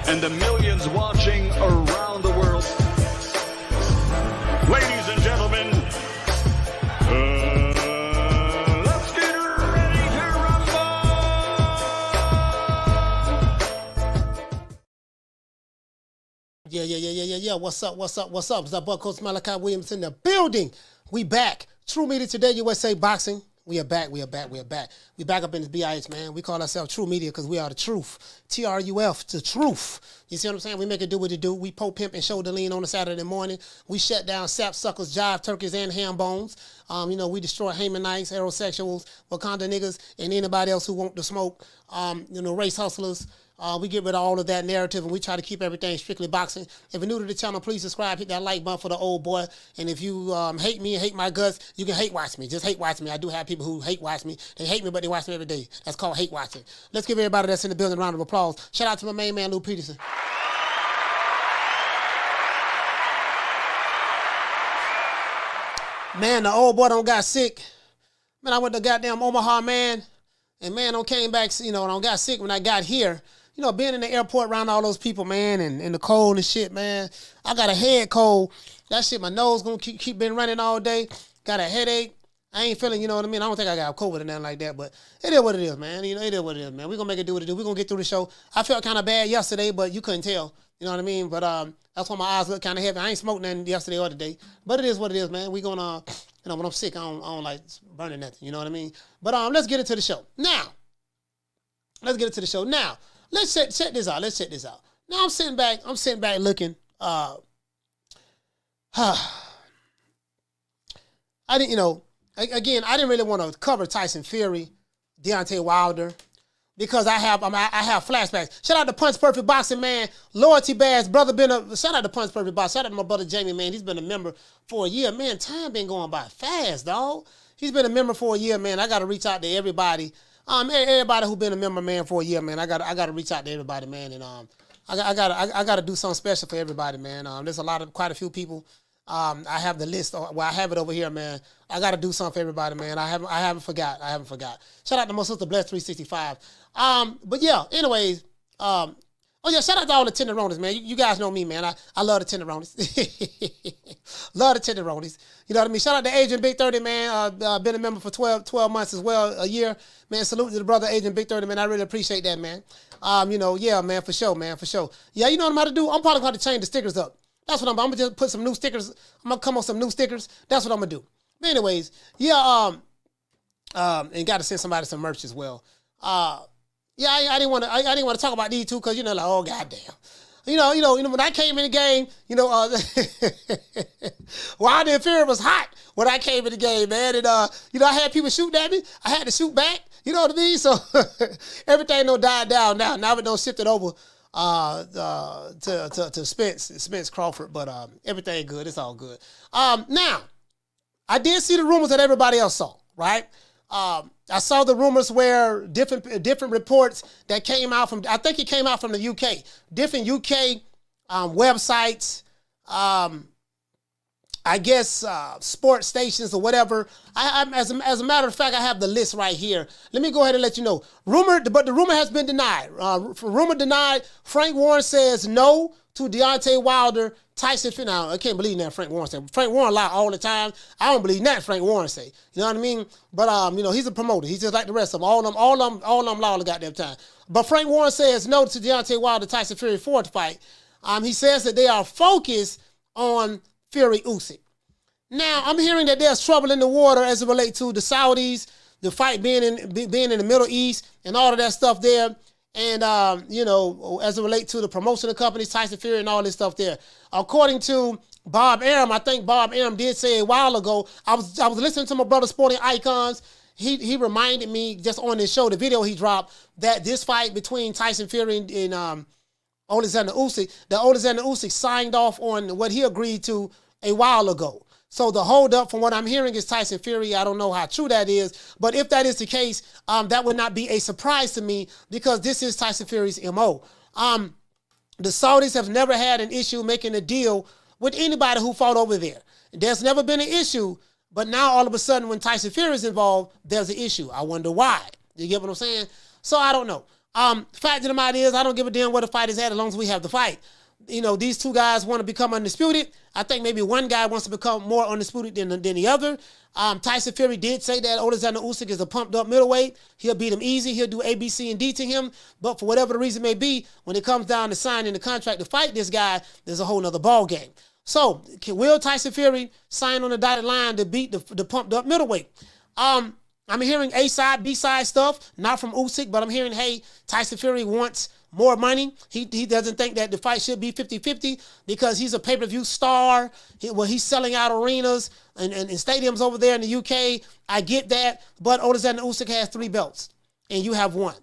and the millions watching around the world. Ladies and gentlemen, let's get ready to rumble! Yeah. What's up? It's our boy, Coach Malachi Williams in the building. We back. True Media Today, USA Boxing. We are back. We back up in this BIH, man. We call ourselves True Media because we are the truth. TRUF, the truth. You see what I'm saying? We make it do what it do. We po pimp and shoulder lean on a Saturday morning. We shut down sap suckers, jive turkeys, and ham bones. We destroy Hamanites, heterosexuals, Wakanda niggas, and anybody else who want to smoke. Race hustlers. We get rid of all of that narrative, and we try to keep everything strictly boxing. If you're new to the channel, please subscribe, hit that like button for the old boy. And if you hate me and hate my guts, you can hate watch me. Just hate watch me. I do have people who hate watch me. They hate me, but they watch me every day. That's called hate watching. Let's give everybody that's in the building a round of applause. Shout out to my main man, Lou Peterson. Man, the old boy done got sick. Man, I went to goddamn Omaha, man. And man, I came back, I got sick when I got here. Being in the airport around all those people, man, and the cold and shit, man. I got a head cold. That shit, my nose gonna keep been running all day. Got a headache. I ain't feeling, you know what I mean? I don't think I got COVID or nothing like that, but it is what it is, man. It is what it is, man. We're gonna make it do what it do. We're gonna get through the show. I felt kind of bad yesterday, but you couldn't tell. You know what I mean? But that's why my eyes look kind of heavy. I ain't smoked nothing yesterday or today, but it is what it is, man. We gonna, when I'm sick, I don't like burning nothing. You know what I mean? But let's get into the show now. Let's check this out. Now I'm sitting back looking. I didn't really want to cover Tyson Fury, Deontay Wilder, because I have flashbacks. Shout out to Punch Perfect Boxing, man. Loyalty Badge, brother shout out to Punch Perfect Boxing. Shout out to my brother Jamie, man. He's been a member for a year. Man, time been going by fast, dog. He's been a member for a year, man. I got to reach out to everybody. Everybody who been a member, man, for a year, man, I gotta reach out to everybody, man, and I gotta do something special for everybody, man. There's quite a few people. I have the list. I have it over here, man. I gotta do something for everybody, man. I haven't forgot. Shout out to my sister Bless 365. But yeah, anyways, shout out to all the tenderonis, man. You guys know me, man. I love the tenderonis. Love the tenderonis. You know what I mean? Shout out to Agent Big 30, man. Been a member for 12 months as well, a year. Man, salute to the brother Agent Big 30, man. I really appreciate that, man. Yeah, man, for sure, man, for sure. Yeah, you know what I'm about to do? I'm probably going to change the stickers up. That's what I'm going to just put some new stickers. I'm going to come on some new stickers. That's what I'm going to do. But anyways, yeah, and got to send somebody some merch as well. Yeah, I didn't want to talk about these two because, like, oh, goddamn. When I came in the game, Wilder Fury was hot when I came in the game, man. And, I had people shooting at me. I had to shoot back. You know what I mean? So everything don't die down now. Now it don't shift it over to Spence Crawford. But everything good. It's all good. Now, I did see the rumors that everybody else saw, right? I saw the rumors where different reports that came out from, I think it came out from the UK, different UK websites, I guess sports stations or whatever. As a matter of fact, I have the list right here. Let me go ahead and let you know. But the rumor has been denied. Rumor denied. Frank Warren says no to Deontay Wilder Tyson Fury. Now, I can't believe that Frank Warren said. Frank Warren lie all the time. I don't believe that Frank Warren say. You know what I mean? But he's a promoter. He's just like the rest of them. All them lie all the goddamn time. But Frank Warren says no to Deontay Wilder Tyson Fury fourth fight. He says that they are focused on Fury Usyk. Now, I'm hearing that there's trouble in the water as it relates to the Saudis, the fight being in the Middle East, and all of that stuff there. And, as it relates to the promotional companies, Tyson Fury and all this stuff there. According to Bob Arum, I think Bob Arum did say a while ago, I was listening to my brother Sporting Icons. He reminded me just on this show, the video he dropped, that this fight between Tyson Fury and Oleksandr Usyk, that Oleksandr Usyk signed off on what he agreed to a while ago. So the holdup, from what I'm hearing, is Tyson Fury. I don't know how true that is, but if that is the case, that would not be a surprise to me because this is Tyson Fury's MO. The Saudis have never had an issue making a deal with anybody who fought over there. There's never been an issue, but now all of a sudden when Tyson Fury is involved, there's an issue. I wonder why. You get what I'm saying? So I don't know. Fact of the matter is, I don't give a damn where the fight is at as long as we have the fight. You know, these two guys want to become undisputed. I think maybe one guy wants to become more undisputed than the other. Tyson Fury did say that Oleksandr Usyk is a pumped up middleweight. He'll beat him easy. He'll do A, B, C, and D to him. But for whatever the reason may be, when it comes down to signing the contract to fight this guy, there's a whole nother ball game. So, will Tyson Fury sign on the dotted line to beat the pumped up middleweight? I'm hearing A-side, B-side stuff, not from Usyk, but I'm hearing, hey, Tyson Fury wants more money. He doesn't think that the fight should be 50-50 because he's a pay-per-view star. He's selling out arenas and stadiums over there in the UK. I get that, but Oleksandr Usyk has 3 belts, and you have 1.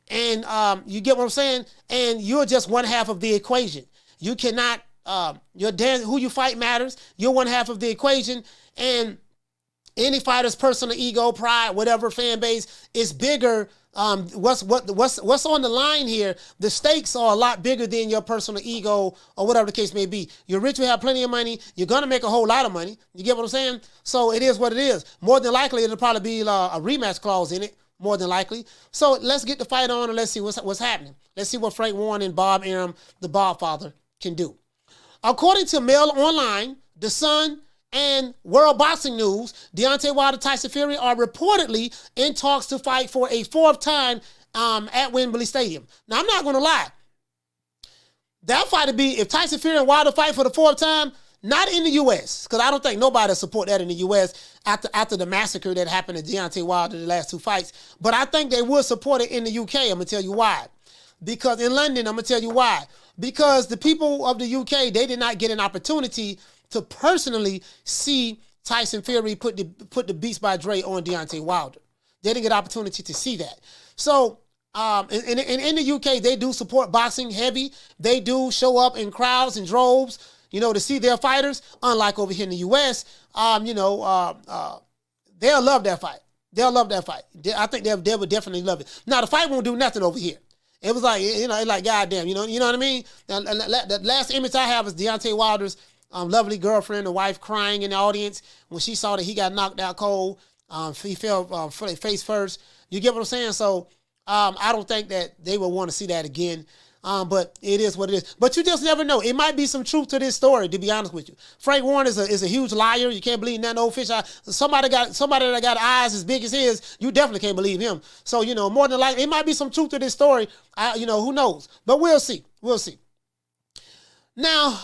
And you get what I'm saying? And you're just one half of the equation. You cannot, who you fight matters. You're one half of the equation, and any fighter's personal ego, pride, whatever fan base is bigger. What's on the line here? The stakes are a lot bigger than your personal ego or whatever the case may be. You're rich, you have plenty of money. You're gonna make a whole lot of money. You get what I'm saying? So it is what it is. More than likely, it'll probably be a rematch clause in it. More than likely. So let's get the fight on and let's see what's happening. Let's see what Frank Warren and Bob Arum, the Bobfather, can do. According to Mail Online, The Sun, and World Boxing News, Deontay Wilder Tyson Fury are reportedly in talks to fight for a 4th time at Wembley Stadium. Now, I'm not going to lie. That fight would be, if Tyson Fury and Wilder fight for the 4th time, not in the U.S., because I don't think nobody will support that in the U.S. after the massacre that happened to Deontay Wilder the last 2 fights. But I think they would support it in the UK. I'm going to tell you why. Because in London, I'm going to tell you why. Because the people of the UK, they did not get an opportunity to personally see Tyson Fury put the Beats by Dre on Deontay Wilder. They didn't get an opportunity to see that. So in the UK, they do support boxing heavy. They do show up in crowds and droves, to see their fighters. Unlike over here in the US, they'll love that fight. They'll love that fight. I think they would definitely love it. Now, the fight won't do nothing over here. It was like, it's like, goddamn, you know what I mean? Now, the last image I have is Deontay Wilder's lovely girlfriend, the wife, crying in the audience when she saw that he got knocked out cold. He fell face first. You get what I'm saying? So I don't think that they will want to see that again. But it is what it is. But you just never know. It might be some truth to this story, to be honest with you. Frank Warren is a huge liar. You can't believe that old fish. Somebody that got eyes as big as his, you definitely can't believe him. So, more than likely, it might be some truth to this story. Who knows? But we'll see. We'll see. Now,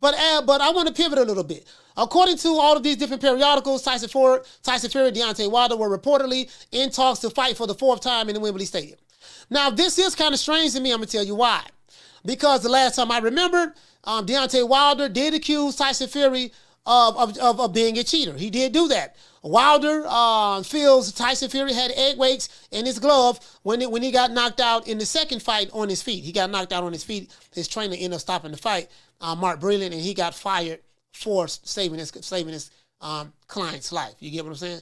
but I want to pivot a little bit. According to all of these different periodicals, Tyson Fury, and Deontay Wilder were reportedly in talks to fight for the 4th time in the Wembley Stadium. Now, this is kind of strange to me. I'm going to tell you why. Because the last time I remembered, Deontay Wilder did accuse Tyson Fury of being a cheater. He did do that. Wilder feels Tyson Fury had egg weights in his glove when he got knocked out in the second fight on his feet. He got knocked out on his feet. His trainer ended up stopping the fight, Mark Brilliant, and he got fired for saving his client's life. You get what I'm saying?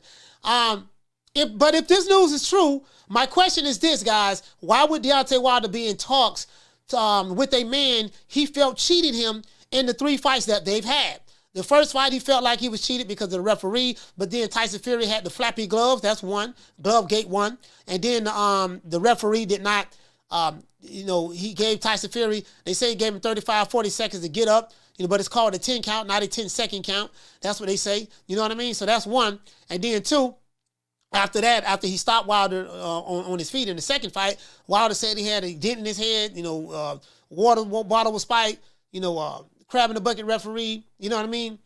But if this news is true, my question is this, guys. Why would Deontay Wilder be in talks with a man he felt cheated him in the 3 fights that they've had? The first fight, he felt like he was cheated because of the referee, but then Tyson Fury had the flappy gloves. That's one. Glove gate 1. And then the referee did not, he gave Tyson Fury, they say he gave him 35, 40 seconds to get up, but it's called a 10 count, not a 10-second count. That's what they say. You know what I mean? So that's 1. And then 2, after that, after he stopped Wilder on his feet in the second fight, Wilder said he had a dent in his head, water bottle was spiked, crab in the bucket referee, you know what I mean?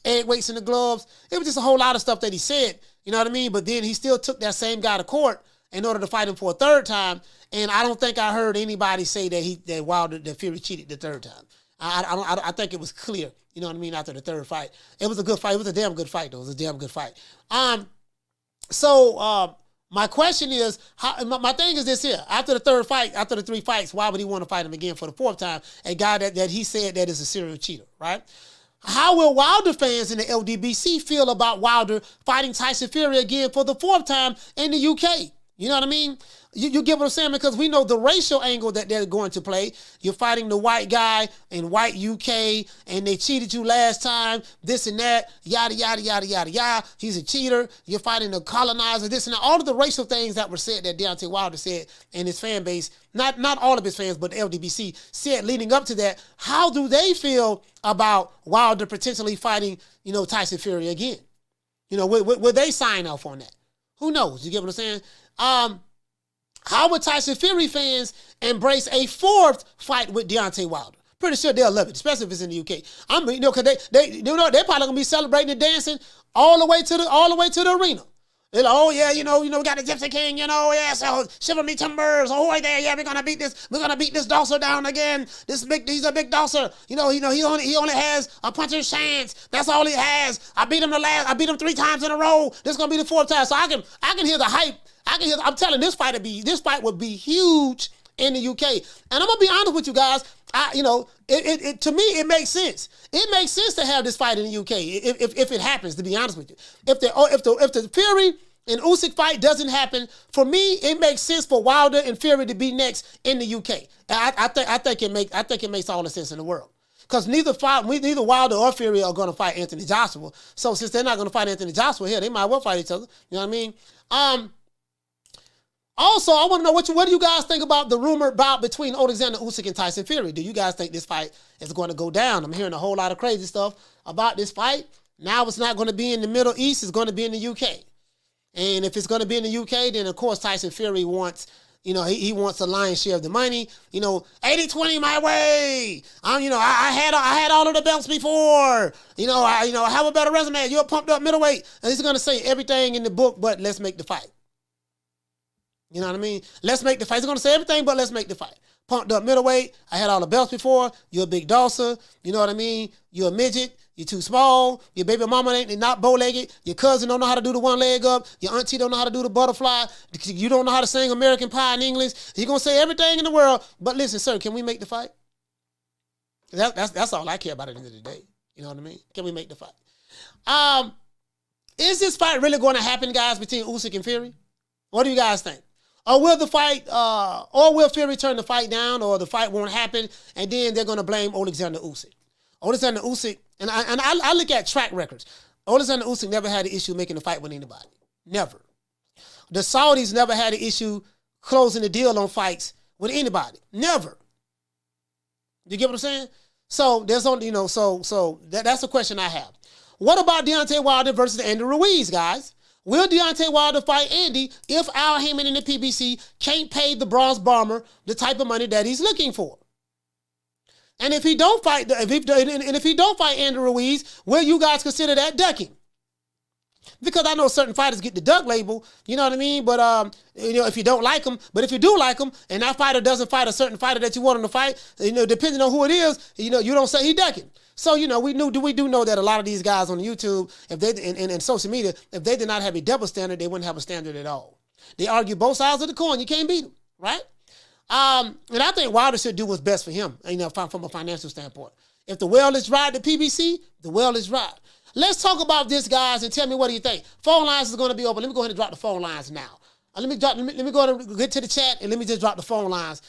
Egg weights in the gloves. It was just a whole lot of stuff that he said, you know what I mean? But then he still took that same guy to court in order to fight him for a 3rd time. And I don't think I heard anybody say that Fury cheated the 3rd time. I think it was clear, you know what I mean, after the 3rd fight. It was a good fight. It was a damn good fight, though. It was a damn good fight. So my question is, my thing is this here. After the 3rd fight, after the 3 fights, why would he want to fight him again for the 4th time? A guy that he said that is a serial cheater, right? How will Wilder fans in the LDBC feel about Wilder fighting Tyson Fury again for the 4th time in the UK? You know what I mean? You get what I'm saying? Because we know the racial angle that they're going to play. You're fighting the white guy in white UK, and they cheated you last time, this and that, yada, yada, yada, yada, yada. He's a cheater. You're fighting the colonizer, this and that. All of the racial things that were said that Deontay Wilder said and his fan base, not all of his fans, but the LDBC, said leading up to that. How do they feel about Wilder potentially fighting, Tyson Fury again? Will they sign off on that? Who knows? You get what I'm saying? How would Tyson Fury fans embrace a fourth fight with Deontay Wilder? Pretty sure they'll love it, especially if it's in the UK. Because they're probably gonna be celebrating and dancing all the way to the arena. We got the Gypsy King, so shiver me timbers, we're gonna beat this Dawser down again. He's a big Dawser. He only has a puncher's chance. That's all he has. I beat him 3 times in a row. This is gonna be the 4th time. So I can hear the hype. I'm telling this fight would be huge in the UK. And I'm gonna be honest with you guys. To me it makes sense. It makes sense to have this fight in the UK if it happens. To be honest with you, if the Fury and Usyk fight doesn't happen, for me it makes sense for Wilder and Fury to be next in the UK. I think it makes all the sense in the world. Because neither Wilder or Fury are going to fight Anthony Joshua. So since they're not going to fight Anthony Joshua here, they might well fight each other. You know what I mean? Also, I want to know what do you guys think about the rumored bout between Oleksandr Usyk and Tyson Fury? Do you guys think this fight is going to go down? I'm hearing a whole lot of crazy stuff about this fight. Now it's not going to be in the Middle East. It's going to be in the UK. And if it's going to be in the UK, then of course Tyson Fury wants, he wants a lion's share of the money. 80-20 my way. I had all of the belts before. I have a better resume. You're a pumped up middleweight. And he's going to say everything in the book, but let's make the fight. You know what I mean? Let's make the fight. He's going to say everything, but let's make the fight. Pumped up middleweight. I had all the belts before. You're a big Dawser. You know what I mean? You're a midget. You're too small. Your baby mama ain't not bow-legged. Your cousin don't know how to do the one leg up. Your auntie don't know how to do the butterfly. You don't know how to sing American Pie in English. He's going to say everything in the world. But listen, sir, can we make the fight? That's all I care about at the end of the day. You know what I mean? Can we make the fight? Is this fight really going to happen, guys, between Usyk and Fury? What do you guys think? Or will will Fury turn the fight down, or the fight won't happen, and then they're going to blame Oleksandr Usyk? Oleksandr Usyk, and I look at track records. Oleksandr Usyk never had an issue making a fight with anybody. Never. The Saudis never had an issue closing the deal on fights with anybody. Never. You get what I'm saying? So there's only, that's the question I have. What about Deontay Wilder versus Andy Ruiz, guys? Will Deontay Wilder fight Andy if Al Heyman and the PBC can't pay the Bronze Bomber the type of money that he's looking for? And if he don't fight, if he don't fight Andy Ruiz, will you guys consider that ducking? Because I know certain fighters get the duck label, you know what I mean? But if you don't like them, but if you do like them, and that fighter doesn't fight a certain fighter that you want him to fight, depending on who it is, you don't say he ducking. So, we do know that a lot of these guys on YouTube, if they and social media, if they did not have a double standard, they wouldn't have a standard at all. They argue both sides of the coin. You can't beat them, right? And I think Wilder should do what's best for him, from a financial standpoint. If the well is right, the PBC, the well is right. Let's talk about this, guys, and tell me what do you think. Phone lines is going to be open. Let me go ahead and drop the phone lines now. Let me go ahead and get to the chat, and let me just drop the phone lines.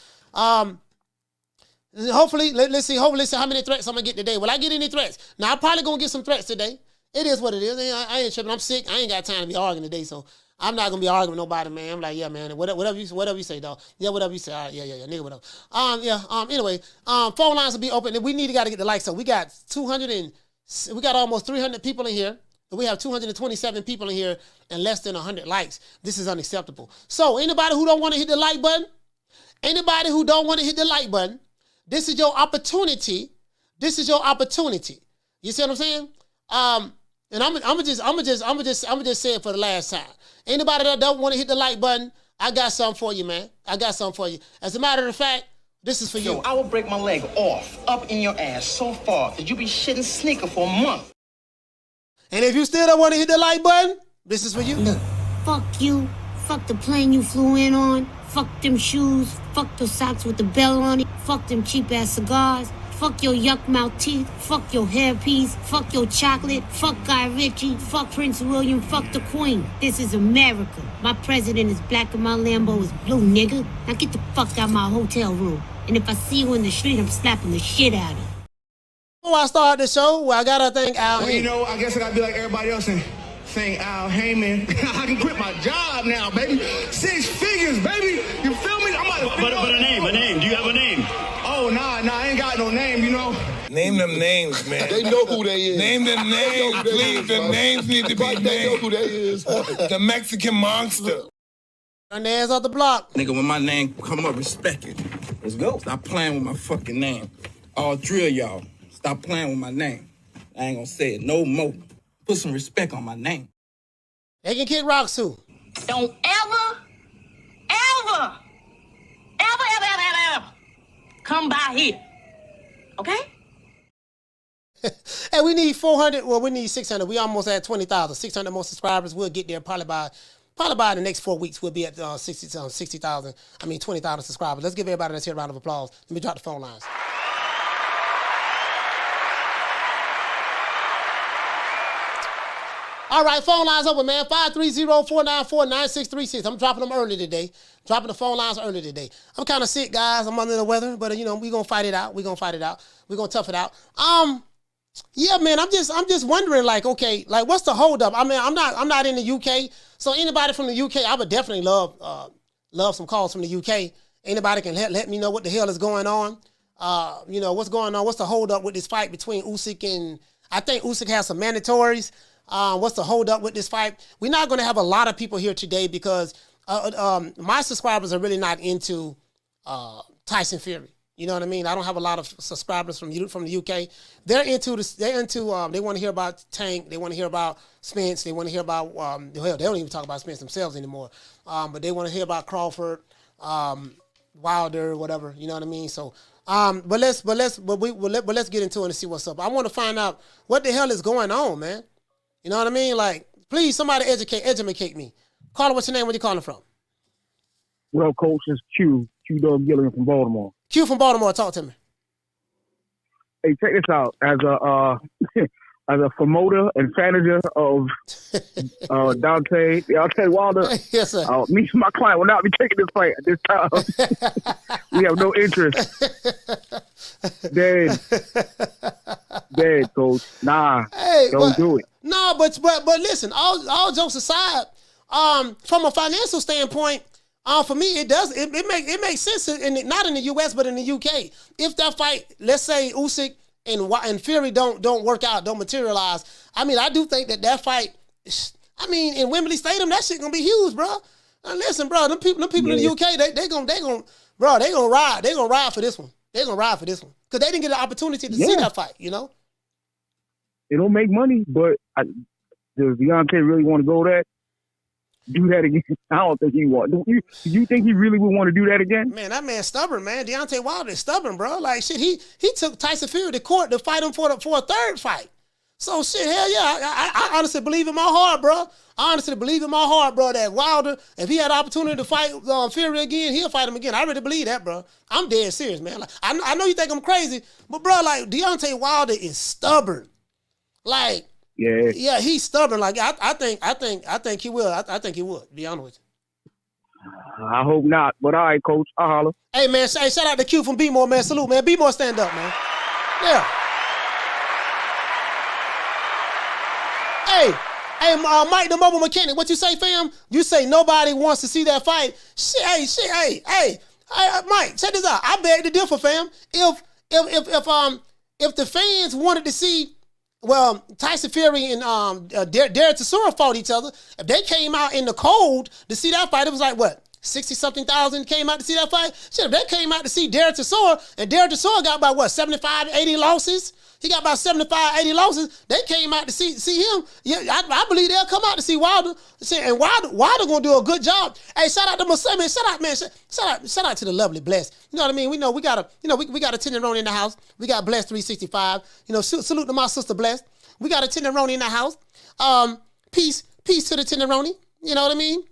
Hopefully, let's see how many threats I'm going to get today. Will I get any threats? Now, I'm probably going to get some threats today. It is what it is. I ain't tripping. I'm sick. I ain't got time to be arguing today, so I'm not going to be arguing with nobody, man. I'm like, yeah, man, whatever you say, dog. Yeah, whatever you say. All right, yeah, nigga, whatever. Anyway, phone lines will be open. We got to get the likes up. We got almost 300 people in here. We have 227 people in here and less than 100 likes. This is unacceptable. So anybody who don't want to hit the like button, this is your opportunity. You see what I'm saying? And I'm just say it for the last time. Anybody that don't want to hit the like button, I got something for you, man. As a matter of fact, this is for you. I will break my leg off up in your ass so far that you'll be shitting sneaker for a month. And if you still don't want to hit the like button, this is for you. Look, fuck you. Fuck the plane you flew in on. Fuck them shoes. Fuck those socks with the bell on it. Fuck them cheap ass cigars. fuck your yuck mouth teeth, fuck your hairpiece, fuck your chocolate, fuck Guy Ritchie, fuck Prince William, fuck the Queen. This is America. My president is black and my Lambo is blue, nigga. Now get the fuck out my hotel room. And if I see you in the street, I'm slapping the shit out of you. Before I start the show, well, I gotta thank Al Well, Heyman. you know, I guess I gotta be like everybody else and thank Al Heyman. I can quit my job now, baby. 6 figures, baby. You feel me? I'm about to But a name. Do you have a name? Oh, nah, I ain't got no name, you know. Name them names, man. They know who they is. Name them names, please. The names need to be named. They know who they is. The Mexican monster. Run their ass off the block. Nigga, when my name come up, respect it. Let's go. Stop playing with my fucking name. All 3 of y'all, stop playing with my name. I ain't gonna say it no more. Put some respect on my name. They can kick rocks too. Don't ever come by here. Okay? Hey, we need 400. Well, we need 600. We almost at 20,000. 600 more subscribers. We'll get there probably by the next 4 weeks. We'll be at 20,000 subscribers. Let's give everybody a round of applause. Let me drop the phone lines. All right, phone lines open, man. 530-494-9636. I'm dropping them early today. Dropping the phone lines early today. I'm kind of sick, guys. I'm under the weather, but we're gonna fight it out. We're gonna tough it out. Yeah, man. I'm just wondering, like, okay, like, what's the holdup? I mean, I'm not in the UK, so anybody from the UK, I would definitely love some calls from the UK. Anybody can let me know what the hell is going on. What's going on? What's the holdup with this fight between Usyk and I think Usyk has some mandatories. What's the holdup with this fight? We're not going to have a lot of people here today because my subscribers are really not into Tyson Fury. You know what I mean? I don't have a lot of subscribers from the UK. They want to hear about Tank. They want to hear about Spence. They want to hear about they don't even talk about Spence themselves anymore. But they want to hear about Crawford, Wilder, whatever. You know what I mean? So, but let's get into it and see what's up. I want to find out what the hell is going on, man. You know what I mean? Like, please, somebody educate me. Caller, what's your name? Where you calling from? Well, Coach, it's Q Dub Gilliam from Baltimore. Q from Baltimore, talk to me. Hey, check this out. As a as a promoter and manager of Deontay Wilder, yes, sir. Me and my client will not be taking this fight at this time. We have no interest. Dead, Coach. Nah, hey, don't do it. No, but listen. All jokes aside, from a financial standpoint, for me it makes sense. Not in the U.S. but in the U.K. If that fight, let's say Usyk and Fury don't work out, don't materialize. I mean, I do think that fight. I mean, in Wembley Stadium, that shit gonna be huge, bro. Now listen, bro, them people in the UK, they gonna ride for this one. They're gonna ride for this one because they didn't get an opportunity to see that fight. You know, it don't make money, but does Deontay really want to go that? Do that again? I don't think he want. Do you think he really would want to do that again? Man, that man's stubborn, man. Deontay Wilder is stubborn, bro. Like shit, he took Tyson Fury to court to fight him for a third fight. So shit, hell yeah, I honestly believe in my heart, bro. I honestly believe in my heart, bro, that Wilder, if he had an opportunity to fight Fury again, he'll fight him again. I really believe that, bro. I'm dead serious, man. Like, I know you think I'm crazy, but bro, like Deontay Wilder is stubborn. Like, yeah, he's stubborn. Like, I think he will. I think he would. Be honest with you. I hope not. But all right, Coach, I'll holler. Hey, man, shout out to Q from B-More, man. Salute, man. B-More, stand up, man. Yeah. Hey, Mike, the mobile mechanic, what you say, fam? You say nobody wants to see that fight. Hey, Mike, check this out. I beg to differ, fam. If the fans wanted to see, well, Tyson Fury and Derek Chisora fought each other, if they came out in the cold to see that fight, it was like, what, 60-something thousand came out to see that fight? Shit, if they came out to see Derek Chisora, and Derek Chisora got about, what, 75, 80 losses? He got about 75, 80 losses. They came out to see him. Yeah, I believe they'll come out to see Wilder. And Wilder gonna do a good job. Hey, shout out to Mercedes, man. Shout out to the lovely Blessed. You know what I mean? We know we got a Tenderoni in the house. We got Blessed 365. You know, salute to my sister Blessed. We got a Tenderoni in the house. Peace to the Tenderoni. You know what I mean?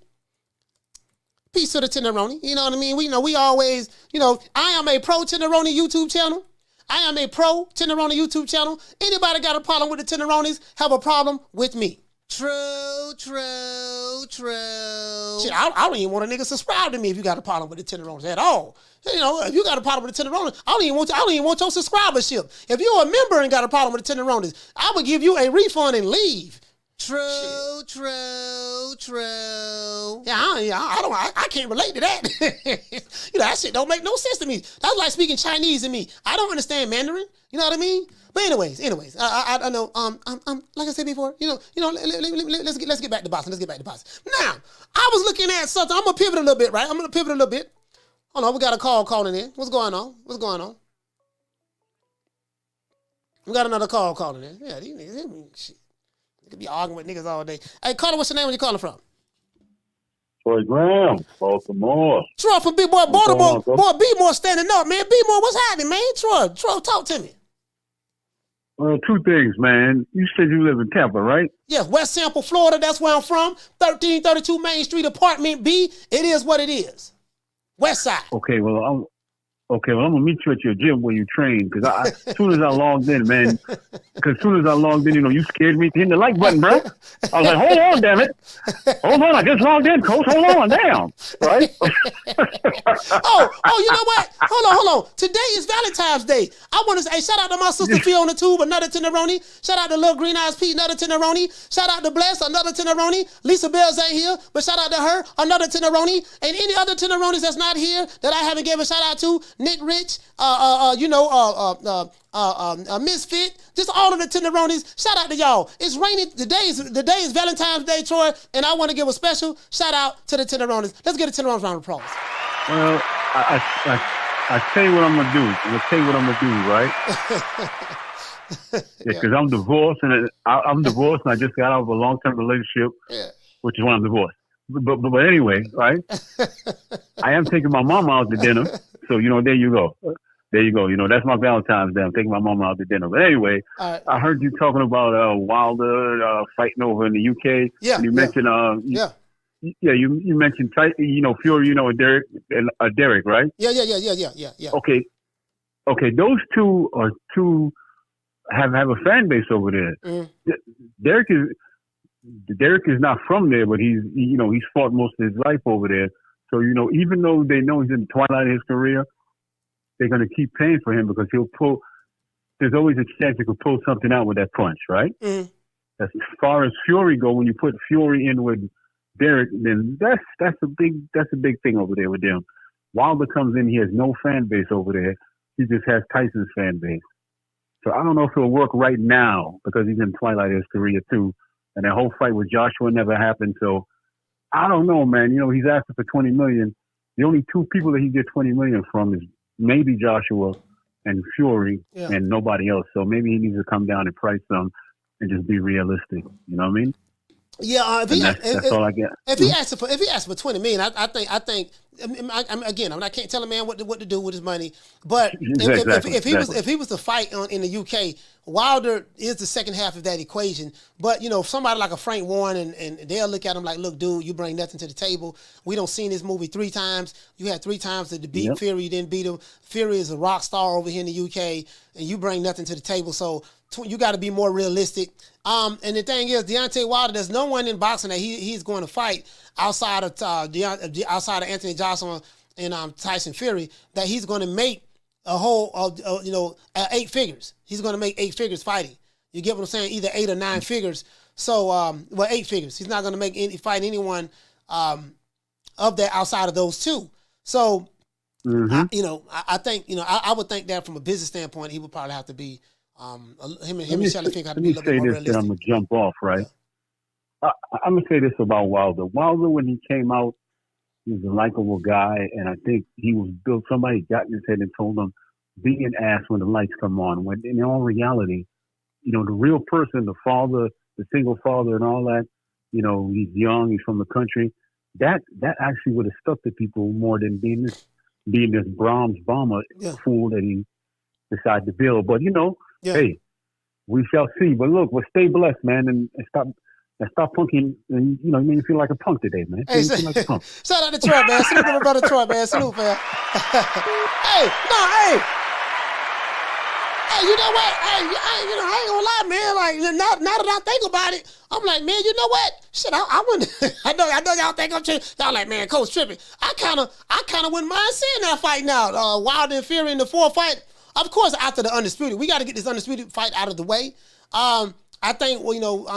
Peace to the Tenderoni. You know what I mean? We always, I am a pro Tenderoni YouTube channel. I am a pro Tenderoni YouTube channel. Anybody got a problem with the Tenderonis, have a problem with me. True. Shit, I don't even want a nigga subscribe to me if you got a problem with the Tenderonis at all. You know, if you got a problem with the Tenderonis, I don't even want your subscribership. If you're a member and got a problem with the Tenderonis, I would give you a refund and leave. True. Yeah, I can't relate to that. You know, that shit don't make no sense to me. That's like speaking Chinese to me. I don't understand Mandarin. You know what I mean? But anyways, I know. Like I said before, let's get back to boxing. Now, I was looking at something. I'm gonna pivot a little bit, right? Hold on, we got a call calling in. What's going on? We got another call calling in. Yeah, these niggas, shit. You could be arguing with niggas all day. Hey, caller, what's your name? Where you calling from? Troy Graham, Baltimore. Troy from Big Boy Baltimore. Boy, B-More standing up, man. B-More, what's happening, man? Troy, talk to me. Well, two things, man. You said you live in Tampa, right? Yes, West Tampa, Florida. That's where I'm from. 1332 Main Street, Apartment B. It is what it is. West Side. Okay, well, I'm gonna meet you at your gym where you train. Because as soon as I logged in, man, you scared me to hit the like button, bro. I was like, hold on, damn it. Hold on, I just logged in, coach. Hold on, damn. Right? you know what? Hold on. Today is Valentine's Day. I want to say, shout out to my sister Fee on the tube, another Tenderoni. Shout out to Lil Green Eyes Pete, another Tenderoni. Shout out to Bless, another Tenderoni. Lisa Bells ain't here, but shout out to her, another Tenderoni. And any other Tenderonis that's not here that I haven't given a shout out to, Nick Rich, Misfit, just all of the Tenderonis. Shout out to y'all. It's raining. The day is Valentine's Day, Troy, and I want to give a special shout out to the Tenderonis. Let's get a Tenderonis round of applause. Well, I tell you what I'm gonna do. Right? Because I'm divorced, and I'm divorced, and I just got out of a long-term relationship, which is why I'm divorced. But anyway, right? I am taking my mom out to dinner, so there you go. That's my Valentine's Day. I'm taking my mom out to dinner. But anyway, I heard you talking about Wilder fighting over in the UK. Yeah. You mentioned you mentioned Fury, and Derek, right? Yeah. Okay. Those two have a fan base over there. Mm. Derek is not from there, but he's fought most of his life over there. So, even though they know he's in the twilight of his career, they're going to keep paying for him because there's always a chance he could pull something out with that punch, right? Mm. As far as Fury go, when you put Fury in with Derek, then that's a big thing over there with them. Wilder comes in, he has no fan base over there. He just has Tyson's fan base. So I don't know if it'll work right now because he's in the twilight of his career too. And that whole fight with Joshua never happened. So I don't know, man. He's asking for $20 million. The only two people that he get $20 million from is maybe Joshua and Fury and nobody else. So maybe he needs to come down and price them and just be realistic. You know what I mean? Yeah, that's all I get. If he asks for $20 million, I think. I can't tell a man what to do with his money. But if he was to fight in the UK, Wilder is the second half of that equation. But somebody like a Frank Warren and they'll look at him like, look, dude, you bring nothing to the table. We don't seen this movie 3 times. You had 3 times to beat Fury, you didn't beat him. Fury is a rock star over here in the UK, and you bring nothing to the table. So you got to be more realistic. And the thing is, Deontay Wilder, there's no one in boxing that he's going to fight outside of Anthony Joshua and Tyson Fury that he's going to make a whole 8 figures. He's going to make 8 figures fighting. You get what I'm saying? Either 8 or 9 figures. So 8 figures. He's not going to fight anyone of that outside of those 2. So I think I would think that from a business standpoint, he would probably have to be. Him and Shelly Fink have to be a little bit more realistic. I'm going to jump off, right? I'm going to say this about Wilder. Wilder, when he came out, he was a likable guy, and I think he was built. Somebody got in his head and told him, be an ass when the lights come on. When in all reality, the real person, the father, the single father and all that, he's young, he's from the country. That actually would have stuck to people more than being this Brahms bomber fool that he decided to build. But, hey, we shall see. But look, stay blessed, man, and stop punking. And you made me feel like a punk today, man. Hey, like a punk. Shout out to Troy, man. Salute to my brother Troy, man. Salute, man. Hey. Hey, you know what? Hey, I ain't gonna lie, man. Like now that I think about it, I'm like, man, you know what? Shit, I wouldn't. I know y'all think I'm tripping. Y'all like, man, Coach tripping. I kind of wouldn't mind seeing that fight now. Wilder and Fury in the 4th fight. Of course, after the Undisputed, we got to get this Undisputed fight out of the way. I think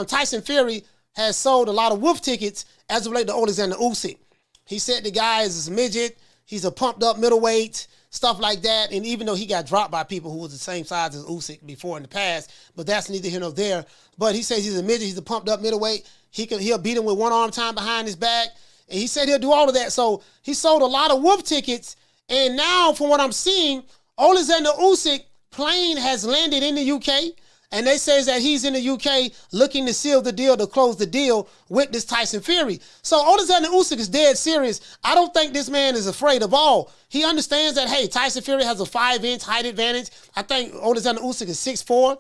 Tyson Fury has sold a lot of wolf tickets as it relates to Oleksandr Usyk. He said the guy is a midget. He's a pumped up middleweight, stuff like that. And even though he got dropped by people who was the same size as Usyk before in the past, but that's neither here nor there. But he says he's a midget. He's a pumped up middleweight. He'll beat him with one arm tied behind his back. And he said he'll do all of that. So he sold a lot of wolf tickets. And now, from what I'm seeing, Oleksandr Usyk plane has landed in the UK. And they say that he's in the UK looking to seal the deal, to close the deal with this Tyson Fury. So Oleksandr Usyk is dead serious. I don't think this man is afraid of all. He understands that, hey, Tyson Fury has a 5-inch height advantage. I think Oleksandr Usyk is 6'4".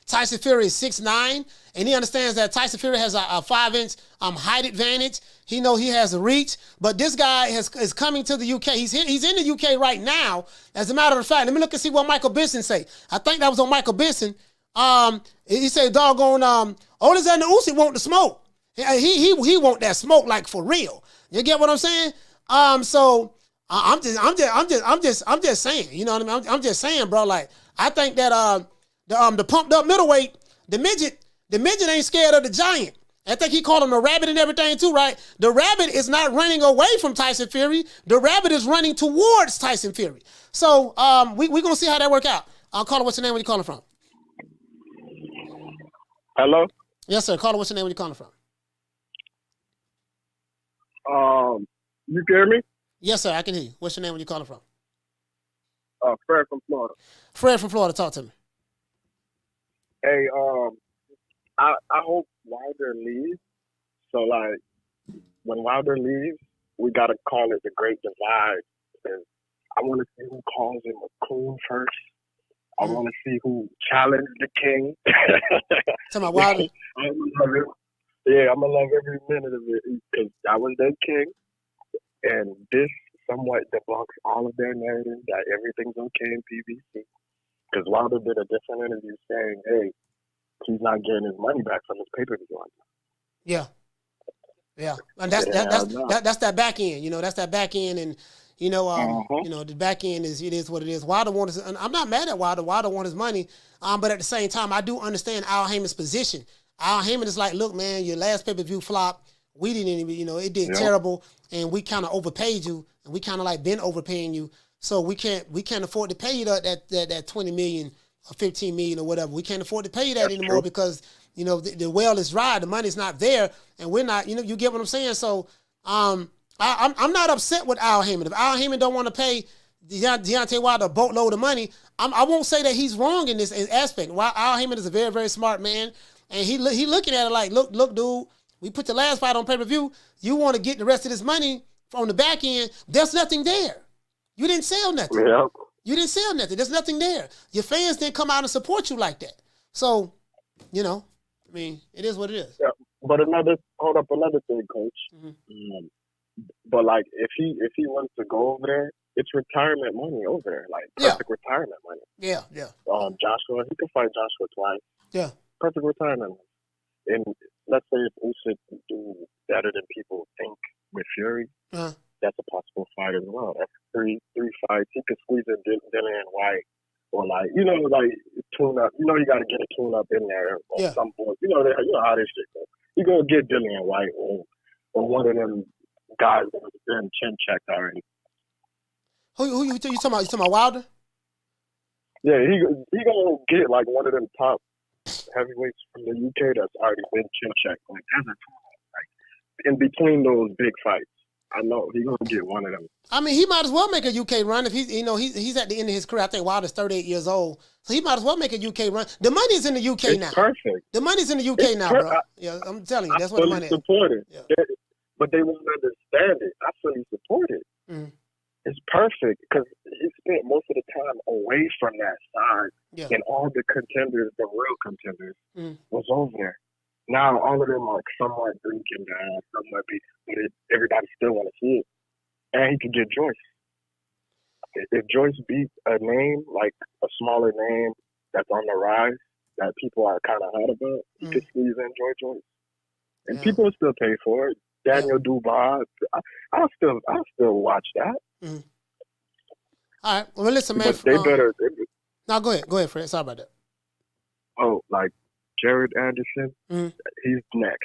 Tyson Fury is 6'9", and he understands that Tyson Fury has a 5-inch height advantage. He knows he has a reach, but this guy is coming to the UK. He's in the UK right now. As a matter of fact, let me look and see what Michael Benson say. I think that was on Michael Benson. He said, doggone, Oleksandr Usyk want the smoke. He want that smoke like for real. You get what I'm saying? So I'm just saying. You know what I mean? I'm just saying, bro. Like I think that the pumped up middleweight, the midget ain't scared of the giant. I think he called him the rabbit and everything too, right? The rabbit is not running away from Tyson Fury. The rabbit is running towards Tyson Fury. So we gonna see how that work out. Caller, what's your name? Where you calling from? Hello? Yes, sir. Caller, what's your name? Where you calling from? You can hear me? Yes, sir. I can hear you. What's your name? Where you calling from? Fred from Florida. Fred from Florida. Talk to me. Hey, I hope Wilder leaves. So, like, when Wilder leaves, we got to call it the Great Divide. And I want to see who calls him a coon first. I want to see who challenged the king. Talking about Wilder? I'm going to love every minute of it because I was their king. And this somewhat debunks all of their narrative that everything's okay in PBC. Because Wilder did a different interview saying, hey, he's not getting his money back from his pay-per-view. Yeah. And that's that back end. You know, that's that back end. And, you know, the back end is what it is. Wilder wants his, and I'm not mad at Wilder. Wilder wants his money. But at the same time, I do understand Al Heyman's position. Al Heyman is like, look, man, your last pay-per-view flop. We didn't even, it did terrible. And we kind of overpaid you. And we kind of like been overpaying you. So we can't afford to pay you that 20 million or 15 million or whatever. We can't afford to pay you that anymore because, the well is dry. The money's not there. And we're not, you get what I'm saying? So I'm not upset with Al Heyman. If Al Heyman don't want to pay Deontay Wilder a boatload of money, I won't say that he's wrong in this aspect. Al Heyman is a very, very smart man. And he looking at it like, look, dude, we put the last fight on pay-per-view. You want to get the rest of this money from the back end. There's nothing there. You didn't sell nothing. Yeah. You didn't sell nothing. There's nothing there. Your fans didn't come out and support you like that. So, it is what it is. Yeah. But another thing, Coach. Mm-hmm. But like, if he wants to go over there, it's retirement money over there, like perfect retirement money. Yeah. Joshua, he could fight Joshua twice. Yeah. Perfect retirement money. And let's say if Usyk do better than people think with Fury, that's a possible fight as well. That's three fights. He could squeeze in Dillian White or tune up. You got to get a tune up in there on some point. You know how this shit goes. You gonna get Dillian White or one of them guys that's been chin checked already. Who you talking about? You talking about Wilder? Yeah, he gonna get like one of them top heavyweights from the UK that's already been chin checked. Like as a in between those big fights. I know he's gonna get one of them. I mean, he might as well make a UK run if he's at the end of his career. I think Wilder's 38 years old, so he might as well make a UK run. The money's in the UK now. Perfect. The money's in the UK now, bro. Yeah, I'm telling you, that's what the money is. Support it, but they won't understand it. I fully support it. Mm-hmm. It's perfect because he spent most of the time away from that side, and all the contenders, the real contenders, was over there. Now all of them are somewhat drinking down, somewhat but everybody still want to see it. And he could get Joyce. If Joyce beat a name like a smaller name that's on the rise that people are kind of hot about, he could squeeze in Joy Joyce. And people will still pay for it. Daniel Dubois, I'll still watch that. All right. Well, listen, man. But they better. No, go ahead, Fred. Sorry about that. Oh, like Jared Anderson, he's next.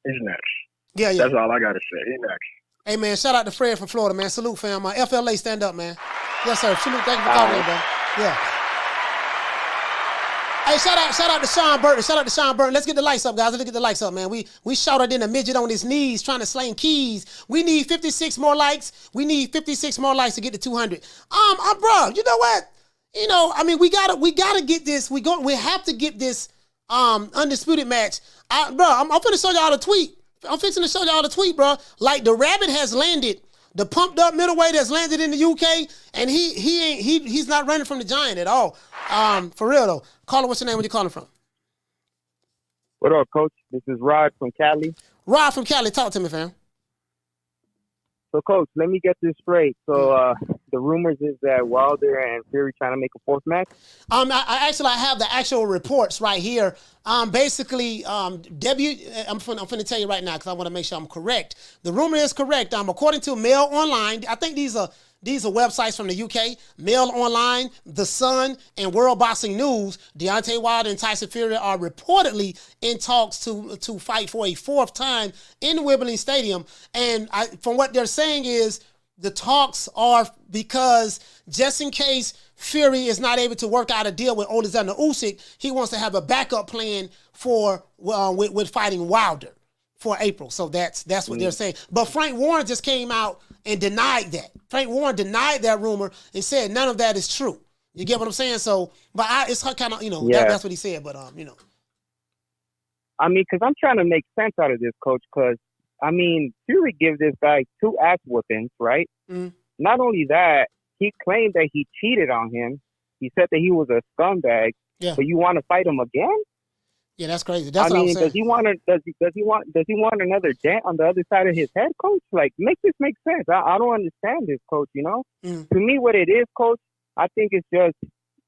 He's next. Yeah. That's all I got to say. He's next. Hey, man, shout out to Fred from Florida, man. Salute, fam. FLA, stand up, man. Yes, sir. Salute. Thank you for calling in, bro. Yeah. Hey, shout out to Sean Burton. Shout out to Sean Burton. Let's get the lights up, guys. Let's get the lights up, man. We shouted in a midget on his knees trying to sling keys. We need 56 more likes. We need 56 more likes to get to 200. Bro, you know what? You know, I mean, we gotta get this. We have to get this undisputed match. I'm finna show y'all the tweet. I'm fixing to show y'all the tweet, bro. Like, the rabbit has landed. The pumped up middleweight has landed in the UK, and he's not running from the giant at all. For real though. Caller, what's your name? Where you calling from? What up, Coach? This is Rod from Cali. Rod from Cali, talk to me, fam. So, Coach, let me get this straight. So, the rumors is that Wilder and Fury trying to make a fourth match? I have the actual reports right here. Basically, I'm finna tell you right now because I want to make sure I'm correct. The rumor is correct. According to Mail Online, I think these are websites from the UK. Mail Online, The Sun, and World Boxing News. Deontay Wilder and Tyson Fury are reportedly in talks to fight for a fourth time in Wembley Stadium. And from what they're saying is the talks are because just in case Fury is not able to work out a deal with Oleksandr Usyk, he wants to have a backup plan for with fighting Wilder for April. So that's what they're saying. But Frank Warren just came out and denied that. Frank Warren denied that rumor and said none of that is true. You get what I'm saying? So, but it's kind of, that's what he said. But, I mean, because I'm trying to make sense out of this, Coach, because, Fury gives this guy 2 ass whoopings, right? Not only that, he claimed that he cheated on him. He said that he was a scumbag. Yeah. But you want to fight him again? Yeah, that's crazy. That's what I'm saying. Does he want another dent on the other side of his head, Coach? Like, make this make sense. I don't understand this, Coach, To me, what it is, Coach, I think it's just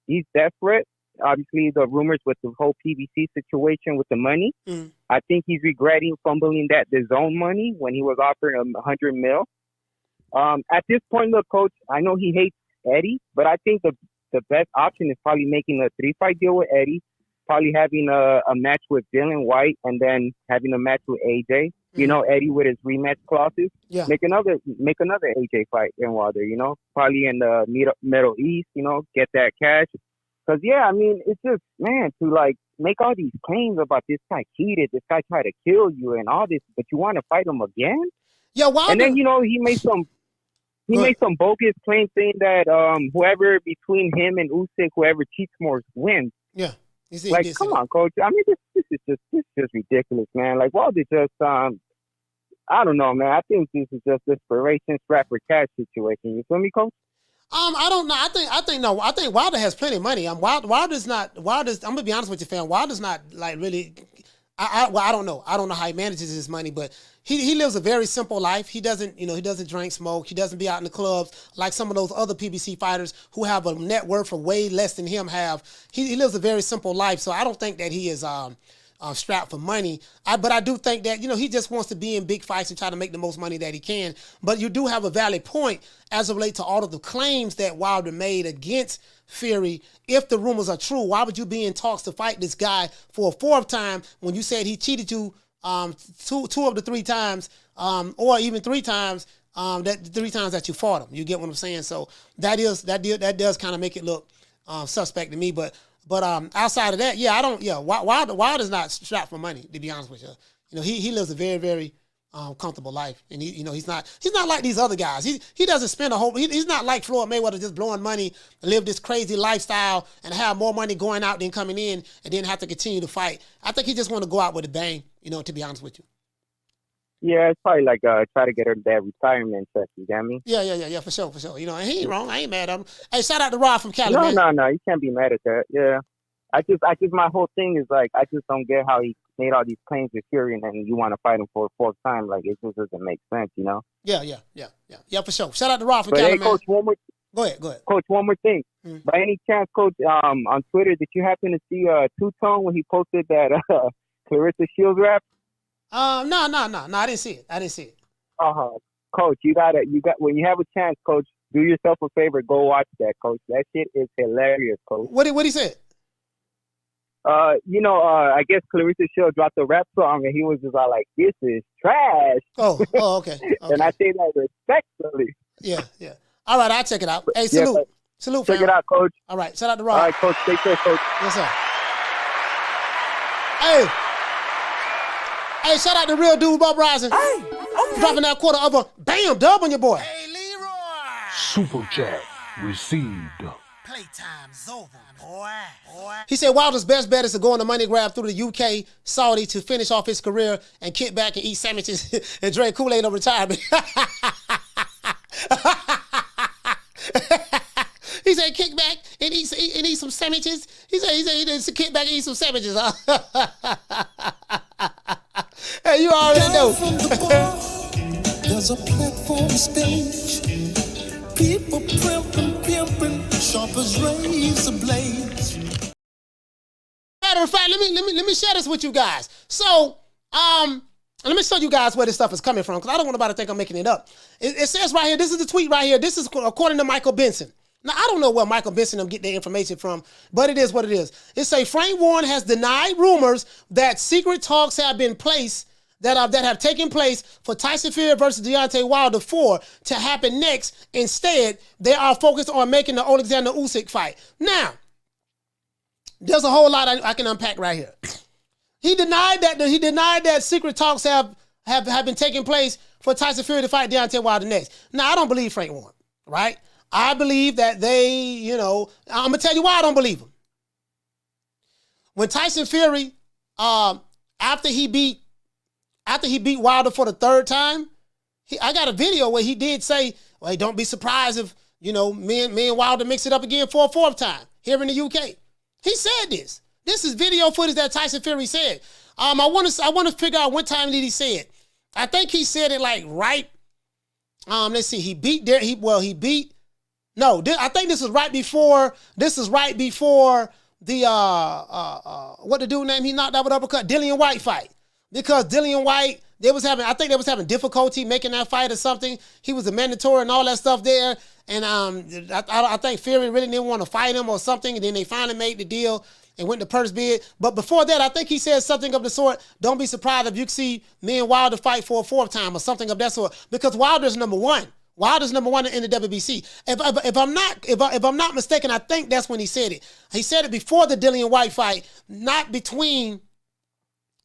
he's desperate. Obviously, the rumors with the whole PBC situation with the money. I think he's regretting fumbling that DAZN money when he was offered $100 million. At this point, look, Coach, I know he hates Eddie, but I think the best option is probably making a 3-fight deal with Eddie, probably having a match with Dylan White, and then having a match with AJ. Eddie with his rematch clauses. Yeah. Make another AJ fight in Wilder. Probably in the Middle East. Get that cash. Because it's just, man, to like make all these claims about this guy cheated, this guy tried to kill you, and all this, but you want to fight him again? Yeah. Wilder. And then he made some. He made some bogus claim saying that whoever between him and Usyk, whoever cheats more wins. Yeah. Like, come on, Coach. This is just ridiculous, man. Like, Wilder just, I don't know, man. I think this is just desperation, strap for cash situation. You feel me, Coach? I don't know. I think Wilder has plenty of money. Wilder's. I'm gonna be honest with you, fam. Wilder's not like really. I don't know. I don't know how he manages his money, but he lives a very simple life. He doesn't, he doesn't drink, smoke. He doesn't be out in the clubs like some of those other PBC fighters who have a net worth of way less than him have. He lives a very simple life, so I don't think that he is strapped for money. But I do think that, he just wants to be in big fights and try to make the most money that he can. But you do have a valid point as it relates to all of the claims that Wilder made against Fury. If the rumors are true, why would you be in talks to fight this guy for a fourth time when you said he cheated you two of the 3 times, or even 3 times, that 3 times that you fought him? You get what I'm saying? So that does kind of make it look suspect to me. But outside of that, Wilder's not strapped for money, to be honest with you. He lives a very, very comfortable life, and he's not like these other guys. He doesn't spend he's not like Floyd Mayweather, just blowing money, live this crazy lifestyle, and have more money going out than coming in, and then have to continue to fight. I think he just want to go out with a bang, to be honest with you. Yeah, it's probably like try to get her that retirement check. You get me? Yeah, for sure. And he ain't wrong. I ain't mad at him. Hey, shout out to Rod from Cali. No, you can't be mad at that. Yeah, I just my whole thing is like I just don't get how he made all these claims with Fury and then you want to fight him for a fourth time. Like, it just doesn't make sense, Yeah, for sure. Shout out to Rod from Cali, hey, Coach, one Go ahead. Coach, one more thing. By any chance, Coach, on Twitter, did you happen to see Two-Tone when he posted that Clarissa Shields rap? No, I didn't see it. Coach, you got when you have a chance, Coach, do yourself a favor, go watch that, Coach. That shit is hilarious, Coach. What he said? I guess Clarissa Shields dropped a rap song and he was just all like, "This is trash." Oh, okay. And I say that respectfully. Yeah. All right, I'll check it out. Hey, salute. Yeah, salute, check fam. it out, Coach. All right, shout out to Rob. All right, Coach, take care, Coach. Yes, sir. Hey, shout out to Real Dude Bob Rising. Hey, okay. Dropping that quarter of a bam dub on your boy. Hey, Leroy. Super chat received. Playtime's over, boy. He said Wilder's best bet is to go on the money grab through the UK, Saudi to finish off his career and kick back and eat sandwiches and drink Kool-Aid on retirement. He said kick back and eat some sandwiches. He said he did kick back and eat some sandwiches. Hey, you already know. There's a platform stage. People pimping, sharp as razor blades. Matter of fact, let me share this with you guys. So, let me show you guys where this stuff is coming from, because I don't want nobody to think I'm making it up. It says right here, this is the tweet right here. This is according to Michael Benson. Now, I don't know where Michael Benson them get their information from, but it is what it is. It say Frank Warren has denied rumors that secret talks have been placed that have taken place for Tyson Fury versus Deontay Wilder 4 to happen next. Instead, they are focused on making the Oleksandr Usyk fight. Now, there's a whole lot I can unpack right here. He denied that secret talks have been taking place for Tyson Fury to fight Deontay Wilder next. Now, I don't believe Frank Warren, right? I believe that they, I'm going to tell you why I don't believe him. When Tyson Fury, after he beat Wilder for the third time, I got a video where he did say, well, hey, don't be surprised if, me and Wilder mix it up again for a fourth time here in the UK. He said this. This is video footage that Tyson Fury said. I want to figure out what time did he say it. I think he said it like right. Let's see. I think this is right before. This is right before the what the dude name he knocked out with uppercut, Dillian White fight. Because Dillian White, I think they was having difficulty making that fight or something. He was a mandatory and all that stuff there. And I think Fury really didn't want to fight him or something. And then they finally made the deal and went to purse bid. But before that, I think he said something of the sort, don't be surprised if you see me and Wilder fight for a fourth time or something of that sort. Because Wilder's number one. Wilder's number one in the WBC. If I'm not mistaken, I think that's when he said it. He said it before the Dillian White fight, not between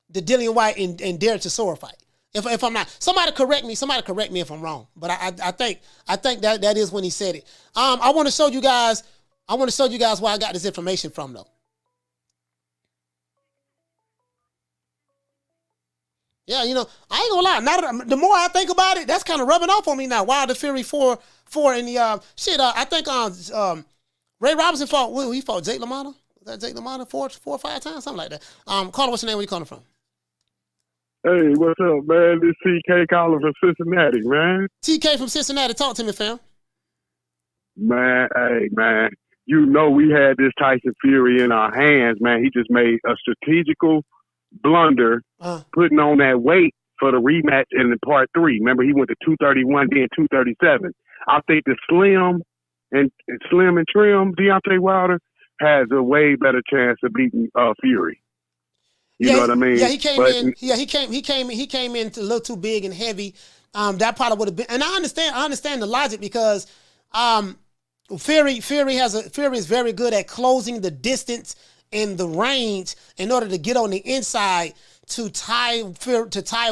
the Dillian White and Derek Chisora fight. If I'm not, somebody correct me if I'm wrong. But I think that is when he said it. I want to show you guys where I got this information from though. Yeah, I ain't gonna lie. Now the more I think about it, that's kind of rubbing off on me now. Wilder Fury 4 in the I think Ray Robinson fought. He fought Jake LaMotta. Was that Jake LaMotta 4 or 5 times, something like that. Carter, what's your name? Where you calling from? Hey, what's up, man? This TK calling from Cincinnati, man. TK from Cincinnati, talk to me, fam. Man, hey, man. We had this Tyson Fury in our hands, man. He just made a strategical blunder putting on that weight for the rematch in the part 3. Remember, he went to 231, then 237. I think the slim and trim Deontay Wilder has a way better chance of beating Fury. You know what I mean? Yeah, he came in. Yeah, he came in a little too big and heavy. That probably would have been. And I understand the logic because Fury is very good at closing the distance and the range in order to get on the inside to tie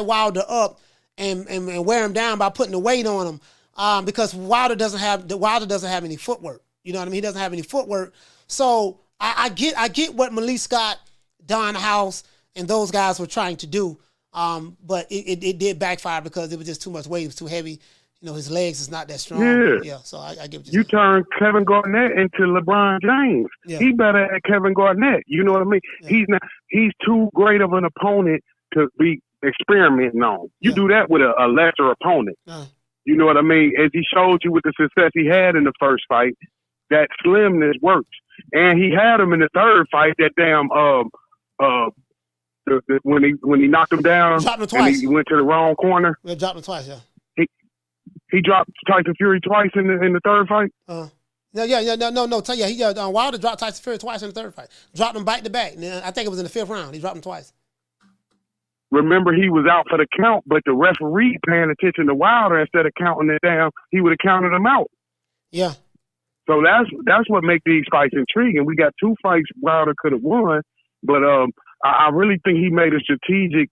Wilder up and wear him down by putting the weight on him. Because Wilder doesn't have any footwork. You know what I mean? He doesn't have any footwork. So I get what Malik Scott, Don House, and those guys were trying to do. But it did backfire because it was just too much weight. It was too heavy. His legs is not that strong. Yeah. So I get what you turn Kevin Garnett into LeBron James. Yeah. He better at Kevin Garnett. You know what I mean? Yeah. He's too great of an opponent to be experimenting on. You do that with a lesser opponent. You know what I mean? As he showed you with the success he had in the first fight, that slimness works. And he had him in the third fight, that damn when he knocked him down, dropped him twice. And he went to the wrong corner. Yeah, dropped him twice. Yeah. He dropped Tyson Fury twice in the third fight. No. Wilder dropped Tyson Fury twice in the third fight. Dropped him back to back. I think it was in the 5th round. He dropped him twice. Remember, he was out for the count, but the referee paying attention to Wilder instead of counting it down, he would have counted him out. Yeah. So that's what makes these fights intriguing. We got 2 fights Wilder could have won, but I really think he made a strategic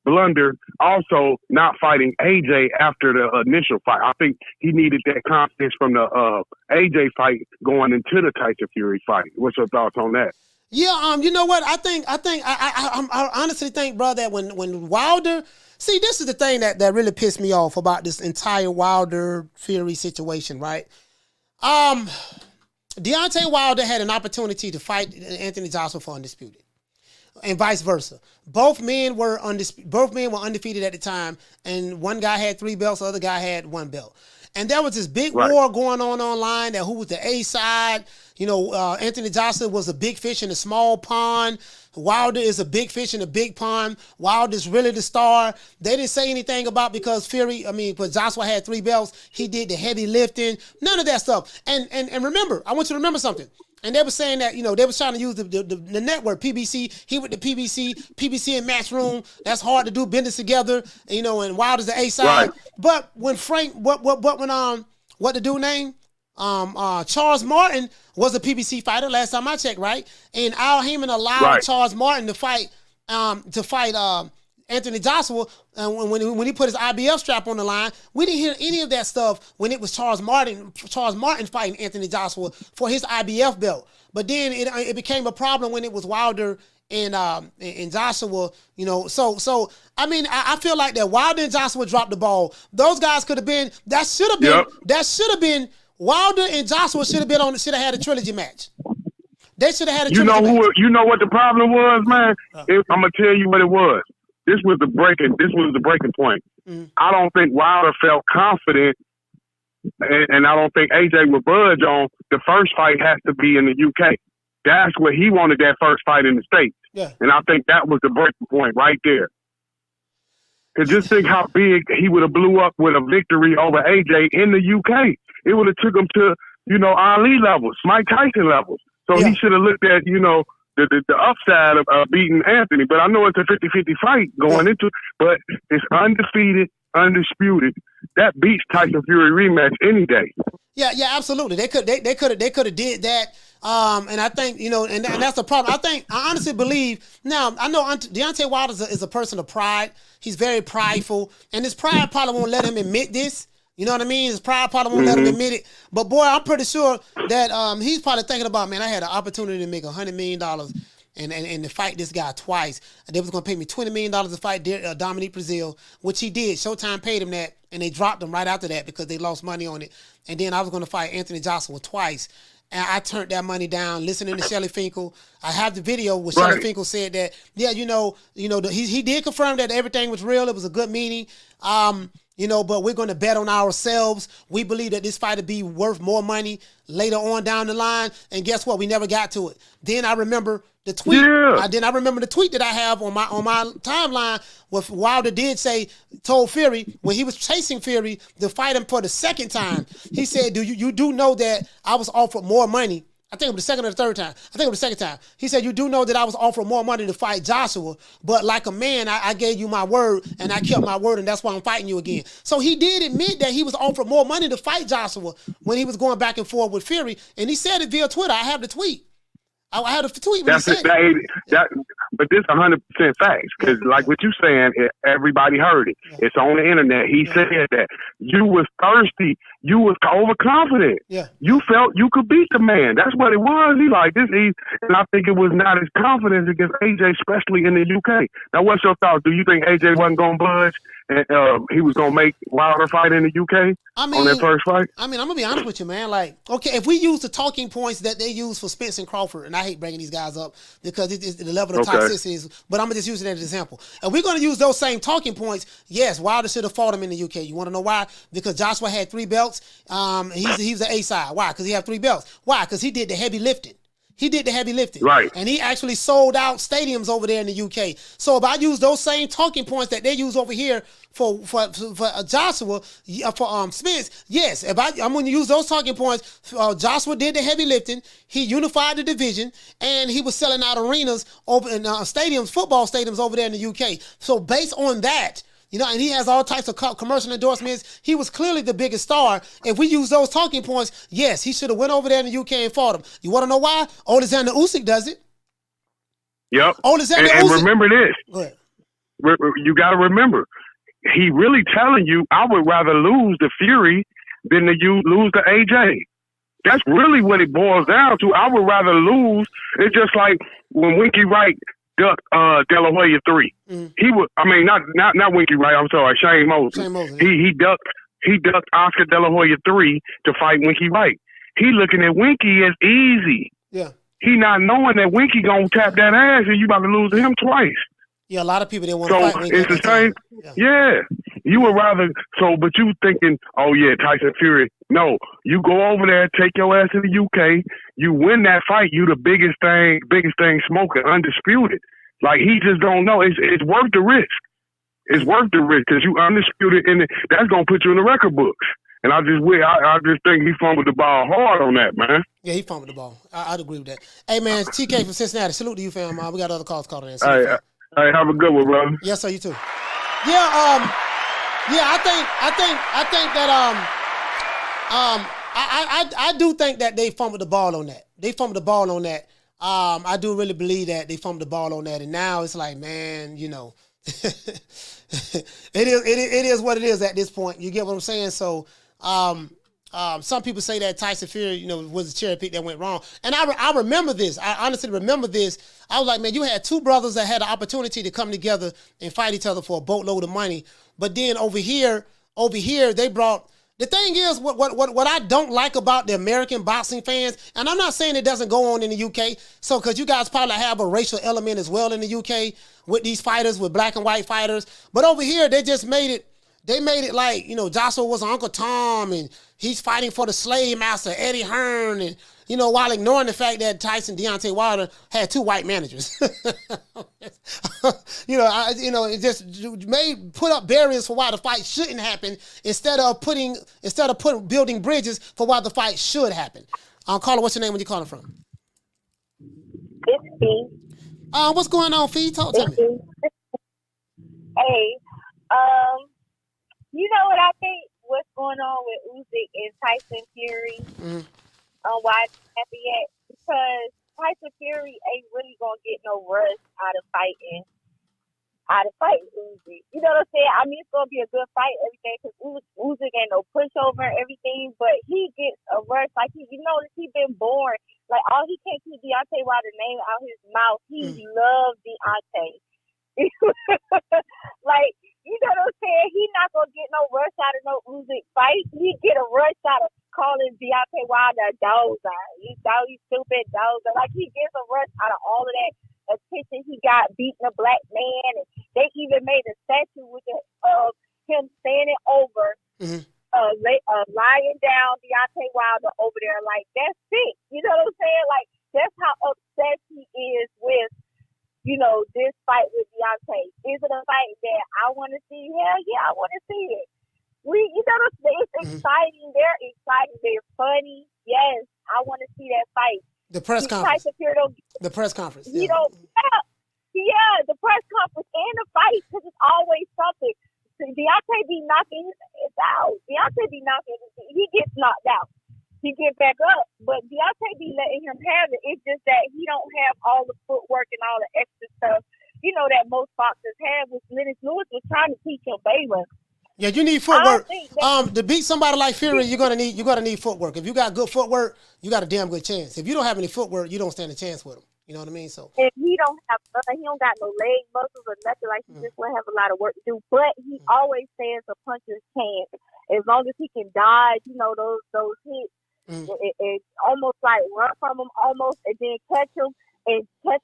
blunder. Also, not fighting AJ after the initial fight. I think he needed that confidence from the AJ fight going into the Tyson Fury fight. What's your thoughts on that? Yeah, you know what? I honestly think, bro, that when Wilder, see, this is the thing that really pissed me off about this entire Wilder Fury situation, right? Deontay Wilder had an opportunity to fight Anthony Joshua for Undisputed, and vice versa. Both men were undefeated at the time, and one guy had 3 belts, the other guy had 1 belt. And there was this big war going on online that who was the A side. You know, Anthony Joshua was a big fish in a small pond. Wilder is a big fish in a big pond. Wilder's really the star. They didn't say anything about because Joshua had 3 belts. He did the heavy lifting. None of that stuff. And remember, I want you to remember something. And they were saying that, they was trying to use the network, PBC. He with the PBC in Matchroom. That's hard to do business together. And Wilder's the A side. Right. But when what the dude name? Charles Martin was a PBC fighter last time I checked, right? And Al Heyman allowed Charles Martin to fight Anthony Joshua. When he put his IBF strap on the line, we didn't hear any of that stuff when it was Charles Martin fighting Anthony Joshua for his IBF belt. But then it became a problem when it was Wilder and Joshua, So I feel like that Wilder and Joshua dropped the ball. Those guys could have been. That should have been. Wilder and Joshua should have had a trilogy match. They should have had a trilogy match. You know what the problem was, man? I'm gonna tell you what it was. This was the breaking point. Mm-hmm. I don't think Wilder felt confident, and I don't think AJ would budge on the first fight has to be in the UK. That's what he wanted, that first fight in the States. Yeah. And I think that was the breaking point right there. Because just think how big he would have blew up with a victory over AJ in the UK. It would have took him to, Ali levels, Mike Tyson levels. So he should have looked at, the upside of beating Anthony. But I know it's a 50-50 fight going into it, but it's undefeated, undisputed. That beats Tyson Fury rematch any day. Yeah, absolutely. They could have did that. And I think, and that's the problem. I honestly believe, now, I know Deontay Wilder is a person of pride. He's very prideful, and his pride probably won't let him admit this. You know what I mean? His pride probably won't let him admit it. But, boy, I'm pretty sure that he's probably thinking about, man, I had an opportunity to make $100 million and to fight this guy twice. And they was going to pay me $20 million to fight Dominique Brazil, which he did. Showtime paid him that, and they dropped him right after that because they lost money on it. And then I was going to fight Anthony Joshua twice. And I turned that money down, listening to Shelly Finkel. I have the video where Shelly Finkel said that, he did confirm that everything was real. It was a good meeting. But we're going to bet on ourselves. We believe that this fight will be worth more money later on down the line. And guess what? We never got to it. Then I remember the tweet. Yeah. Then I remember the tweet that I have on my timeline where Wilder told Fury when he was chasing Fury to fight him for the second time. He said, "You do know that I was offered more money." I think it was the second or the third time. I think it was the second time. He said, "You do know that I was offered more money to fight Joshua, but like a man, I gave you my word, and I kept my word, and that's why I'm fighting you again." So he did admit that he was offered more money to fight Joshua when he was going back and forth with Fury, and he said it via Twitter. I have the tweet. I had a tweet when he said it. But this 100% facts, because like what you saying, everybody heard it. It's on the internet. He said that you was thirsty you was overconfident. Yeah. You felt you could beat the man. That's what it was. He like this. And I think it was not as confidence against AJ, especially in the UK. Now, what's your thoughts? Do you think AJ wasn't going to budge and he was going to make Wilder fight in the UK on that first fight? I mean, I'm going to be honest with you, man. Like, okay, if we use the talking points that they use for Spence and Crawford, and I hate bringing these guys up because it's the level of toxicity is, but I'm going to just use it as an example. And we're going to use those same talking points. Yes, Wilder should have fought him in the UK. You want to know why? Because Joshua had 3 belts. He's the A side. Why? Because he had 3 belts. Why? Because he did the heavy lifting. Right. And he actually sold out stadiums over there in the UK. So if I use those same talking points that they use over here for Joshua, for Spence, yes, if I'm going to use those talking points. Joshua did the heavy lifting. He unified the division, and he was selling out arenas over in stadiums, football stadiums over there in the UK. So based on that, you know, and he has all types of commercial endorsements. He was clearly the biggest star. If we use those talking points, yes, he should have went over there in the UK and fought him. You want to know why? Oleksandr Usyk does it. Yep. Oleksandr and Usyk. Remember this. Go ahead. You got to remember, he really telling you, I would rather lose to Fury than to lose to AJ. That's really what it boils down to. I would rather lose. It's just like when Winky Wright ducked De La Hoya 3. He would. I mean, not Winky Wright. I'm sorry, Shane Mosley. He ducked Oscar De La Hoya 3 to fight Winky Wright. He looking at Winky as easy. Yeah. He not knowing that Winky gonna tap that ass and you about to lose to him twice. Yeah, a lot of people didn't want to fight Winky. So it's the same. Yeah. You would rather. So, but you thinking, oh yeah, Tyson Fury. No, you go over there, take your ass to the UK. You win that fight. You the biggest thing smoking, undisputed. Like he just don't know. It's worth the risk. It's worth the risk because you undisputed, and that's gonna put you in the record books. And I just think he fumbled the ball hard on that, man. Yeah, he fumbled the ball. I'd agree with that. Hey man, TK from Cincinnati. Salute to you, fam. We got other calls calling in. Hey, have a good one, brother. Yes, sir. You too. Yeah. I think that I do think that they fumbled the ball on that. I do really believe that they fumbled the ball on that, and now it's like, man, you know, it is what it is at this point. You get what I'm saying? So, some people say that Tyson Fury, you know, was a cherry pick that went wrong, and I remember this. I honestly remember this. I was like, man, you had 2 brothers that had the opportunity to come together and fight each other for a boatload of money, but then over here they brought. The thing is, what I don't like about the American boxing fans, and I'm not saying it doesn't go on in the UK, so because you guys probably have a racial element as well in the UK with these fighters, with black and white fighters, but over here they just made it like, you know, Joshua was Uncle Tom, and he's fighting for the slave master, Eddie Hearn, and, you know, while ignoring the fact that Deontay Wilder had 2 white managers. It just put up barriers for why the fight shouldn't happen instead of building bridges for why the fight should happen. Caller, what's your name? Where you calling from? It's Fee. What's going on, Fee? Tell me. Hey, you know what I think? What's going on with Usyk and Tyson Fury? Why it's happy yet? Because Tyson Fury ain't really gonna get no rush out of fighting Usyk. You know what I'm saying? I mean, it's gonna be a good fight, everything, because Usyk ain't no pushover and everything, but he gets a rush. Like he been born. Like all he can't keep Deontay Wilder's name out his mouth. He loves Deontay. Like, you know what I'm saying? He not gonna get no rush out of no Usyk fight. He get a rush out of calling Deontay Wilder a dozer. You stupid dozer. Like he gets a rush out of all of that attention he got beating a black man, and they even made a statue with it of him standing over, lying down Deontay Wilder over there. Like that's sick. You know what I'm saying? Like that's how upset he is with, you know, this fight with Deontay. Is it a fight that I want to see? Hell yeah, I want to see it. It's exciting. They're exciting. They're funny. Yes, I want to see that fight. The press conference. The press conference. The press conference and the fight, because it's always something. Deontay be knocking his out. Deontay be knocking. He gets knocked out. He get back up, but Deontay be letting him have it. It's just that he don't have all the footwork and all the extra stuff, you know, that most boxers have, which Lennox Lewis was trying to teach him, Baylor. Yeah, you need footwork. To beat somebody like Fury, you're gonna need footwork. If you got good footwork, you got a damn good chance. If you don't have any footwork, you don't stand a chance with him. You know what I mean? So if he don't got no leg muscles or nothing, like he just will have a lot of work to do. But he always stands a puncher's chance as long as he can dodge, those hits. It's almost like run from him almost and then catch him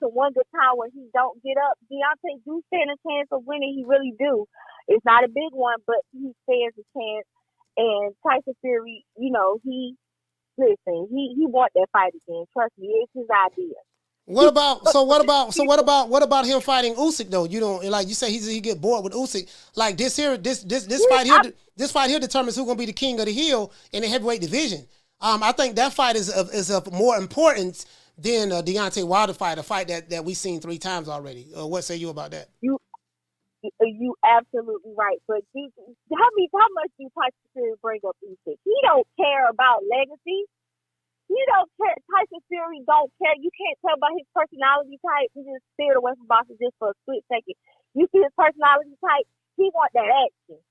one good time when he don't get up. Deontay do stand a chance of winning. He really do. It's not a big one, but he stands a chance. And Tyson Fury, he want that fight again. Trust me, it's his idea. What about him fighting Usyk though? You don't like you say he get bored with Usyk. Like this fight here determines who's gonna be the king of the hill in the heavyweight division. I think that fight is of more importance than Deontay Wilder fight, a fight that we've seen 3 times already. What say you about that? You absolutely right. But how much do Tyson Fury bring up Usyk? He don't care about legacy. He don't care. Tyson Fury don't care. You can't tell by his personality type. He just steered away from boxing just for a split second. You see his personality type. He want that action.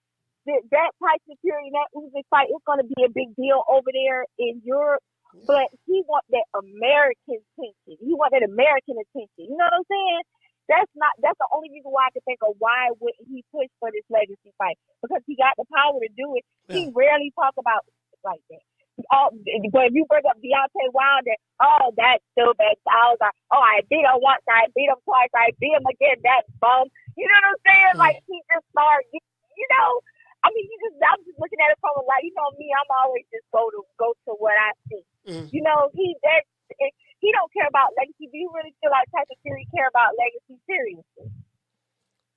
That Tyson Fury, that Usyk fight is going to be a big deal over there in Europe. But he want that American attention. He want that American attention. You know what I'm saying? That's the only reason why I can think of why wouldn't he push for this legacy fight, because he got the power to do it. Yeah. He rarely talk about it like that. But if you bring up Deontay Wilder, that's stupid. I beat him once, I beat him twice, I beat him again, that bum. You know what I'm saying? Like, he just started, I'm just looking at it from a me, I'm always just go to what I see. He don't care about legacy. Do you really feel like Tyson Fury care about legacy? Seriously.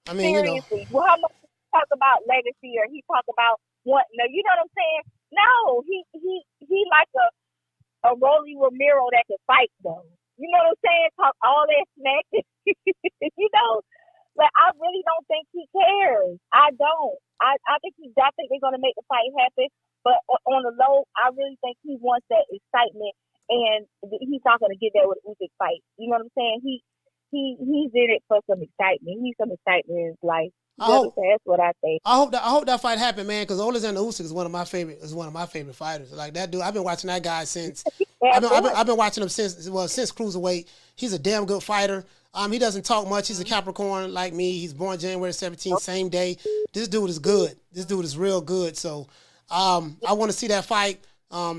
Seriously. Well, how much he talk about legacy or he talk about what? No, you know what I'm saying? No, he like a Rolly Romero that can fight though. You know what I'm saying? Talk all that smack. But I really don't think he cares. I don't. I think they're gonna make the fight happen. But on the low, I really think he wants that excitement, and he's not gonna get that with the Usyk fight. You know what I'm saying? He's in it for some excitement. He's some excitement in his life. That's what I think. I hope that fight happen, man, because Oleksandr Usyk is one of my favorite fighters. Like that dude, I've been watching that guy since I've been watching him since cruiserweight. He's a damn good fighter. He doesn't talk much. He's a Capricorn like me. He's born January 17th, same day. This dude is good. This dude is real good. So I want to see that fight.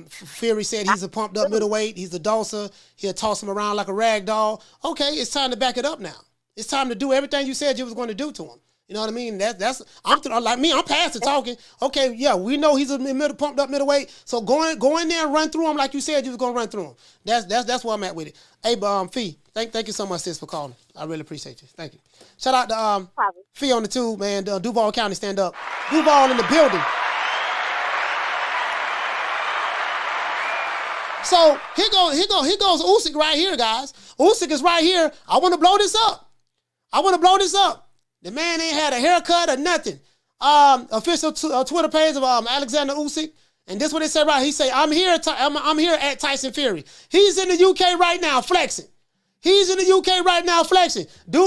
Fury said he's a pumped up middleweight. He's a dosser. He'll toss him around like a rag doll. Okay, it's time to back it up now. It's time to do everything you said you was going to do to him. You know what I mean? I'm past the talking. Okay, yeah, we know he's a pumped up middleweight. So go in there and run through him like you said you was gonna run through him. That's where I'm at with it. Hey, Fee, thank you so much, sis, for calling. I really appreciate you. Thank you. Shout out to Fee on the tube, man. Duval County, stand up. Duval in the building. So here goes Usyk right here, guys. Usyk is right here. I want to blow this up. The man ain't had a haircut or nothing. Official Twitter page of Oleksandr Usyk, and this is what they say right. He say, I'm here at Tyson Fury. He's in the UK right now flexing. Dude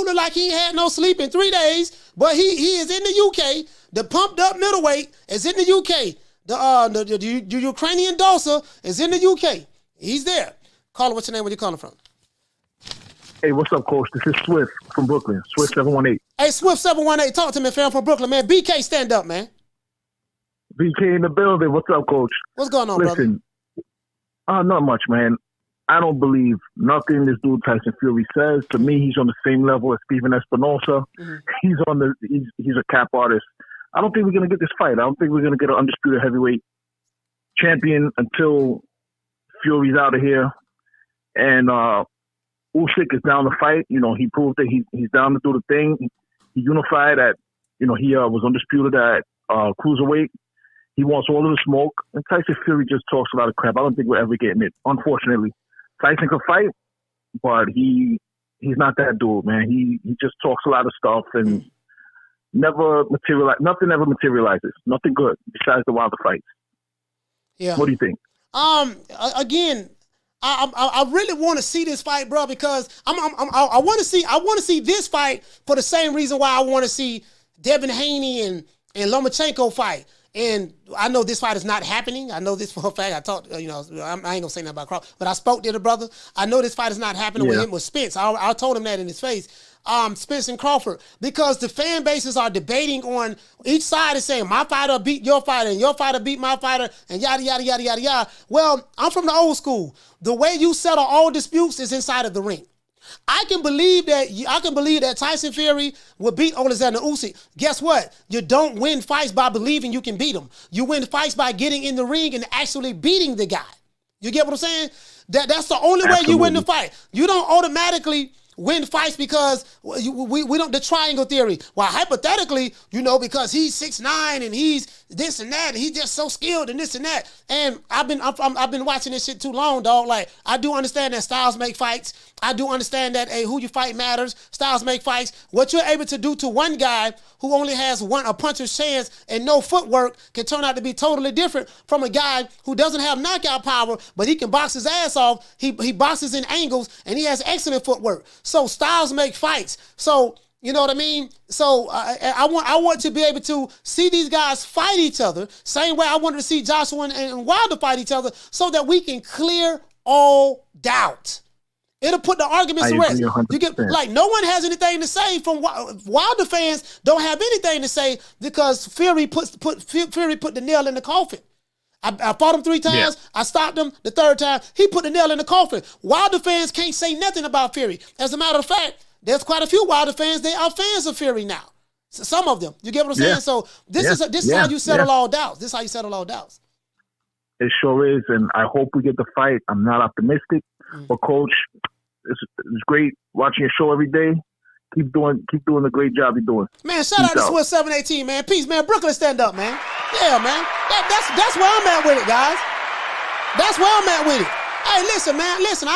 look like he ain't had no sleep in 3 days, but he is in the UK. The pumped up middleweight is in the UK. The Ukrainian Dosa is in the UK. He's there. Caller, what's your name? Where you calling from? Hey, what's up, Coach? This is Swift from Brooklyn. Swift 718. Hey, Swift 718. Talk to me, fam, from Brooklyn, man. BK, stand up, man. BK in the building. What's up, Coach? What's going on, brother? Not much, man. I don't believe nothing this dude Tyson Fury says. To me, he's on the same level as Steven Espinosa. Mm-hmm. He's a cap artist. I don't think we're gonna get this fight. I don't think we're gonna get an undisputed heavyweight champion until Fury's out of here. And Usyk is down to fight. He proved that he's down to do the thing. He unified at, he was undisputed at cruiserweight. He wants all of the smoke. And Tyson Fury just talks a lot of crap. I don't think we're ever getting it, unfortunately. Tyson can fight, but he's not that dude, man. He just talks a lot of stuff and nothing ever materializes. Nothing good besides the Wilder fights. Yeah. What do you think? Again, I really want to see this fight, bro, because I want to see this fight for the same reason why I want to see Devin Haney and and Lomachenko fight. And I know this fight is not happening. I know this for a fact. I talked, I ain't gonna say nothing about Crawford, but I spoke to the brother. I know this fight is not happening with Spence. I told him that in his face. Spence and Crawford, because the fan bases are debating on each side is saying my fighter beat your fighter and your fighter beat my fighter and yada, yada, yada, yada, yada. Well, I'm from the old school. The way you settle all disputes is inside of the ring. I can believe that Tyson Fury will beat Oleksandr Usyk. Guess what? You don't win fights by believing you can beat him. You win fights by getting in the ring and actually beating the guy. You get what I'm saying? That's the only way you win the fight. You don't automatically win fights because we don't, the triangle theory. Well, hypothetically, because he's 6'9" and he's this and that, and he's just so skilled and this and that. And I've been watching this shit too long, dog. Like, I do understand that styles make fights. I do understand that who you fight matters. Styles make fights. What you're able to do to one guy who only has a puncher's chance and no footwork can turn out to be totally different from a guy who doesn't have knockout power, but he can box his ass off. He boxes in angles and he has excellent footwork. So styles make fights. So, you know what I mean? So I want to be able to see these guys fight each other, same way I wanted to see Joshua and Wilder fight each other, so that we can clear all doubt. It'll put the arguments to rest. You get, like, no one has anything to say from Wilder fans. Don't have anything to say because Fury put the nail in the coffin. I fought him 3 times. Yeah. I stopped him the 3rd time. He put the nail in the coffin. Wilder fans can't say nothing about Fury. As a matter of fact, there's quite a few Wilder fans. They are fans of Fury now. So some of them. You get what I'm saying? So this is how you settle all doubts. This is how you settle all doubts. It sure is, and I hope we get the fight. I'm not optimistic, but Coach, it's great watching your show every day. Keep doing the great job you're doing. Man, shout out to Swiss 718, man. Peace, man. Brooklyn, stand up, man. Yeah, man. That's where I'm at with it, guys. That's where I'm at with it. Hey, listen, man. Listen,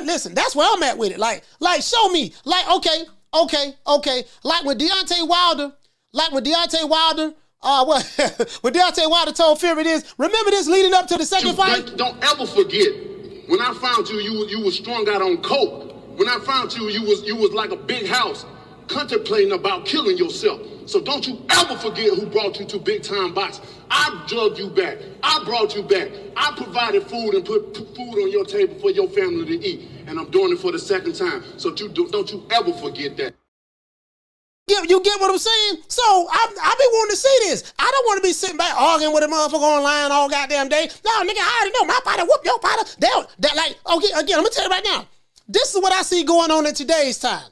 listen. That's where I'm at with it. Like, show me. Like, okay. Like when Deontay Wilder, when Deontay Wilder told Fury this, remember this leading up to the second fight? Don't ever forget, when I found you, you was strung out on coke. When I found you, you was like a big house, contemplating about killing yourself. So don't you ever forget who brought you to big time box. I drugged you back. I brought you back. I provided food and put food on your table for your family to eat. And I'm doing it for the second time. So don't you ever forget that. You get what I'm saying? So I be wanting to see this. I don't want to be sitting back arguing with a motherfucker online all goddamn day. No, nigga, I already know my fighter whoop your fighter. Again, I'm gonna tell you right now. This is what I see going on in today's time.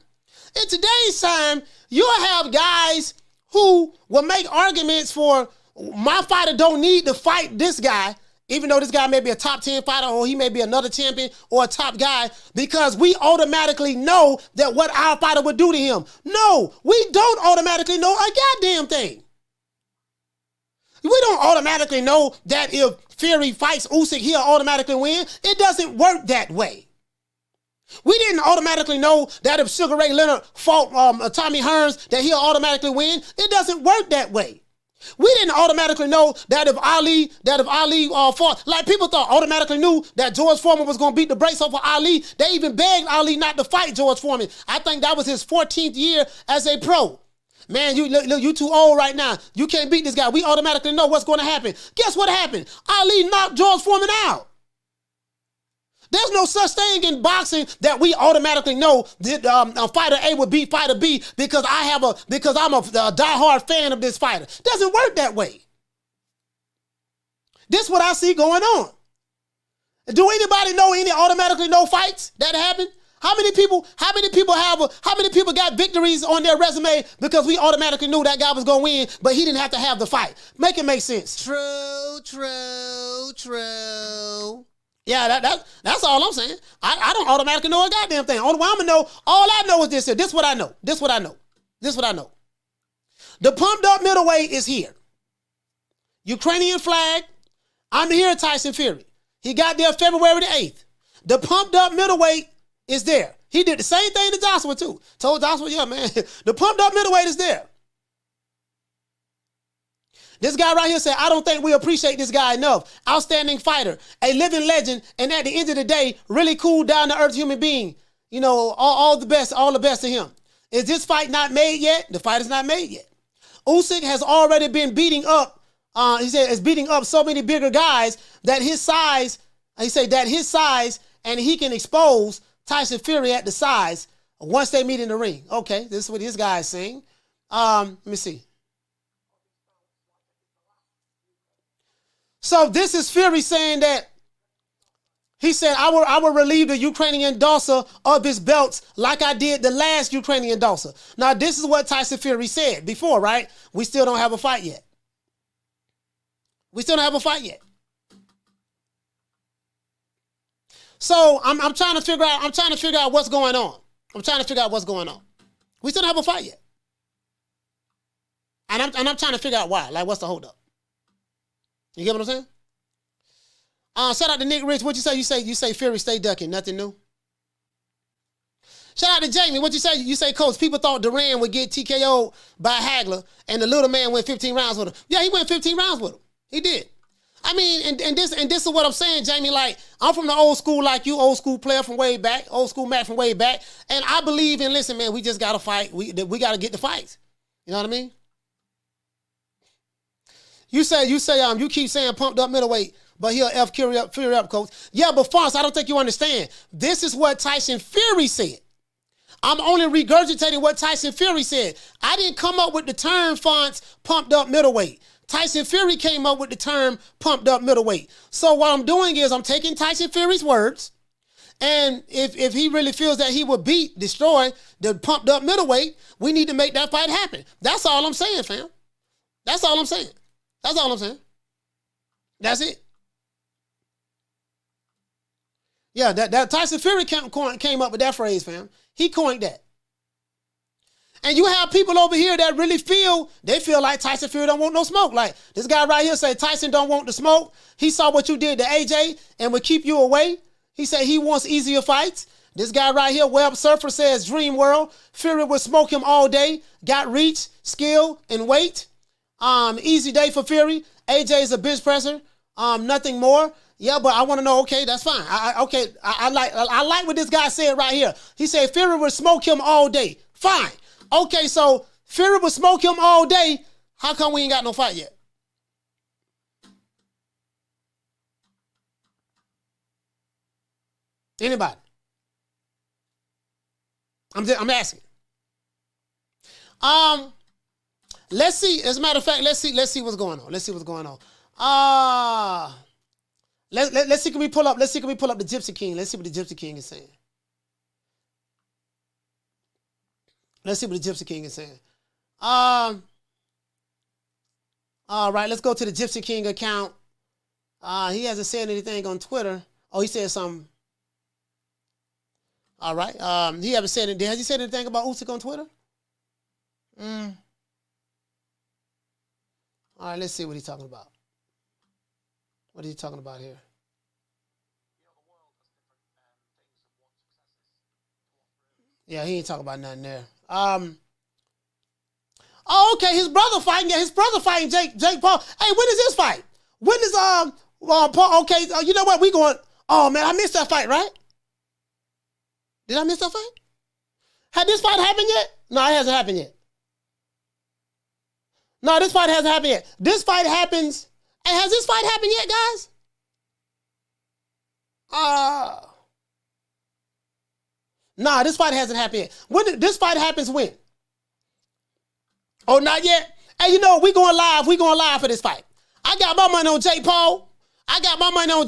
In today's time, you'll have guys who will make arguments for my fighter don't need to fight this guy, even though this guy may be a top 10 fighter or he may be another champion or a top guy, because we automatically know that what our fighter would do to him. No, we don't automatically know a goddamn thing. We don't automatically know that if Fury fights Usyk, he'll automatically win. It doesn't work that way. We didn't automatically know that if Sugar Ray Leonard fought Tommy Hearns, that he'll automatically win. It doesn't work that way. We didn't automatically know that if Ali fought, like people thought automatically knew that George Foreman was going to beat the brakes off of Ali. They even begged Ali not to fight George Foreman. I think that was his 14th year as a pro. Man, you too old right now. You can't beat this guy. We automatically know what's going to happen. Guess what happened? Ali knocked George Foreman out. There's no such thing in boxing that we automatically know that fighter A would beat fighter B because I'm a diehard fan of this fighter. It doesn't work that way. This is what I see going on. Do anybody know any automatically know fights that happen? How many people got victories on their resume because we automatically knew that guy was going to win, but he didn't have to have the fight? Make it make sense. True. Yeah, that's all I'm saying. I don't automatically know a goddamn thing. All I know is this here. This is what I know. The pumped up middleweight is here. Ukrainian flag. I'm here, Tyson Fury. He got there February the 8th. The pumped up middleweight is there. He did the same thing to Joshua too. Told Joshua, yeah, man, the pumped up middleweight is there. This guy right here said, I don't think we appreciate this guy enough. Outstanding fighter, a living legend, and at the end of the day, really cool, down-to-earth human being. You know, all the best to him. Is this fight not made yet? The fight is not made yet. Usyk has already been beating up. He said is beating up so many bigger guys that his size. He said that his size and he can expose Tyson Fury at the size once they meet in the ring. Okay, this is what this guy is saying. Let me see. So this is Fury saying that he said, I will relieve the Ukrainian Dawser of his belts like I did the last Ukrainian Dawser. Now, this is what Tyson Fury said before, right? We still don't have a fight yet. We still don't have a fight yet. So I'm trying to figure out what's going on. I'm trying to figure out what's going on. We still don't have a fight yet. And I'm trying to figure out why. Like, what's the holdup? You get what I'm saying? Shout out to Nick Rich. What you say? You say Fury stay ducking. Nothing new. Shout out to Jamie. What you say? You say, Coach, people thought Duran would get TKO'd by Hagler, and the little man went 15 rounds with him. Yeah, he went 15 rounds with him. He did. I mean, and this is what I'm saying, Jamie. Like, I'm from the old school, like you, old school player from way back, old school Matt from way back, and I believe in. Listen, man, we just gotta fight. We gotta get the fights. You know what I mean? You keep saying pumped up middleweight, but he'll F Fury up, Coach. Yeah, but Fonz, I don't think you understand. This is what Tyson Fury said. I'm only regurgitating what Tyson Fury said. I didn't come up with the term, Fonz, pumped up middleweight. Tyson Fury came up with the term pumped up middleweight. So what I'm doing is I'm taking Tyson Fury's words, and if he really feels that he would destroy the pumped up middleweight, we need to make that fight happen. That's all I'm saying, fam. That's all I'm saying. That's all I'm saying. That's it. Yeah, that Tyson Fury came up with that phrase, fam. He coined that. And you have people over here that really feel like Tyson Fury don't want no smoke. Like this guy right here say Tyson don't want the smoke. He saw what you did to AJ and would keep you away. He said he wants easier fights. This guy right here, Web Surfer, says Dream World. Fury would smoke him all day. Got reach, skill, and weight. Easy day for Fury. AJ is a bench presser. Nothing more. Yeah, but I want to know. Okay, that's fine. I like what this guy said right here. He said Fury would smoke him all day. Fine. Okay, so Fury would smoke him all day. How come we ain't got no fight yet? Anybody? I'm asking. Let's see. As a matter of fact, let's see what's going on. Let's see what's going on. Let's see. Can we pull up the Gypsy King? Let's see what the Gypsy King is saying. Let's see what the Gypsy King is saying. All right, let's go to the Gypsy King account. He hasn't said anything on Twitter. Oh, he said something. All right. He hasn't said anything. Has he said anything about Usyk on Twitter? All right, let's see what he's talking about. What are you talking about here? Yeah, he ain't talking about nothing there. Oh, okay, his brother fighting Jake Paul. Hey, when is this fight? When is Paul? Okay, you know what? We going. Oh man, I missed that fight, right? Did I miss that fight? Had this fight happened yet? No, it hasn't happened yet. No, this fight hasn't happened yet. This fight happens. Hey, has this fight happened yet, guys? Nah, this fight hasn't happened yet. This fight happens when? Oh, not yet? Hey, you know, we going live. We going live for this fight. I got my money on Jake Paul. I got my money on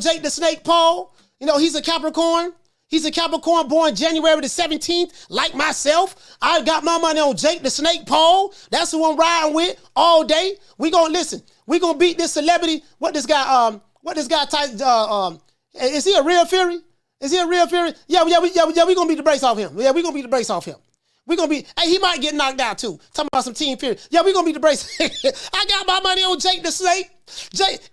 Jake the Snake Paul. You know, he's a Capricorn. He's a Capricorn born January the 17th, like myself. I got my money on Jake the Snake Paul. That's who I'm riding with all day. We gonna listen. We gonna beat this celebrity. What this guy Tyson, is he a real Fury? Is he a real Fury? Yeah, we gonna beat the brakes off him. Yeah, we gonna beat the brakes off him. We gonna be, hey, he might get knocked out too. Talking about some Team Fury. Yeah, we gonna beat the brakes. I got my money on Jake the Snake.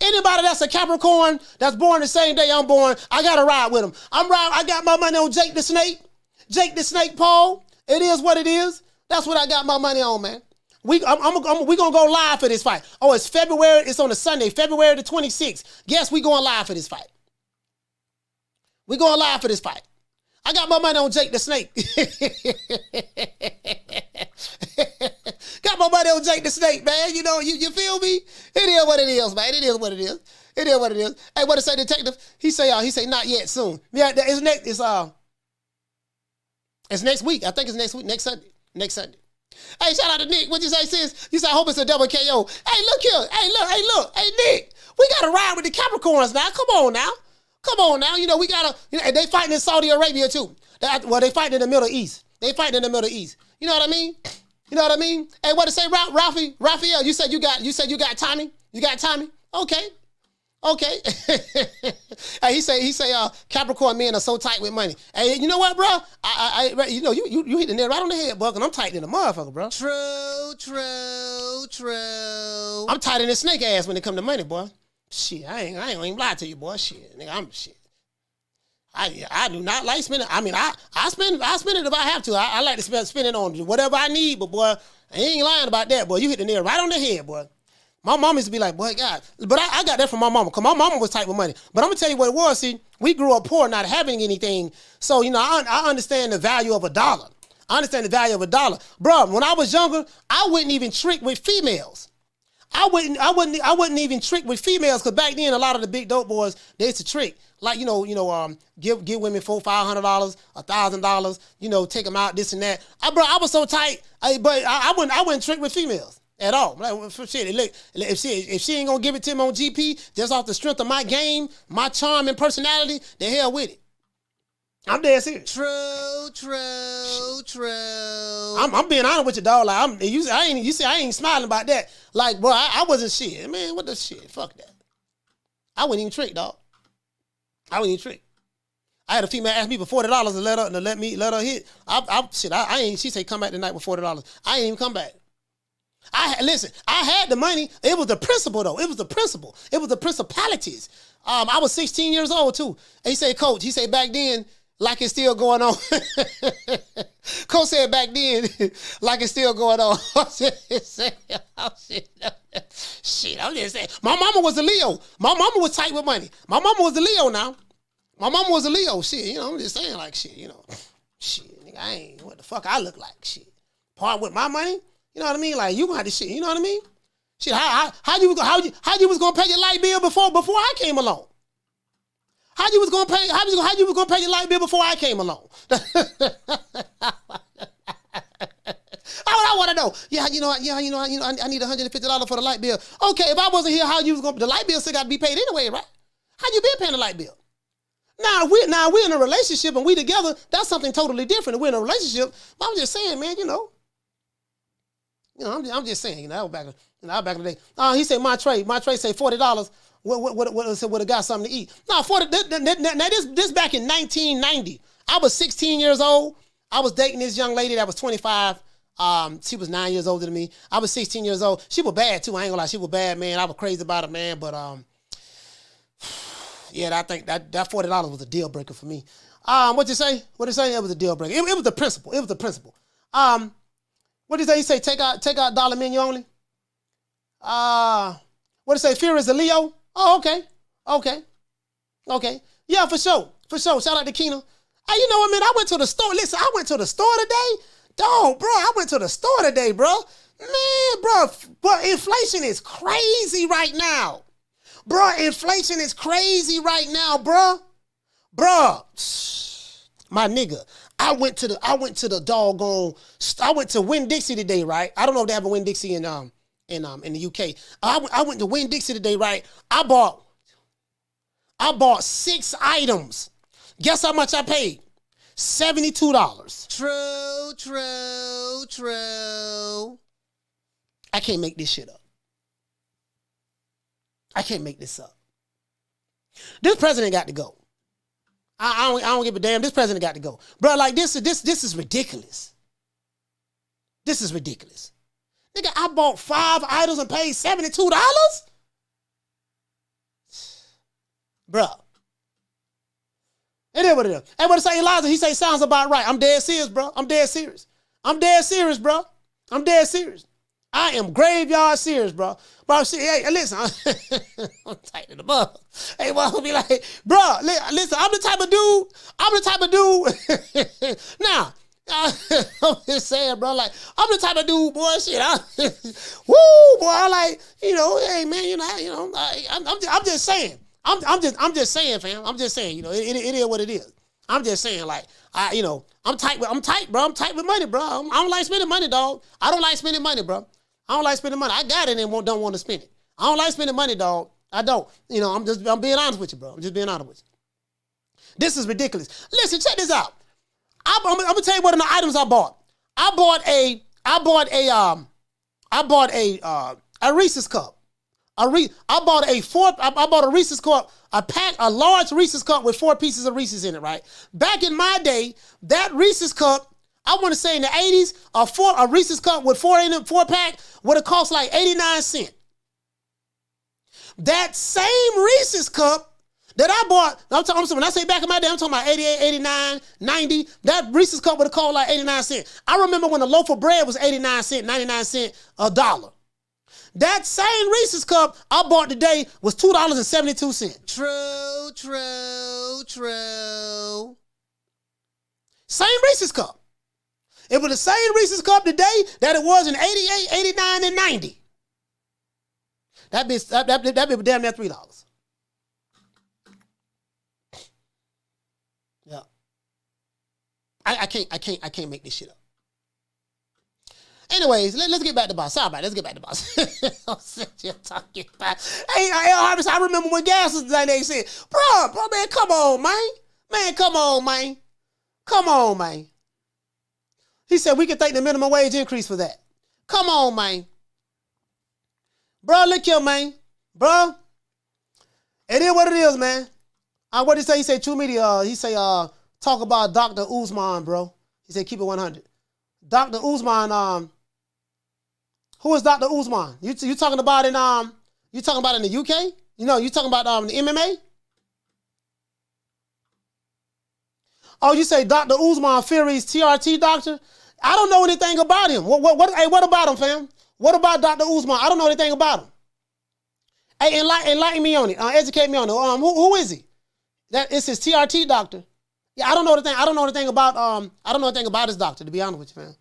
Anybody that's a Capricorn that's born the same day I'm born, I gotta ride with him. I got my money on Jake the Snake Paul. It is what it is. That's what I got my money on, man. We gonna go live for this fight. Oh, it's February. It's on a Sunday, February the 26th. Guess we going live for this fight. We going live for this fight. I got my money on Jake the Snake. got my money on Jake the Snake, man. You know, you feel me? It is what it is, man. It is what it is. It is what it is. Hey, what to say, detective? He say not yet, soon. Yeah, it's next week. I think it's next week, next Sunday. Hey, shout out to Nick. What'd you say, sis? You said, I hope it's a double KO. Hey, look here. Hey, Nick. We got to ride with the Capricorns now. Come on now. You know, we got to, and they fighting in Saudi Arabia too. They fighting in the Middle East. You know what I mean? Hey, what to say, Raphael? You said you got Tommy? You got Tommy? Okay. Hey, he say, Capricorn men are so tight with money. Hey, you know what, bro? You hit the nail right on the head, bro, and I'm tight in the motherfucker, bro. True. I'm tight in the snake ass when it come to money, boy. Shit, I ain't gonna even lie to you, boy. Shit, nigga, I do not like spending. I mean, I spend it if I have to. I like to spend it on whatever I need, but boy, I ain't lying about that, boy. You hit the nail right on the head, boy. My mom used to be like, boy, God. But I got that from my mama, because my mama was tight with money. But I'm going to tell you what it was. See, we grew up poor, not having anything. So, you know, I understand the value of a dollar. Bro, when I was younger, I wouldn't even trick with females. I wouldn't even trick with females, because back then, a lot of the big dope boys, they used to trick. Like, give women $400, $500, $1,000, take them out, this and that. I was so tight, but I wouldn't trick with females. At all. Like, for shit, look, if she ain't gonna give it to me on GP, just off the strength of my game, my charm and personality, the hell with it. I'm dead serious. True. I'm being honest with you, dog. Like, I ain't smiling about that. Like, bro, I wasn't shit. Man, what the shit? Fuck that. I wouldn't even trick, dog. I had a female ask me for $40 to let her hit. She say come back tonight with $40. I ain't even come back. I had the money. It was the principle, though. It was the principalities. I was 16 years old, too. And he said, Coach, back then, like it's still going on. Coach said back then, like it's still going on. Shit, I'm just saying. My mama was a Leo. My mama was tight with money. My mama was a Leo now. Shit, I'm just saying, like, shit, Shit, nigga, I ain't what the fuck I look like, shit. Part with my money? You know what I mean? Like, you got this shit. You know what I mean? Shit, how you was gonna pay your light bill before I came along? How you was gonna pay your light bill before I came along? I want to know. I need $150 for the light bill. Okay, if I wasn't here, the light bill still got to be paid anyway, right? How you been paying the light bill? Now we're in a relationship and we together. That's something totally different. We're in a relationship. But I'm just saying, man. I'm just saying, that was back in the day. He said, my trade say $40. Would have got something to eat. No, this back in 1990. I was 16 years old. I was dating this young lady that was 25. She was 9 years older than me. I was 16 years old. She was bad too. I ain't gonna lie, she was bad, man. I was crazy about her, man. But yeah, I think that $40 was a deal breaker for me. What'd you say? It was a deal breaker. It was the principle. What did he say? Take out dollar menu only? What did he say? Fury is a Leo? Oh, okay. Yeah, for sure. Shout out to Keena. Hey, you know what, man? I went to the store. Listen, I went to the store today. Dog, bro, I went to the store today, bro. Man, bro, inflation is crazy right now. Bro, my nigga. I went to Winn-Dixie today, right? I don't know if they have a Winn-Dixie in the UK. I went to Winn-Dixie today, right? I bought 6 items. Guess how much I paid? $72. True. I can't make this shit up. I can't make this up. This president got to go. I don't give a damn. This president got to go. Bro, like this is ridiculous. This is ridiculous. Nigga, I bought 5 items and paid $72? Bro. It is what it is. Hey, what to say, Elijah? He say, sounds about right. I'm dead serious, bro. I'm dead serious, bro. I am graveyard serious, bro. Bro, see, hey, listen, I'm tight in the bug. Hey, well, I'll be like, bro, listen, I'm the type of dude. Now, I'm just saying, bro. Like, I'm the type of dude, boy. Shit, woo, boy. I like, hey, man, I'm just saying. I'm just saying, fam. I'm just saying, it is what it is. I'm just saying, like, I'm tight, bro. I'm tight with money, bro. I don't like spending money, dog. I don't like spending money, bro. I don't like spending money. I got it and don't want to spend it. I don't like spending money, dog. I don't. I'm being honest with you, bro. I'm just being honest with you. This is ridiculous. Listen, check this out. I'm gonna tell you what of the items I bought. I bought a Reese's cup. I bought a Reese's cup, a large Reese's cup with 4 pieces of Reese's in it, right? Back in my day, that Reese's cup, I want to say in the 80s, a Reese's cup with 4 pack would have cost like 89 cents. That same Reese's cup that I bought, when I say back in my day, I'm talking about 88, 89, 90. That Reese's cup would have cost like 89 cents. I remember when a loaf of bread was 89 cents, 99 cents, $1. That same Reese's cup I bought today was $2.72. True. Same Reese's cup. It was the same Reese's cup today that it was in 88, 89, and 90. That bitch was damn near $3. Yeah. I can't make this shit up. Anyways, let's get back to boss. Sorry about it. Let's get back to boss. You're talking about. Hey, Harvey, I remember when gas was like they said, bro, man, come on, man. Man, come on, man. Come on, man. He said we could take the minimum wage increase for that. Come on, man. Bro, look here, man. Bro, it is what it is, man. What did he say? He said, true media, talk about Dr. Usman, bro. He said, keep it 100. Dr. Usman, who is Dr. Usman? You talking about in the UK? You talking about the MMA? Oh, you say Dr. Usman Fury's TRT doctor? I don't know anything about him. What about him, fam? What about Dr. Usman? I don't know anything about him. Hey, enlighten me on it. Educate me on it. Who is he? It's his TRT doctor. Yeah, I don't know anything about his doctor, to be honest with you, fam.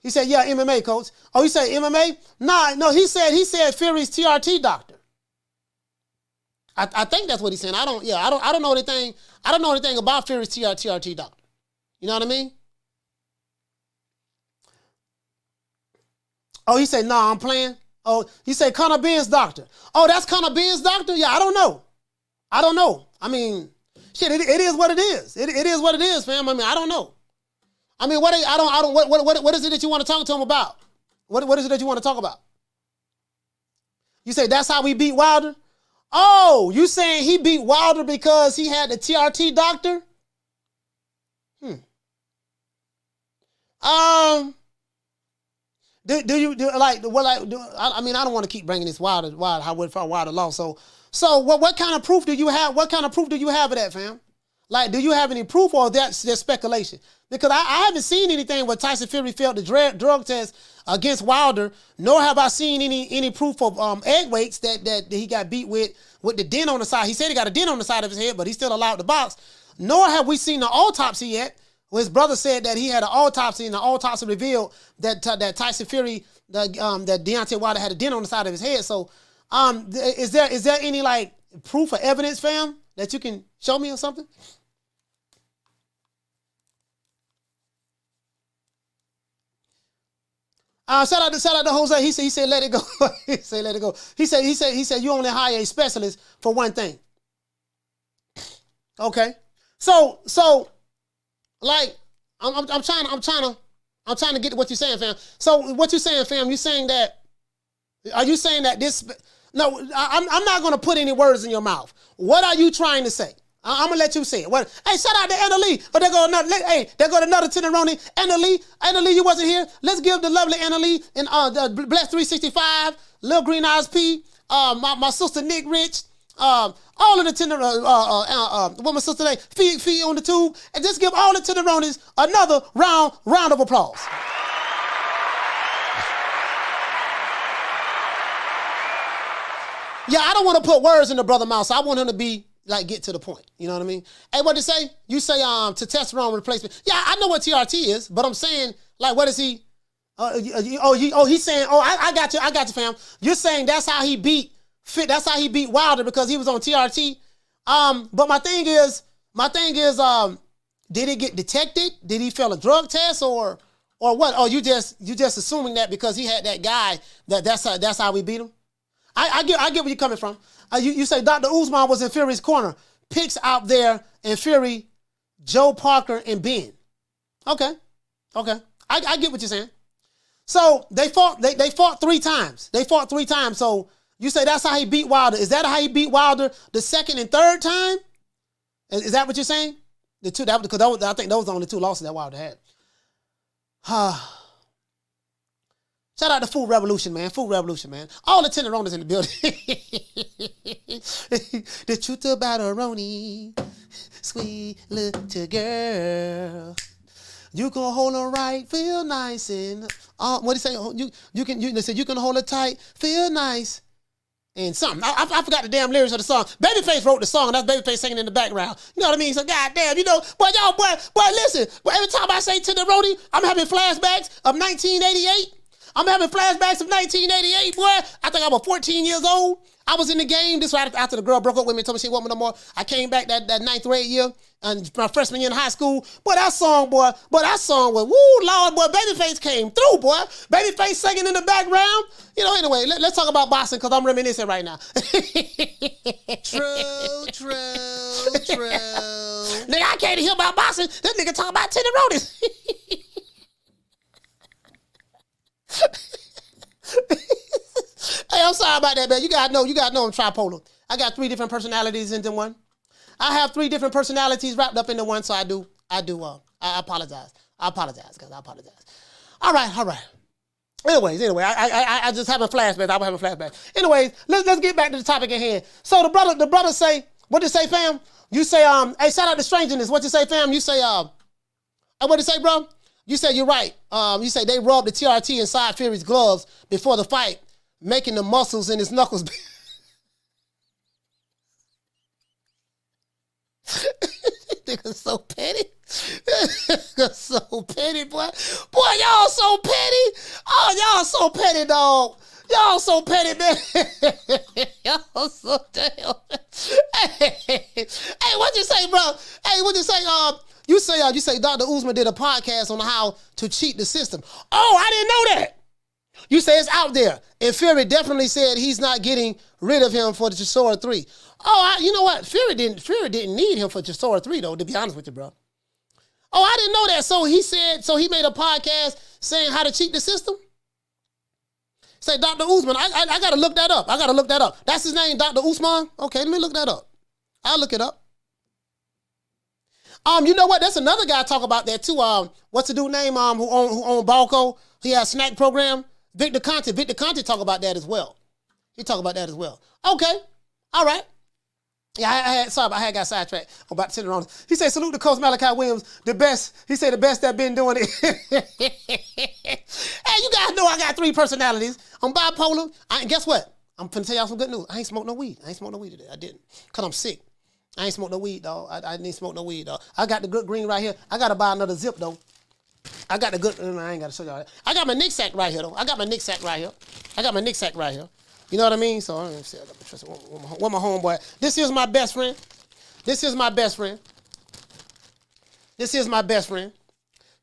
He said, yeah, MMA coach. Oh, he said MMA? No, he said Fury's TRT doctor. I think that's what he's saying. I don't know anything. I don't know anything about Fury's TRT doctor. You know what I mean? Oh, he said, I'm playing. Oh, he said Conor Ben's doctor. Oh, that's Conor Ben's doctor? Yeah, I don't know. I mean, shit, it is what it is. It is what it is, fam. I mean, I don't know. I mean, what is it that you want to talk to him about? What is it that you want to talk about? You say that's how we beat Wilder? Oh, you saying he beat Wilder because he had the TRT doctor? I mean, I don't want to keep bringing this Wilder how far Wilder lost. So what kind of proof do you have? What kind of proof do you have of that, fam? Like, do you have any proof, or that's just speculation? Because I haven't seen anything where Tyson Fury failed the drug test against Wilder, nor have I seen any proof of egg weights that he got beat with the dent on the side. He said he got a dent on the side of his head, but he's still allowed to box. Nor have we seen the autopsy yet, where his brother said that he had an autopsy, and the autopsy revealed that Tyson Fury, that Deontay Wilder had a dent on the side of his head. So, is there any like proof or evidence, fam, that you can show me or something? Shout out to Jose. He said let it go. He said let it go. He said you only hire a specialist for one thing. Okay. So like I'm trying to get to what you're saying, fam. So what you saying, fam? Are you saying that this? No, I'm not gonna put any words in your mouth. What are you trying to say? I'm gonna let you say it. Hey, shout out to Anna Lee. But there go another Tenderoni. Anna Lee, you wasn't here. Let's give the lovely Anna Lee and the Bless 365, Lil Green Eyes P, my sister Nick Rich, all of the Tender, what my sister name, Feet on the Tube, and just give all the Tenderonis another round of applause. Yeah, I don't want to put words in the brother's mouth, so I want him to be like get to the point. You know what I mean? Hey, what you say? You say testosterone replacement. Yeah, I know what TRT is, but I'm saying like, what is he? He's saying, I got you, fam. You're saying that's how he beat Wilder because he was on TRT. But my thing is, did it get detected? Did he fail a drug test or what? Oh, you just assuming that because he had that guy that's how we beat him. I get where you're coming from. You say Dr. Usman was in Fury's corner. Picks out there in Fury, Joe Parker and Ben. Okay. I get what you're saying. So they fought 3 times. So you say that's how he beat Wilder. Is that how he beat Wilder the second and third time? Is that what you're saying? I think those were the only 2 losses that Wilder had. Shout out to Food Revolution, man. All the tenderonis in the building. The truth about a Roni, sweet little girl. You can hold her right, feel nice, and what do you say? They said you can hold her tight, feel nice, and something. I forgot the damn lyrics of the song. Babyface wrote the song, and that's Babyface singing in the background. You know what I mean? So goddamn, boy, listen. But every time I say tenderoni, I'm having flashbacks of 1988. I'm having flashbacks of 1988, boy. I think I was 14 years old. I was in the game. This right after the girl broke up with me and told me she didn't want me no more. I came back that 9th grade year, and my freshman year in high school. Boy, that song was, woo, Lord, boy, Babyface came through, boy. Babyface singing in the background. Anyway, let's talk about boxing because I'm reminiscing right now. True. Nigga, I can't hear about boxing. This nigga talking about tenderonis. Hey, I'm sorry about that, man. You gotta know I'm tripolar. I got 3 different personalities into one. I have 3 different personalities wrapped up into one, so I apologize. I apologize. All right. Anyways, I just having flashbacks. I was having flashbacks. Anyways, let's get back to the topic at hand. So the brother say, what did you say, fam? You say, hey, shout out to Strangeness. What you say, fam? You say, what did you say, bro? You say you're right. You say they rubbed the TRT inside Fury's gloves before the fight, making the muscles in his knuckles. Nigga so petty. Nigga so petty, boy. Boy, y'all so petty. Oh, y'all so petty, dog. Y'all so petty, man. Y'all so damn. Hey, what you say, bro? Hey, what you say? You say Dr. Usman did a podcast on how to cheat the system. Oh, I didn't know that. You say it's out there. And Fury definitely said he's not getting rid of him for the Chisora 3. Oh, you know what? Fury didn't need him for Chisora 3, though, to be honest with you, bro. Oh, I didn't know that. So he made a podcast saying how to cheat the system? Say Dr. Usman. I got to look that up. That's his name, Dr. Usman? Okay, let me look that up. I'll look it up. You know what? That's another guy talk about that too. What's the dude name? Who owned Balco? He has a snack program. Victor Conte talk about that as well. He talk about that as well. Okay, all right. Yeah, I had got sidetracked about tenderonis. He said, salute to Coach Malachi Williams, the best. He said the best that been doing it. Hey, you guys know I got 3 personalities. I'm bipolar. And guess what? I'm finna tell y'all some good news. I ain't smoked no weed. Today. I didn't, cause I'm sick. I ain't smoked no weed, dog. I didn't smoke no weed, dog. I got the good green right here. I gotta buy another zip, though. I got the good, I ain't gotta show y'all that. I got my Nick sack right here, though. I got my Nick sack right here. You know what I mean? So, I don't see, I got my trust. What my homeboy? This is my best friend.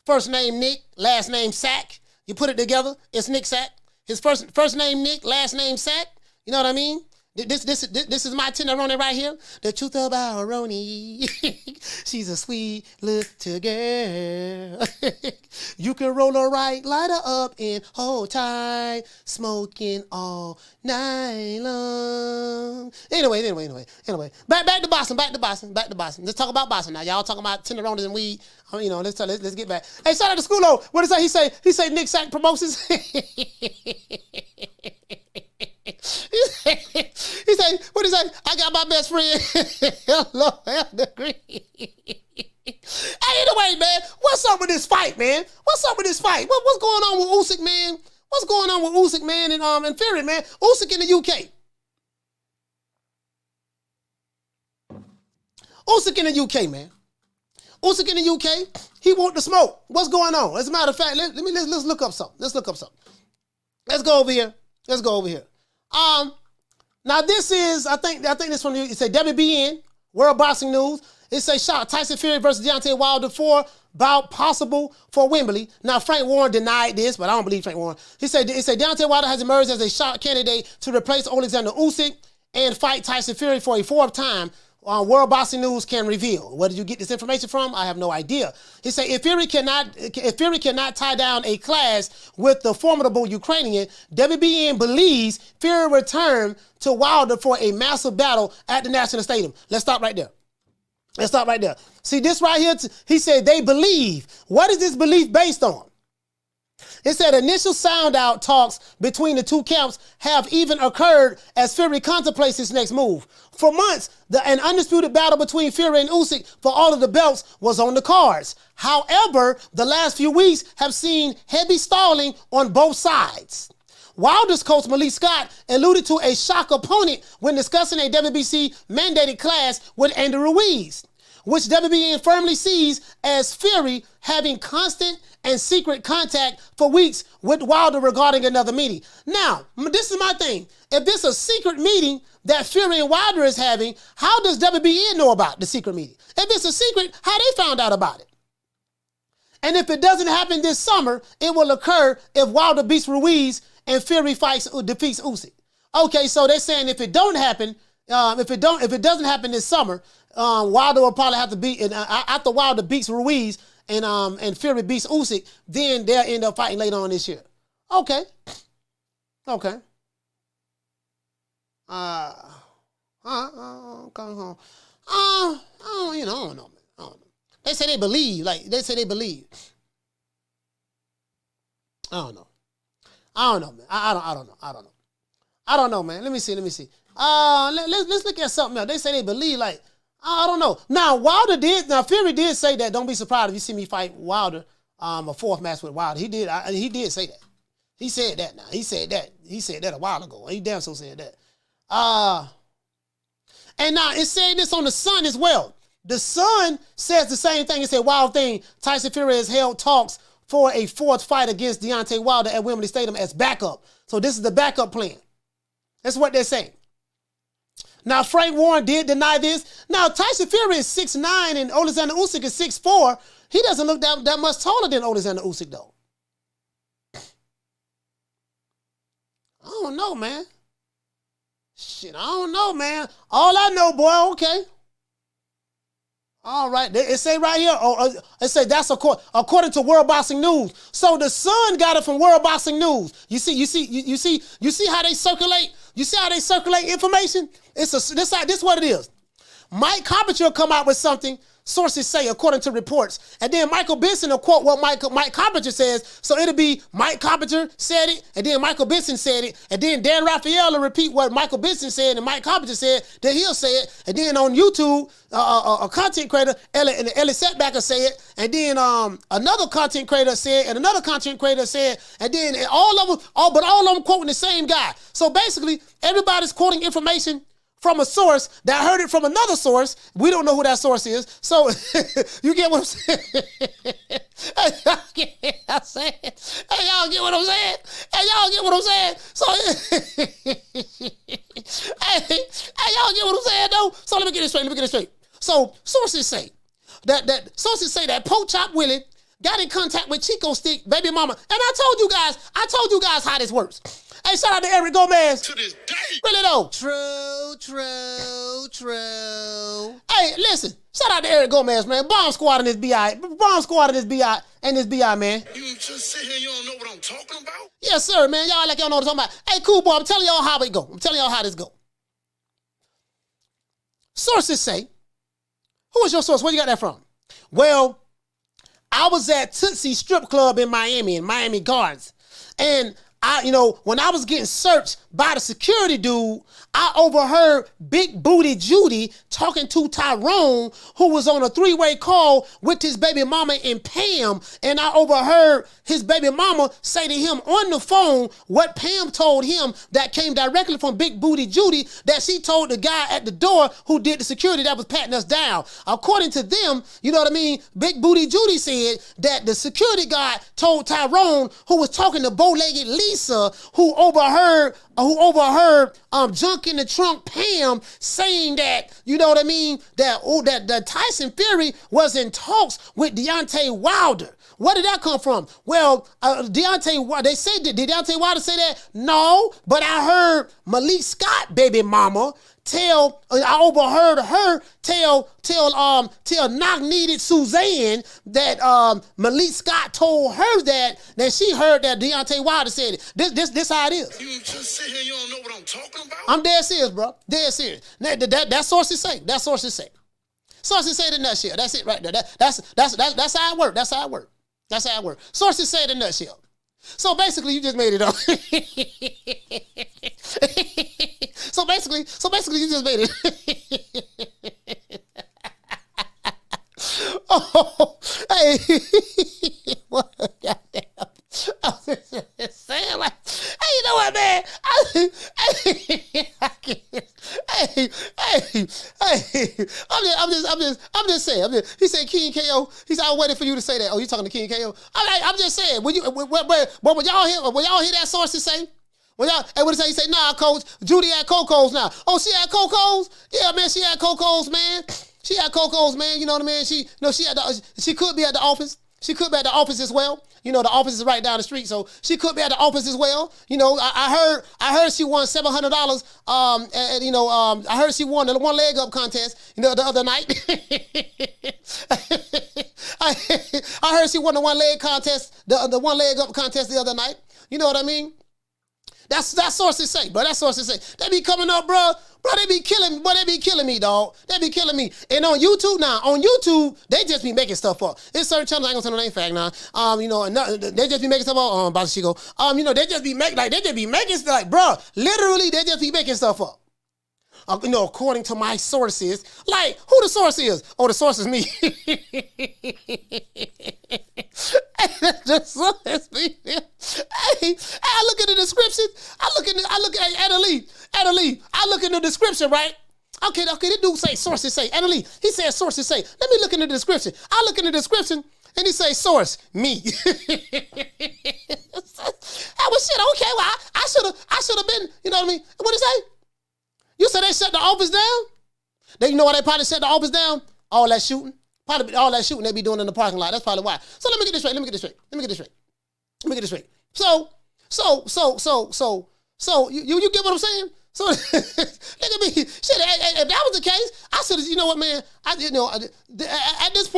First name Nick, last name Sack. You put it together, it's Nick Sack. His first name Nick, last name Sack. You know what I mean? This is my tenderoni right here. The truth about Roni. She's a sweet little girl. You can roll her right, light her up, and hold tight, smoking all night long. Anyway. Back to boxing. Let's talk about boxing now. Y'all talking about tenderonis and weed. Let's get back. Hey, shout out to Schoolo. What does he say? He say Nick Sack promotions. He said, what did he say? I got my best friend. Hello, degree. Hey, anyway, man, what's up with this fight, man? What's going on with Usyk, man? What's going on with Usyk, man, and Fury, man? Usyk in the UK. Usyk in the UK, man. Usyk in the UK, he want the smoke. What's going on? As a matter of fact, let's look up something. Let's Let's go over here. Now this is, I think this from it's a WBN, World Boxing News. It says shot Tyson Fury versus Deontay Wilder 4 bout possible for Wembley. Now Frank Warren denied this, but I don't believe Frank Warren. It said Deontay Wilder has emerged as a shot candidate to replace Oleksandr Usyk and fight Tyson Fury for a fourth time. World Boxing News can reveal. Where did you get this information from? I have no idea. He said if Fury cannot tie down a clash with the formidable Ukrainian, WBN believes Fury will return to Wilder for a massive battle at the National Stadium. Let's stop right there. See this right here? He said they believe. What is this belief based on? It said initial sound out talks between the two camps have even occurred as Fury contemplates his next move. For months, an undisputed battle between Fury and Usyk for all of the belts was on the cards. However, the last few weeks have seen heavy stalling on both sides. Wilder's coach Malik Scott alluded to a shock opponent when discussing a WBC mandated clash with Andrew Ruiz, which WBN firmly sees as Fury having constant and secret contact for weeks with Wilder regarding another meeting. Now, this is my thing. If this is a secret meeting that Fury and Wilder is having, how does WBN know about the secret meeting? If it's a secret, how they found out about it? And if it doesn't happen this summer, it will occur if Wilder beats Ruiz and Fury defeats Usyk. Okay, so they're saying if it don't happen, if it doesn't happen this summer, Wilder will probably have to beat, and after Wilder beats Ruiz and Fury beats Usyk, then they'll end up fighting later on this year. Okay. I don't know. They say they believe. I don't know. Man. I don't know, man. Let me see. Let's look at something else. They say they believe, I don't know. Now Fury did say that. Don't be surprised if you see me fight Wilder, a fourth match with Wilder. He did say that. He said that now. He said that a while ago. He damn so said that. And now it said this on the Sun as well. The Sun says the same thing. It said, wild thing, Tyson Fury has held talks for a fourth fight against Deontay Wilder at Wembley Stadium as backup. So this is the backup plan. That's what they're saying. Now, Frank Warren did deny this. Now, Tyson Fury is 6'9", and Oleksandr Usyk is 6'4". He doesn't look that much taller than Oleksandr Usyk, though. I don't know, man. Shit, I don't know, man. All I know, boy, okay. All right, it say right here, it say that's according to World Boxing News. So the Sun got it from World Boxing News. You see how they circulate? You see how they circulate information? This what it is. Mike Carpenter will come out with something, sources say, according to reports. And then Michael Benson will quote what Mike Carpenter says. So it'll be Mike Carpenter said it, and then Michael Benson said it, and then Dan Raphael will repeat what Michael Benson said and Mike Carpenter said, then he'll say it. And then on YouTube, a content creator, Ellie Setback will say it, and then another content creator said, and another content creator said, and then all of them quoting the same guy. So basically, everybody's quoting information from a source that heard it from another source. We don't know who that source is. So you get what I'm saying? Hey, y'all get what I'm saying? So hey, y'all get what I'm saying though? So let me get it straight. So sources say that Pope Chop Willie got in contact with Chico Stick, baby mama. And I told you guys how this works. Hey, shout out to Eric Gomez. To this day. Really though. True. Hey, listen. Shout out to Eric Gomez, man. Bomb Squad in this BI. Man. You just sit here and you don't know what I'm talking about? Yes, sir, man. Y'all like y'all know what I'm talking about. Hey, cool boy, I'm telling y'all how it go. I'm telling y'all how this go. Sources say, who is your source? Where you got that from? Well, I was at Tootsie Strip Club in Miami Gardens. And when I was getting searched by the security dude, I overheard Big Booty Judy talking to Tyrone, who was on a 3-way call with his baby mama and Pam, and I overheard his baby mama say to him on the phone what Pam told him that came directly from Big Booty Judy that she told the guy at the door who did the security that was patting us down. According to them, you know what I mean, Big Booty Judy said that the security guard told Tyrone, who was talking to bow-legged Lisa, who overheard Junk in the Trunk Pam saying that, you know what I mean, that Tyson Fury was in talks with Deontay Wilder. Where did that come from? Well, did Deontay Wilder say that? No, but I heard Malik Scott, baby mama, I overheard her tell knock-kneaded Suzanne that Malik Scott told her that she heard that Deontay Wilder said it. This how it is. You just sit here, you don't know what I'm talking about? I'm dead serious, bro. Dead serious. That's sources say. That's sources say. Sources say the nutshell. That's it right there. That's how it works. That's how it works. That's how it works. Sources say the nutshell. So basically, you just made it up. So basically, you just made it. Oh, hey, what? Goddamn. I was just saying, like, hey, you know what, man? I'm just saying. He said King KO. He said I was waiting for you to say that. Oh, you talking to King KO? I'm just saying. When y'all hear that source to say? What did he say? Nah, coach, Judy at Coco's now. Oh, she at Coco's? Yeah, man, she at Coco's, man. She at Coco's, man. You know what I mean? She could be at the office. She could be at the office as well. You know, the office is right down the street, so she could be at the office as well. You know, I heard she won $700. I heard she won the one leg up contest. You know, the other night. I heard she won the one leg contest, the one leg up contest the other night. You know what I mean? That's sources say, bro. That's sources say. They be coming up, bro. Bro, they be killing me. Bro, they be killing me, dog. They be killing me. And on YouTube, they just be making stuff up. It's certain channels, I ain't gonna say no name fact now. They just be making stuff up. About Chico. They just be making stuff like, bro, literally, they just be making stuff up. According to my sources, like, who the source is? Oh, the source is me. The source is me. Hey, I look at the description. I look at Adelie. I look in the description, right? Okay, this dude say sources say. Adelie, he said sources say. Let me look in the description. I look in the description, and he say source, me. I was shit, okay, well, I should have been, you know what I mean? What did he say? You said they shut the office down? You know why they probably shut the office down? All that shooting. Probably all that shooting they be doing in the parking lot. That's probably why. So let me get this straight. So you get what I'm saying? So look at me. Shit, if that was the case, I should have, you know what, man? At this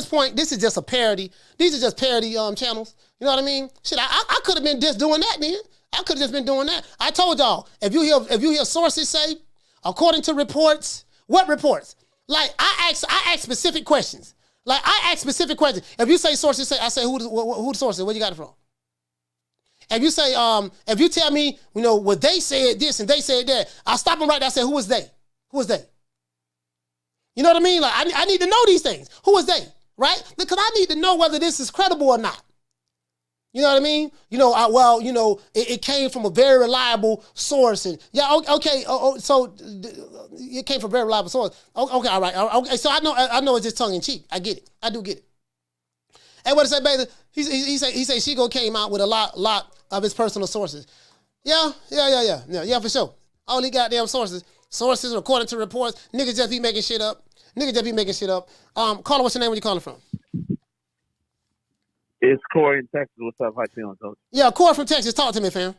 point, this is just a parody. These are just parody channels. You know what I mean? Shit, I could have been just doing that then. I could have just been doing that. I told y'all, if you hear sources say, according to reports, what reports? Like, I ask specific questions. If you say sources say, I say who the source is, where you got it from? If you say, if you tell me, what they said this and they said that, I stop them right there. I say, who is they? Who is they? You know what I mean? Like, I need to know these things. Who is they? Right? Because I need to know whether this is credible or not. You know what I mean? It came from a very reliable source. And yeah, okay. So it came from a very reliable source. Okay, all right. Okay, so I know it's just tongue in cheek. I get it. I do get it. And what did I say, baby? He say Chico came out with a lot of his personal sources. Yeah, for sure. All he goddamn sources. Sources according to reports. Niggas just be making shit up. Caller, what's your name? Where you calling from? It's Corey in Texas. What's up? How you feeling, Coach? Yeah, Corey from Texas. Talk to me, fam.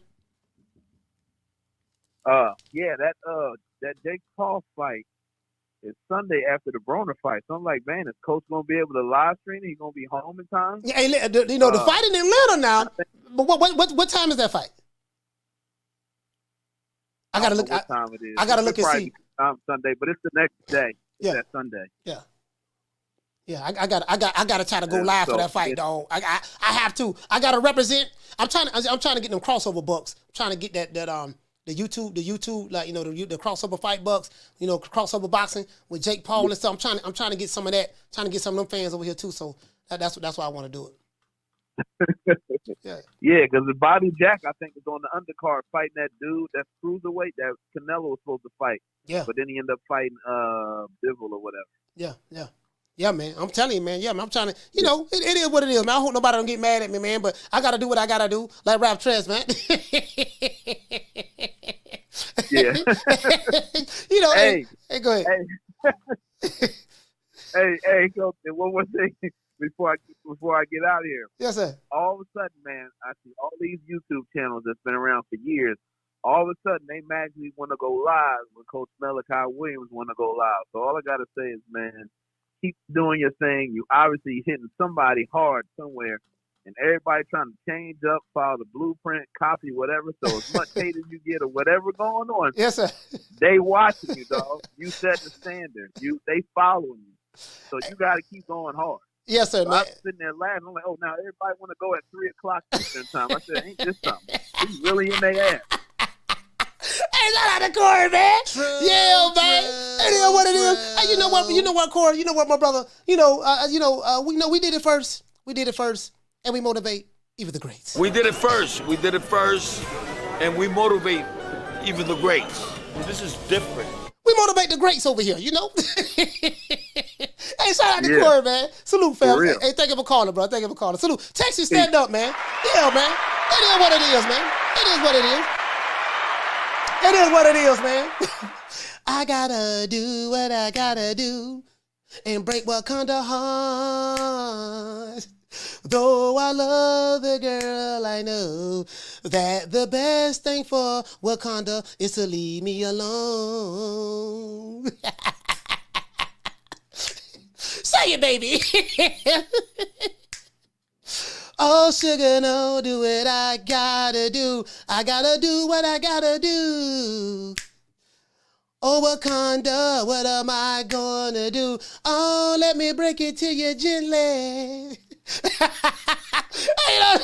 That Jake Paul fight is Sunday after the Broner fight. So I'm like, man, is Coach gonna be able to live stream it? He gonna be home in time? Yeah, the fight in Atlanta now. But what time is that fight? I gotta look. What time it is? I gotta look and see. Sunday, but it's the next day. Yeah, that Sunday. Yeah. Yeah, I got to try to go live for that fight, dog. I have to. I got to represent. I'm trying to get them crossover bucks. I'm trying to get that the YouTube like the crossover fight bucks. Crossover boxing with Jake Paul and stuff. I'm trying to get some of that. Trying to get some of them fans over here too. So that's why I want to do it. Yeah, because the Bobby Jack, I think, is on the undercard fighting that dude that's cruiserweight that Canelo was supposed to fight. Yeah. But then he ended up fighting Bivol or whatever. Yeah. Yeah, man. I'm telling you, man. Yeah, man. I'm trying to, it is what it is, man. I hope nobody don't get mad at me, man. But I got to do what I got to do. Like Rap Trez, man. Yeah. Hey, go ahead. Hey, Coach, one more thing before I get out of here. Yes, sir. All of a sudden, man, I see all these YouTube channels that's been around for years. All of a sudden, they magically want to go live when Coach Malachi Williams want to go live. So all I got to say is, man, keep doing your thing. You obviously hitting somebody hard somewhere, and everybody trying to change up, follow the blueprint, copy whatever. So as much hate as you get or whatever going on, yes, sir. They watching you, dog. You set the standard. They following you. So you got to keep going hard. Yes, sir, so man. I'm sitting there laughing. I'm like, oh, now everybody want to go at 3:00 Eastern time. I said, ain't this something? He's really in their ass. Hey, shout out to Corey, man. Yeah, man. It is what it is. Hey, you know what, Corey? You know what, my brother? We did it first. And we motivate even the greats. We did it first, and we motivate even the greats. This is different. We motivate the greats over here, Hey, shout out to Corey, man. Salute, fam. Hey, thank you for calling, bro. Thank you for calling. Salute. Texas, stand up, man. Yeah, man. It is what it is, man. It is what it is. It is what it is, man. I gotta do what I gotta do and break Wakanda heart. Though I love the girl, I know that the best thing for Wakanda is to leave me alone. Say it, baby. Oh, sugar, no, do what I gotta do. I gotta do what I gotta do. Oh, Wakanda, what am I gonna do? Oh, let me break it to you gently. Hey, them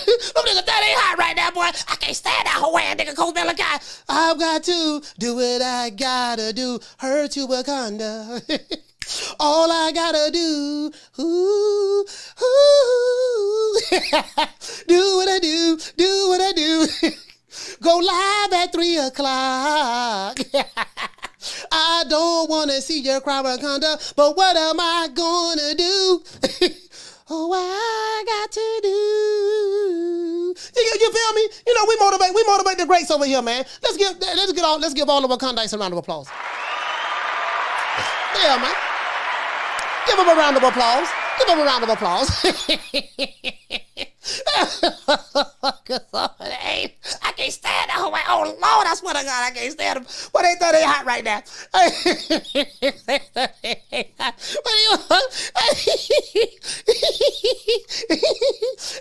niggas that ain't hot right now, boy. I can't stand that Hawaiian nigga Coach Malachi. I've got to do what I gotta do. Hurt you, Wakanda. All I gotta do, ooh, do what I do, do what I do. Go live at 3:00. I don't wanna see your cry, Wakanda, but what am I gonna do? Oh, I got to do. You feel me? We motivate the greats over here, man. Let's give all the Wakandites a round of applause. Yeah, man. Give them a round of applause. Give them a round of applause. I can't stand that Hawaii. Oh, Lord, I swear to God, I can't stand them. But they thought they hot right now.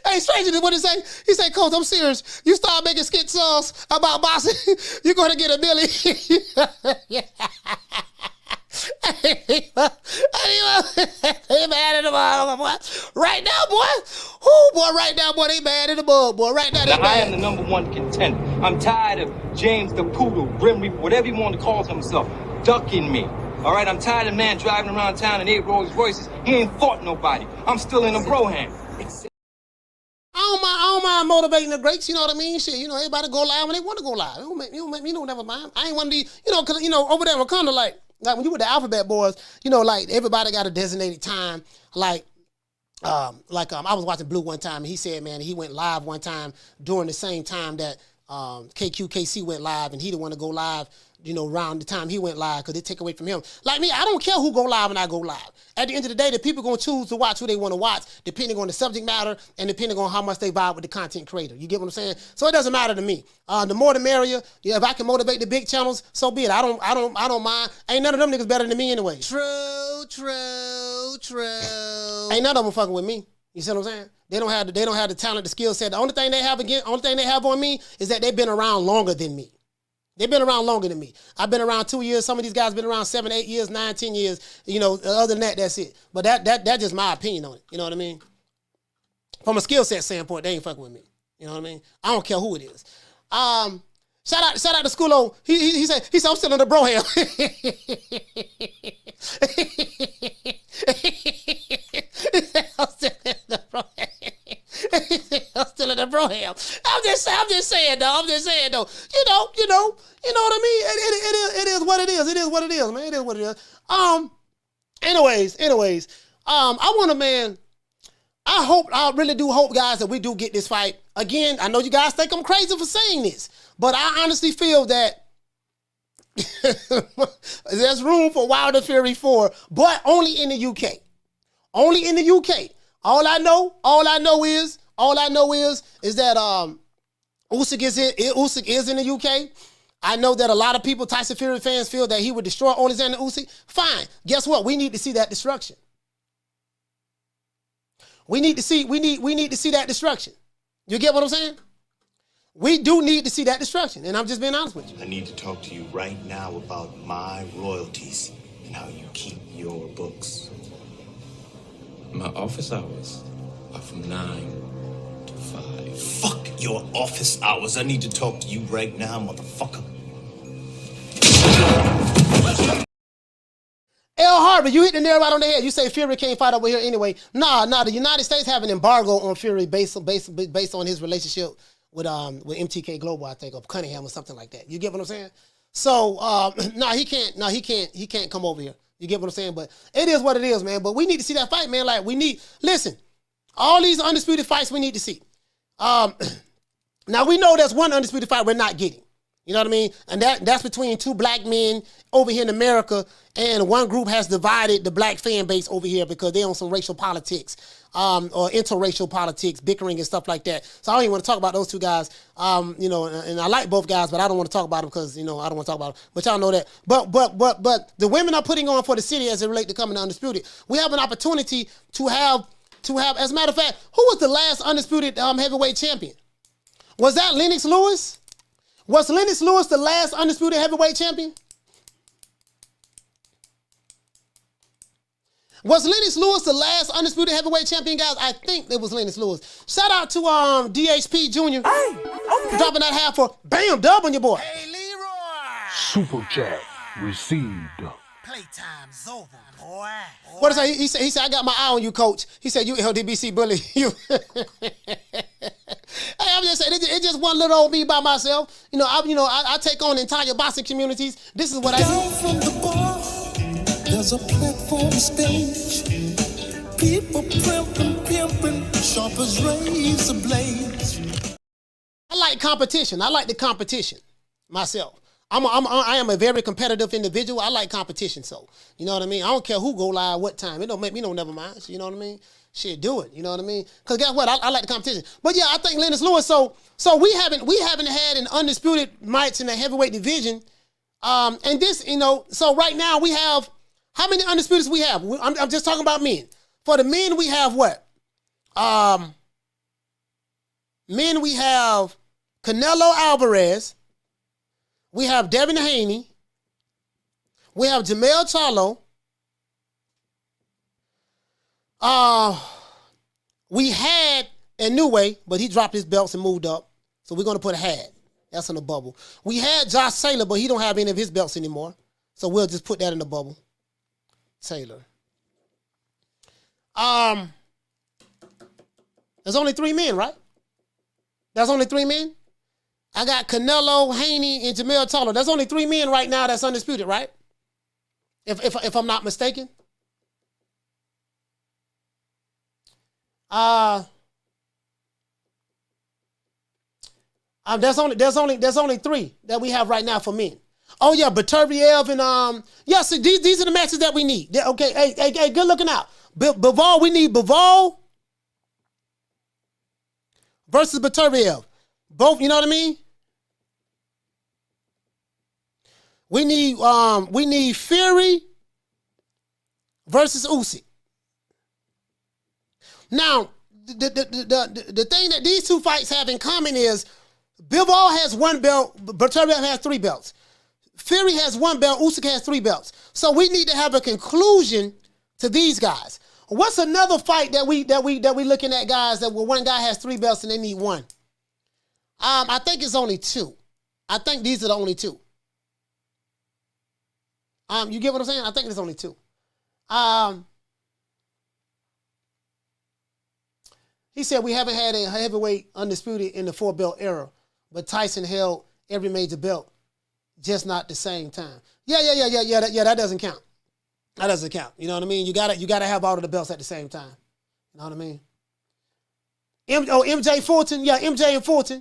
Hey, stranger, what did he say? He said, Coach, I'm serious. You start making skit songs about boxing, you're going to get $1 million. They mad at the bug, boy. Right now, boy. Right now, boy, they mad at the bug, boy. Right now, they mad. I am the #1 contender. I'm tired of James the Poodle, Grim Reaper, whatever you want to call himself, ducking me. All right, I'm tired of man driving around town in 8 Rolls Royces. He ain't fought nobody. I'm still in a broham. I don't mind motivating the greats, you know what I mean? Shit, everybody go live when they want to go live. Never mind. I ain't one of these, cause, over there in Wakanda, like when you with the Alphabet Boys, like everybody got a designated time. I was watching Blue one time, and he said, man, he went live one time during the same time that KC went live, and he didn't want to go live, around the time he went live because it take away from him. Like me, I don't care who go live and I go live. At the end of the day, the people going to choose to watch who they want to watch, depending on the subject matter and depending on how much they vibe with the content creator. You get what I'm saying? So it doesn't matter to me. The more the merrier. Yeah, if I can motivate the big channels, so be it. I don't mind. Ain't none of them niggas better than me anyway. True. Ain't none of them fucking with me. You see what I'm saying? They don't have the talent, the skill set. The only thing they have on me is that they've been around longer than me. They've been around longer than me. I've been around 2 years. Some of these guys been around 7, 8 years, 9, 10 years. You know, other than that, that's it. But that's just my opinion on it. You know what I mean? From a skill set standpoint, they ain't fucking with me. You know what I mean? I don't care who it is. Shout out to Schoolo. He said I'm still in the bro hell. I'm still in the bro hell. I'm just saying though. You know what I mean? It is what it is. It is what it is, man. It is what it is. Anyways, I want to, man. I really do hope, guys, that we do get this fight. Again, I know you guys think I'm crazy for saying this, but I honestly feel that there's room for Wilder Fury 4, but only in the UK. Only in the UK. All I know is that Usyk is in the UK. I know that a lot of people, Tyson Fury fans, feel that he would destroy Oleksandr Usyk. Fine. Guess what? We need to see that destruction. We need to see that destruction. You get what I'm saying? We do need to see that destruction, and I'm just being honest with you. I need to talk to you right now about my royalties and how you keep your books. My office hours are from 9 to 5. Fuck your office hours. I need to talk to you right now, motherfucker. L. Harvey, you hit the nail right on the head. You say Fury can't fight over here anyway. Nah. The United States have an embargo on Fury based on his relationship with MTK Global, I think, or Cunningham or something like that. You get what I'm saying? So he can't come over here. You get what I'm saying? But it is what it is, man. But we need to see that fight, man. Like listen, all these undisputed fights we need to see. Now we know there's one undisputed fight we're not getting. You know what I mean? And that's between two black men over here in America, and one group has divided the black fan base over here because they're on some racial politics, or interracial politics, bickering and stuff like that. So I don't even want to talk about those two guys. And I like both guys, but I don't want to talk about them because, I don't want to talk about them. But y'all know that. But the women are putting on for the city as it relates to coming to Undisputed. We have an opportunity to have, as a matter of fact, who was the last Undisputed heavyweight champion? Was that Lennox Lewis? Was Lennox Lewis the last Undisputed heavyweight champion? Was Lennox Lewis the last Undisputed heavyweight champion, guys? I think it was Lennox Lewis. Shout out to DHP Jr. For dropping that half for bam, dub on your boy. Hey, Leroy. Super chat received. Playtime's over, boy. What is that? He said, I got my eye on you, coach. He said, you LDBC bully. You. Hey, I'm just saying, it's just one little old me by myself. I take on entire boxing communities. This is what I do. Down from the bar, there's a platform stage. People pimping, sharp as razor blades. I like competition. I like the competition myself. I am a very competitive individual. I like competition, so you know what I mean. I don't care who go live, what time. It don't make me no never mind. So, you know what I mean. Shit, do it. You know what I mean? Because guess what? I like the competition. But yeah, I think Lennox Lewis. So we haven't had an undisputed match in the heavyweight division. And this, so right now we have, how many undisputeds we have? I'm just talking about men. For the men, we have what? Men, we have Canelo Alvarez. We have Devin Haney. We have Jamel Charlo. We had Inoue, but he dropped his belts and moved up. So we're going to put a had. That's in the bubble. We had Josh Taylor, but he don't have any of his belts anymore. So we'll just put that in the bubble. Taylor. There's only 3 men, right? There's only 3 men? I got Canelo, Haney, and Jamel Charlo. There's only 3 men right now that's undisputed, right? If I'm not mistaken. There's only 3 that we have right now for men. Oh yeah, Baturviev and so these are the matches that we need. Okay, hey, good looking out. Bivol, we need Bivol versus Baturviev. Both, you know what I mean? We need Fury versus Usyk. Now, the thing that these two fights have in common is Bivol has 1 belt. Bertollev has 3 belts. Fury has 1 belt. Usyk has 3 belts. So we need to have a conclusion to these guys. What's another fight that we looking at, guys, that where one guy has 3 belts and they need 1? I think it's only 2. I think these are the only 2. You get what I'm saying? I think it's only 2. He said we haven't had a heavyweight undisputed in the 4-belt era, but Tyson held every major belt, just not the same time. Yeah. That doesn't count. That doesn't count. You know what I mean? You gotta have all of the belts at the same time. You know what I mean? MJ Fulton. Yeah, MJ and Fulton.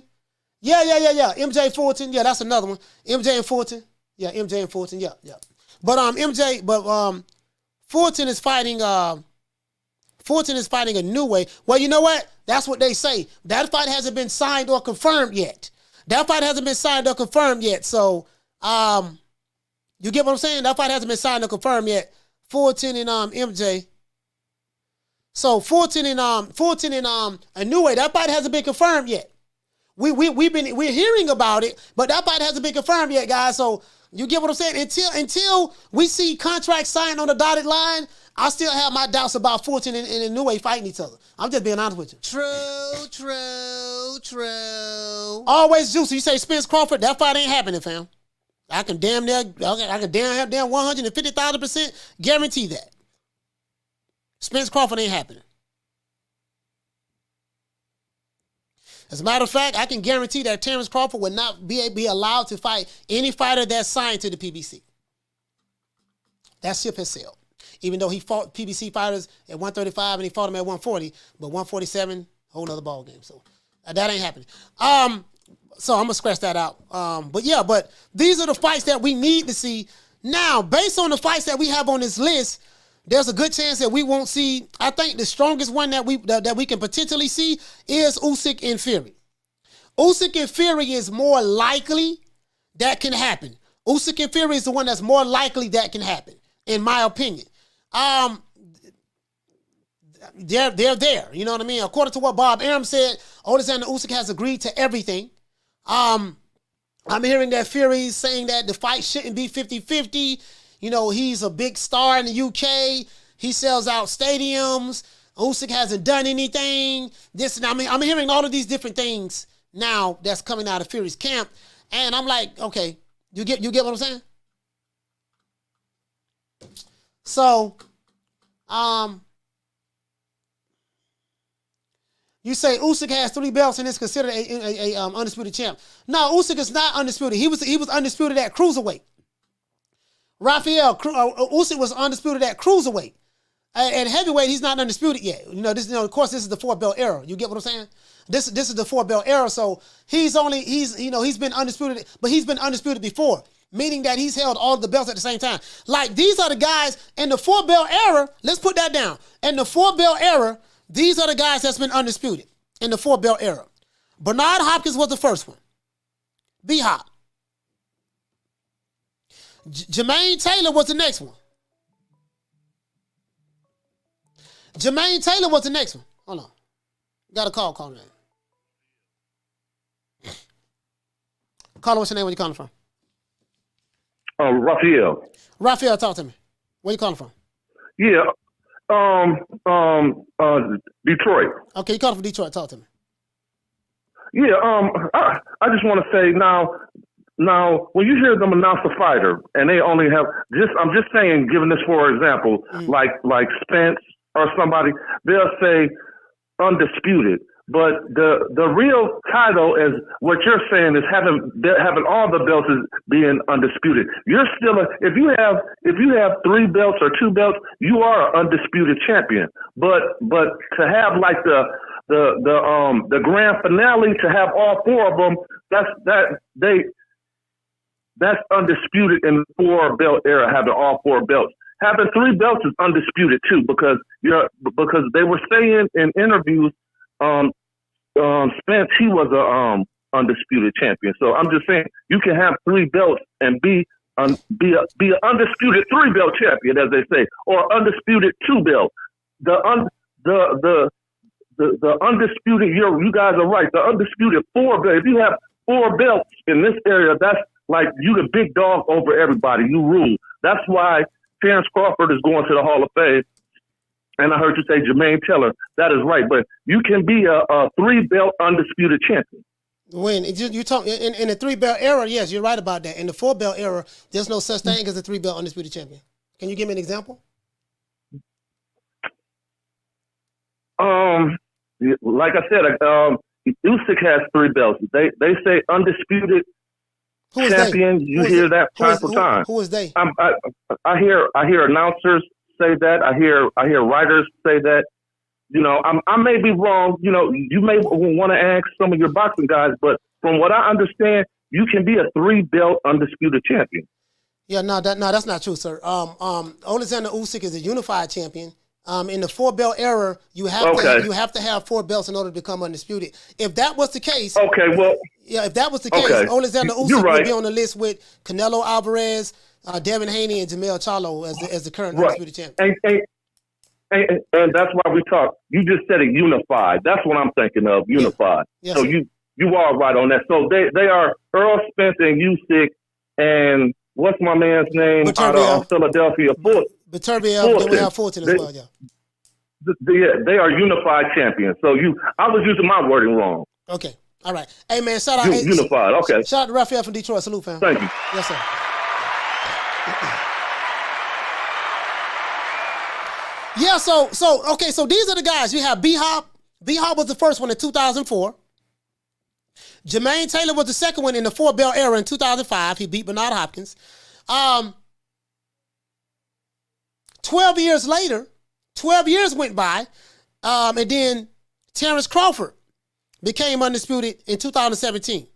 Yeah. MJ Fulton. Yeah, that's another one. MJ and Fulton. Yeah, MJ and Fulton. Yeah. But Fulton is fighting a new way. Well, you know what? That's what they say. That fight hasn't been signed or confirmed yet. So, you get what I'm saying? That fight hasn't been signed or confirmed yet. Fulton and MJ. So Fulton and a new way. That fight hasn't been confirmed yet. We're hearing about it, but that fight hasn't been confirmed yet, guys. So you get what I'm saying? Until we see contracts signed on the dotted line, I still have my doubts about Fulton and a new way fighting each other. I'm just being honest with you. True. Always juicy. You say Spence Crawford, that fight ain't happening, fam. I can damn 150,000% guarantee that. Spence Crawford ain't happening. As a matter of fact, I can guarantee that Terrence Crawford would not be allowed to fight any fighter that's signed to the PBC. That ship has sailed. Even though he fought PBC fighters at 135 and he fought them at 140, but 147, whole nother ball game. So that ain't happening. So I'm gonna scratch that out. But these are the fights that we need to see. Now, based on the fights that we have on this list, there's a good chance that we won't see. I think the strongest one that we can potentially see is Usyk and Fury. Usyk and Fury is more likely that can happen. Usyk and Fury is the one that's more likely that can happen, in my opinion. They're there. You know what I mean? According to what Bob Arum said, Oleksandr Usyk has agreed to everything. I'm hearing that Fury's saying that the fight shouldn't be 50-50. You know, he's a big star in the UK. He sells out stadiums. Usyk hasn't done anything. I'm hearing all of these different things now that's coming out of Fury's camp. And I'm like, okay, you get what I'm saying? So, you say Usyk has 3 belts and is considered a undisputed champ. No, Usyk is not undisputed. He was undisputed at cruiserweight. Usyk was undisputed at cruiserweight. At heavyweight, he's not undisputed yet. Of course, this is the 4-belt era. You get what I'm saying? This is the 4-belt era. So he's been undisputed, but he's been undisputed before, meaning that he's held all the belts at the same time. Like, these are the guys in the 4-belt era. Let's put that down. In the 4-belt era, these are the guys that's been undisputed in the 4-belt era. Bernard Hopkins was the first one. B-Hop. Jermaine Taylor was the next one. Jermaine Taylor was the next one. Hold on. Got a call me. Caller, what's your name? Where you calling from? Raphael. Raphael, talk to me. Where you calling from? Yeah. Detroit. Okay, you calling from Detroit. Talk to me. Yeah. I just want to say now, when you hear them announce a fighter and they only have I'm just saying, giving this for example, like Spence or somebody, they'll say undisputed. But the real title is what you're saying is having all the belts as being undisputed. You're still if you have 3 belts or 2 belts, you are an undisputed champion. But to have like the grand finale, to have all 4 of them, that's undisputed in the 4-belt era, having all 4 belts. Having 3 belts is undisputed too, because they were saying in interviews, Spence, he was a undisputed champion. So I'm just saying, you can have 3 belts and be an undisputed 3-belt champion, as they say, or undisputed 2-belt. The undisputed, you guys are right. The undisputed 4-belt. If you have 4 belts in this area, that's like you the big dog over everybody. You rule. That's why Terrence Crawford is going to the Hall of Fame. And I heard you say Jermaine Taylor. That is right. But you can be a 3-belt undisputed champion. When you talk in the 3-belt era, yes, you're right about that. In the 4-belt era, there's no such thing as a 3-belt undisputed champion. Can you give me an example? Like I said, Usyk has 3 belts. They say undisputed champion. They? You hear that time for time. Who is they? I hear announcers say that. I hear writers say that. You know, I may be wrong. You know, you may want to ask some of your boxing guys, but from what I understand, you can be a 3-belt undisputed champion. Yeah, no, that's not true, sir. Oleksandr Usyk is a unified champion. In the 4-belt era, you have to have 4 belts in order to become undisputed. If that was the case, if that was the case, Oleksandr Usyk would be on the list with Canelo Alvarez, Devin Haney, and Jamel Charlo as the current undisputed champion. And that's why we talk. You just said it unified. That's what I'm thinking of, unified. Yeah. So you are right on that. So they are Earl Spence and Usyk and what's my man's name out of Philadelphia? Beterbiev. Then we have Fulton as well, they are unified champions. So I was using my wording wrong. Okay. All right. Hey, man, shout out. Unified. Okay. Shout out to Raphael from Detroit. Salute, fam. Thank you. Yes, sir. Yeah, so these are the guys. You have B-Hop. B-Hop was the first one in 2004. Jermaine Taylor was the second one in the 4-belt era in 2005. He beat Bernard Hopkins. 12 years later, 12 years went by, and then Terrence Crawford became undisputed in 2017.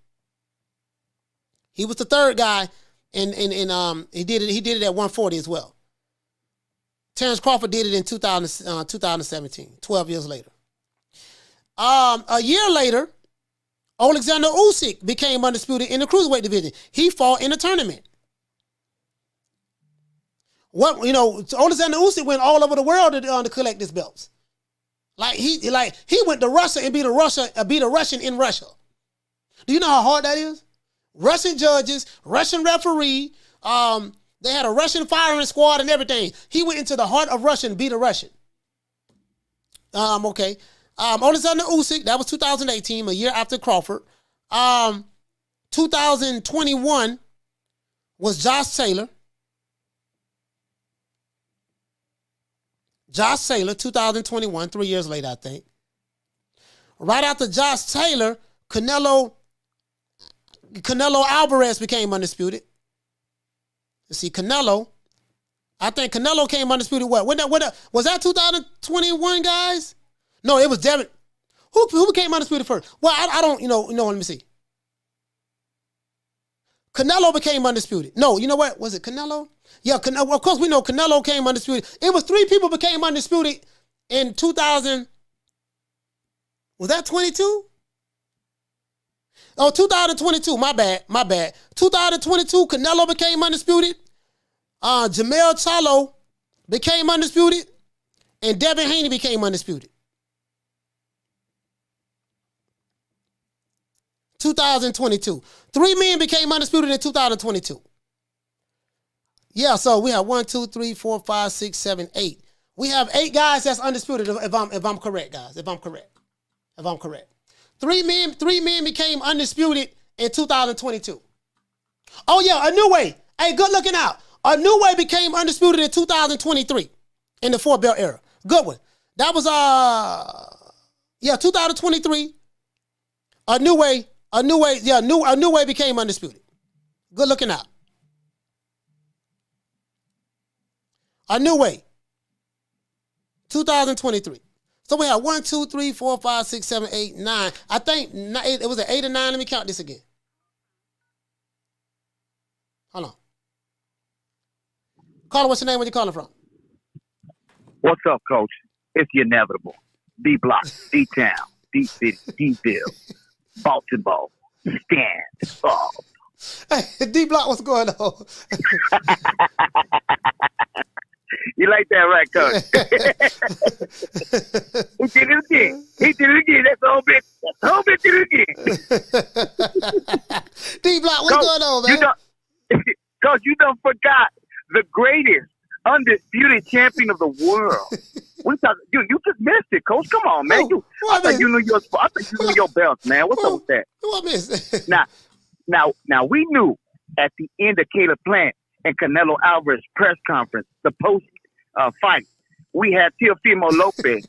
He was the third guy, and he did it at 140 as well. Terrence Crawford did it in 2017, 12 years later. A year later, Oleksandr Usyk became undisputed in the cruiserweight division. He fought in a tournament. Oleksandr Usyk went all over the world to collect his belts. He went to Russia and beat a Russian in Russia. Do you know how hard that is? Russian judges, Russian referee. They had a Russian firing squad and everything. He went into the heart of Russia and beat a Russian. Okay. Oleksandr Usyk, that was 2018, a year after Crawford. 2021 was Josh Taylor. Josh Taylor, 2021, 3 years later, I think. Right after Josh Taylor, Canelo Alvarez became undisputed. You see, I think Canelo came undisputed. Was that 2021, guys? No, it was Devin. Who became undisputed first? Well, I don't, let me see. Canelo became undisputed. No, you know what? Was it Canelo? Yeah, of course we know Canelo came undisputed. It was 3 people became undisputed in 2000. Was that 22? Oh, 2022. My bad. 2022, Canelo became undisputed. Jamel Charlo became undisputed. And Devin Haney became undisputed. 2022. 3 men became undisputed in 2022. Yeah, so we have 1, 2, 3, 4, 5, 6, 7, 8. We have 8 guys that's undisputed if I'm correct, guys. If I'm correct. 3 men became undisputed in 2022. Oh yeah, a new way. Hey, good looking out. A new way became undisputed in 2023 in the 4-belt era. Good one. That was 2023. A new way became undisputed. Good looking out. A new way. 2023. So we have 1, 2, 3, 4, 5, 6, 7, 8, 9. I think it was an 8 or 9. Let me count this again. Hold on. Caller, what's your name? Where you calling from? What's up, Coach? It's the inevitable. D-Block, D-Town, D-City, D-Ville, Baltimore, stand up. Hey, D-Block, what's going on? You like that, right, Coach? He did it again. That's the whole bit. Did it again. What's going on, man? Coach, you done forgot the greatest undisputed champion of the world. You just missed it, Coach. Come on, man. I thought you knew your belts, man. What's up with that? Who I missed? Now we knew at the end of Caleb Plant and Canelo Alvarez press conference, the post fight, we had Teofimo Lopez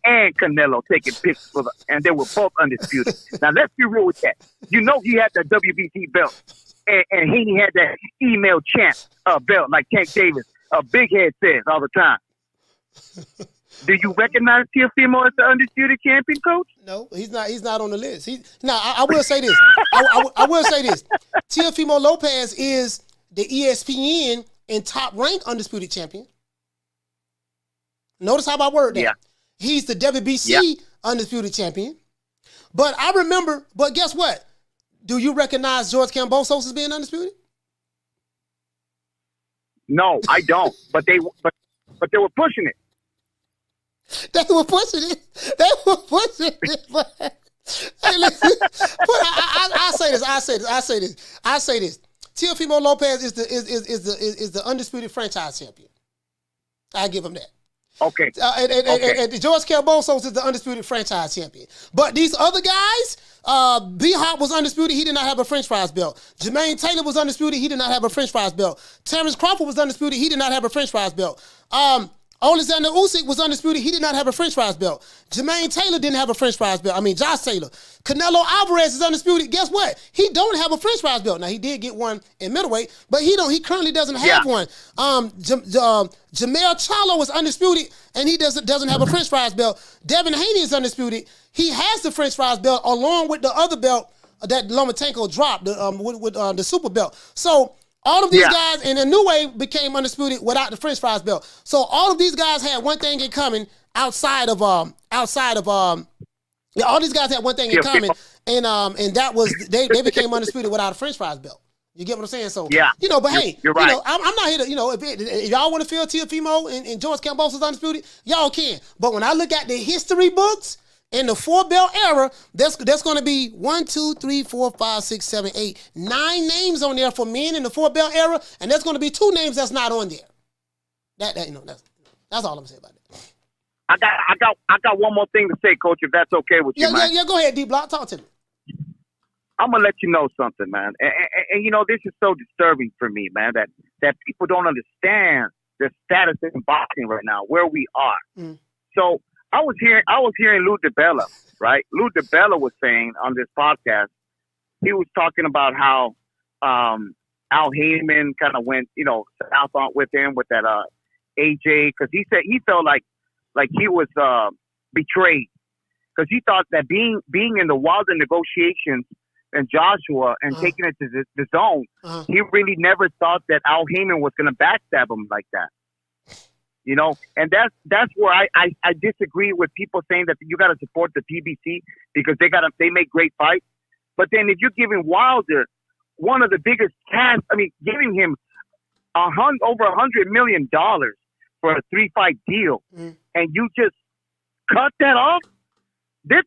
and Canelo taking pictures and they were both undisputed. Now let's be real with that. You know he had the WBC belt, and he had that email champ belt like Tank Davis. Big Head says all the time. Do you recognize Teofimo as the undisputed champion, Coach? No, he's not. He's not on the list. I will say this. I will say this. Teofimo Lopez is the ESPN and top ranked undisputed champion. Notice how I word that. Yeah. He's the WBC undisputed champion. But I remember. But guess what? Do you recognize George Kambosos as being undisputed? No, I don't. But they were pushing it. They were pushing it. But, hey, listen, I say this. Teofimo Lopez is the undisputed franchise champion. I give him that. Okay. And George Kambosos is the undisputed franchise champion. But these other guys, B-Hop was undisputed. He did not have a French fries belt. Jermaine Taylor was undisputed. He did not have a French fries belt. Terrence Crawford was undisputed. He did not have a French fries belt. Oleksandr Usyk was undisputed. He did not have a French fries belt. Jermaine Taylor didn't have a French fries belt. Josh Taylor. Canelo Alvarez is undisputed. Guess what? He don't have a French fries belt. Now, he did get one in middleweight, but he currently doesn't have one. Jamel Charlo is undisputed, and he doesn't have a French fries belt. Devin Haney is undisputed. He has the French fries belt along with the other belt that Lomachenko dropped, the super belt. So, all of these guys, and a New Way became undisputed without the French fries belt. So all of these guys had one thing in common outside of all these guys had one thing in common, and that was they became undisputed without a French fries belt. You get what I'm saying? So but hey, you're right. I'm not here to if y'all want to feel Teofimo and George Kambosos undisputed, y'all can. But when I look at the history books. In the 4-belt era, there's going to be 1, 2, 3, 4, 5, 6, 7, 8, 9 names on there for men in the 4-belt era, and there's going to be 2 names that's not on there. That's all I'm gonna say about it. I got one more thing to say, Coach, if that's okay with you, man. Yeah, go ahead, D-Block. Talk to me. I'm gonna let you know something, man. And this is so disturbing for me, man, that people don't understand the status in boxing right now, where we are. So I was hearing Lou DiBella, right? Lou DiBella was saying on this podcast, he was talking about how Al Heyman kind of went, south on with him with that AJ, because he said he felt like he was betrayed, because he thought that being in the Wilder negotiations and Joshua and taking it to the zone, he really never thought that Al Heyman was going to backstab him like that. And that's where I disagree with people saying that you got to support the PBC because they make great fights. But then if you're giving Wilder one of the biggest cash, giving him over $100 million for a 3-fight deal, and you just cut that off, there's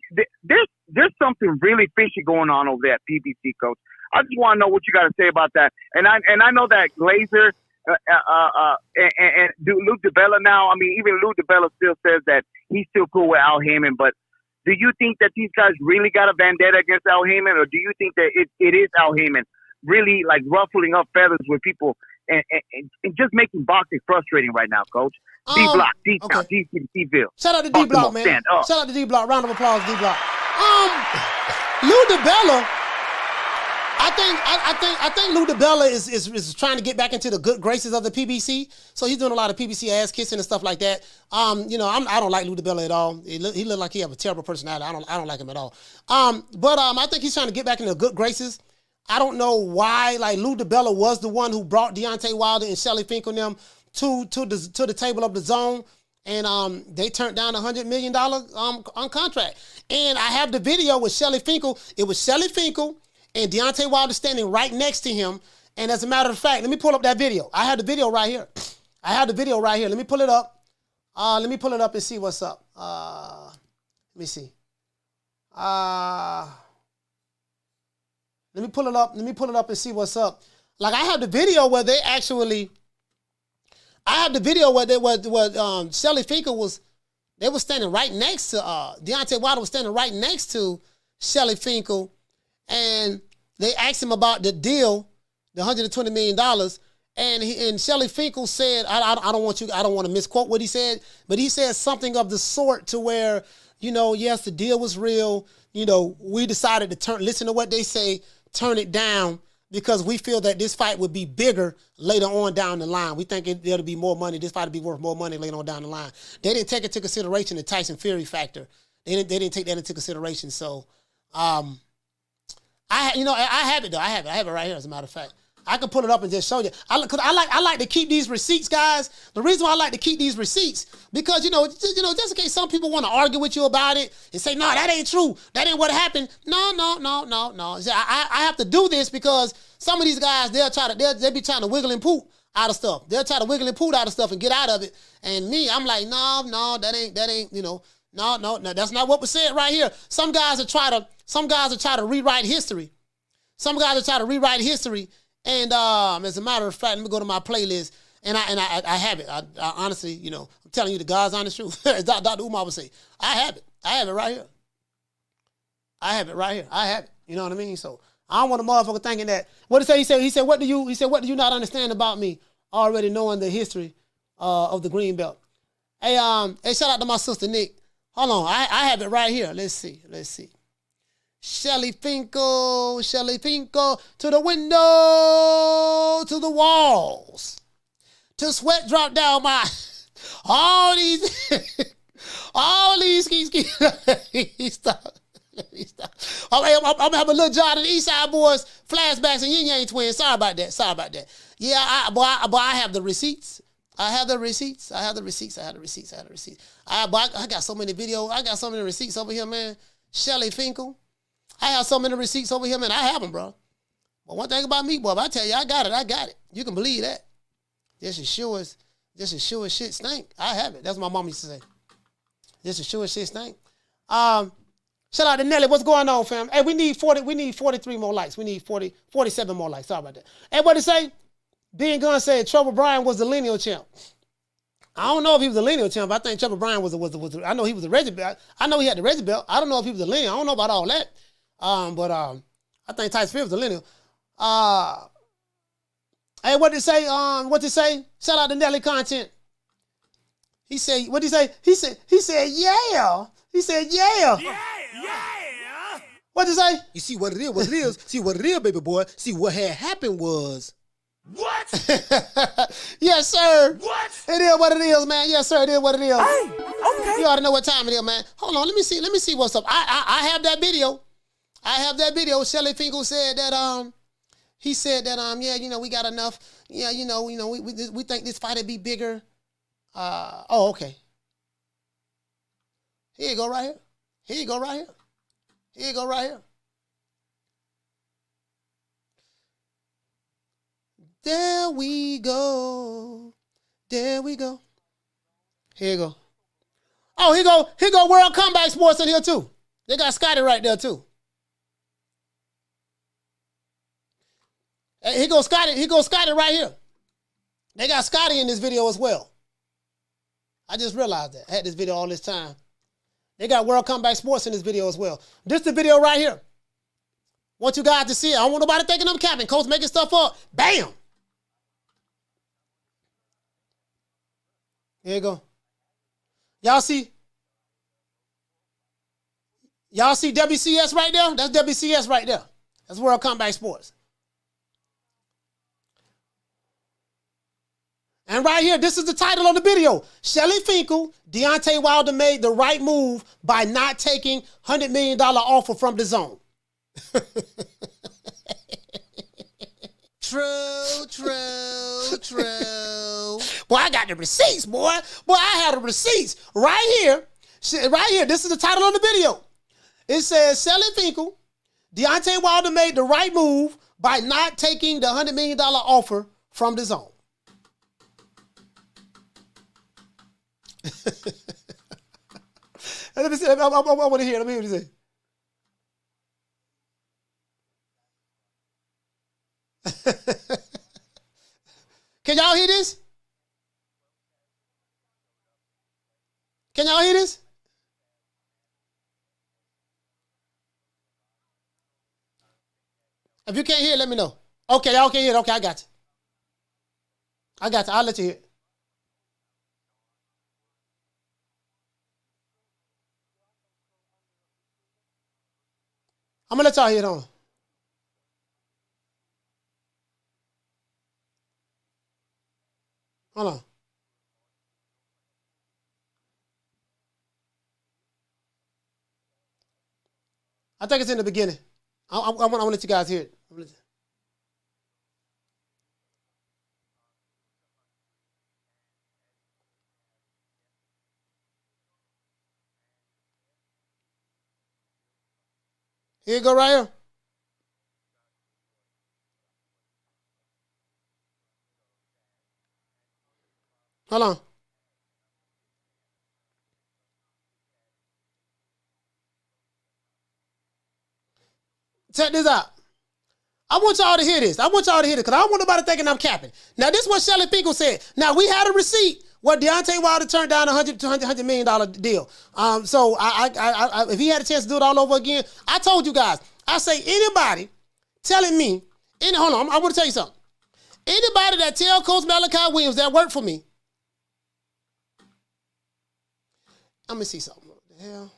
something really fishy going on over there at PBC, Coach. I just want to know what you got to say about that. And I know that Glazer. And Lou DiBella now, even Lou DiBella still says that he's still cool with Al Heyman, but do you think that these guys really got a vendetta against Al Heyman, or do you think that it is Al Heyman really like ruffling up feathers with people and just making boxing frustrating right now, Coach? D-Block, D-Town, D-Ville. Shout out to D-Block, man. Shout out to D-Block. Round of applause, D-Block. Lou DiBella, I think Lou DiBella is trying to get back into the good graces of the PBC. So he's doing a lot of PBC ass kissing and stuff like that. I don't like Lou DiBella at all. He look like he have a terrible personality. I don't like him at all. But I think he's trying to get back into the good graces. I don't know why. Like Lou DiBella was the one who brought Deontay Wilder and Shelly Finkel and them to the table of the zone, and they turned down $100 million on contract. And I have the video with Shelly Finkel. It was Shelly Finkel and Deontay Wilder standing right next to him. And as a matter of fact, let me pull up that video. I have the video right here. Let me pull it up. And see what's up. Let me see. Let Let me pull it up. Let me pull it up and see what's up. Like I have the video where they actually. I have the video where Shelly Finkel was. They were standing right next to Deontay Wilder was standing right next to Shelly Finkel, and they asked him about the deal, the $120 million. And Shelly Finkel said, I don't want to misquote what he said, but he said something of the sort to where, yes, the deal was real. We decided to listen to what they say, turn it down because we feel that this fight would be bigger later on down the line. We think there'll be more money. This fight will be worth more money later on down the line. They didn't take into consideration the Tyson Fury factor. They didn't take that into consideration. So, I have it though. I have it right here. As a matter of fact, I can pull it up and just show you. I like to keep these receipts, guys. The reason why I like to keep these receipts because just in case some people want to argue with you about it and say, no, that ain't true. That ain't what happened. No. I have to do this because some of these guys they'll be trying to wiggle and poop out of stuff. They'll try to wiggle and poop out of stuff and get out of it. And me, I'm like, no, that ain't. No, that's not what was said right here. Some guys will try to rewrite history. And as a matter of fact, let me go to my playlist, and I have it. I honestly, I'm telling you the God's honest truth. As Dr. Umar would say, I have it. I have it right here. I have it. You know what I mean? So I don't want a motherfucker thinking that. What did he say? He said, what do you not understand about me? Already knowing the history of the green belt. Hey, shout out to my sister Nick. Hold on, I have it right here. Let's see. Shelly Finkel, to the window, to the walls, till sweat drop down my, all these stop. I'm having a little John and the East Side Boys flashbacks and Yin Yang Twins. Sorry about that. Yeah, I have the receipts. I got so many videos. I got so many receipts over here, man. Shelly Finkel. I have so many receipts over here, man. I have them, bro. But one thing about me, boy, I tell you, I got it. You can believe that. Just as sure as shit stink. I have it. That's what my mom used to say. Just as sure as shit stink. Shout out to Nelly. What's going on, fam? Hey, we need 43 more likes. We need 47 more likes. Sorry about that. Hey, what did it say? Being Gunn said Trevor Bryan was the lineal champ. I don't know if he was a lineal champ. I think Trevor Bryan was I know he was a Reggie belt. I know he had the Reggie belt. I don't know if he was a lineal. I don't know about all that. But I think Tyson Fury was a lineal. Hey, what did it say? Shout out to Nelly Content. He said, what did he say? He said, yeah. He said, yeah. Yeah. What did he say? You see what it is, See what it is, baby boy. See what had happened was. What? Yes, sir. What? It is what it is, man. Yes, sir. It is what it is. Hey, okay. You ought to know what time it is, man. Hold on. Let me see what's up. I have that video. Shelly Finkel said that he said that yeah, we got enough. Yeah, we think this fight would be bigger. Okay. Here you go right here. There we go. Here you go. Oh, here go World Comeback Sports in here too. They got Scotty right there too. Hey, here goes Scotty right here. They got Scotty in this video as well. I just realized that. I had this video all this time. They got World Comeback Sports in this video as well. This is the video right here. Want you guys to see it. I don't want nobody thinking I'm capping. Coach making stuff up. Bam. Here you go. Y'all see WCS right there? That's WCS right there. That's World Comeback Sports. And right here, this is the title of the video. Shelly Finkel, Deontay Wilder made the right move by not taking $100 million offer from the zone. True. Boy, I got the receipts, boy. Boy, I had the receipts right here. This is the title of the video. It says, Shelly Finkel, Deontay Wilder made the right move by not taking the $100 million offer from the zone. Let me see. I want to hear. Let me hear what you say. Can y'all hear this? Can y'all hear this? If you can't hear it, let me know. Okay, y'all can hear it. Okay, I got you. I got you. I'll let you hear it. I'm going to let y'all hear it on. Hold on. I think it's in the beginning. I want to let you guys hear it. Here you go right here. Hold on. Check this out. I want y'all to hear this. I want y'all to hear this because I don't want nobody thinking I'm capping. Now, this is what Shelly Finkel said. Now, we had a receipt where Deontay Wilder turned down a $100 million deal. So, if he had a chance to do it all over again, I told you guys, I say anybody telling me, hold on, I want to tell you something. Anybody that tell Coach Malachi Williams that worked for me, let me see something. What the hell?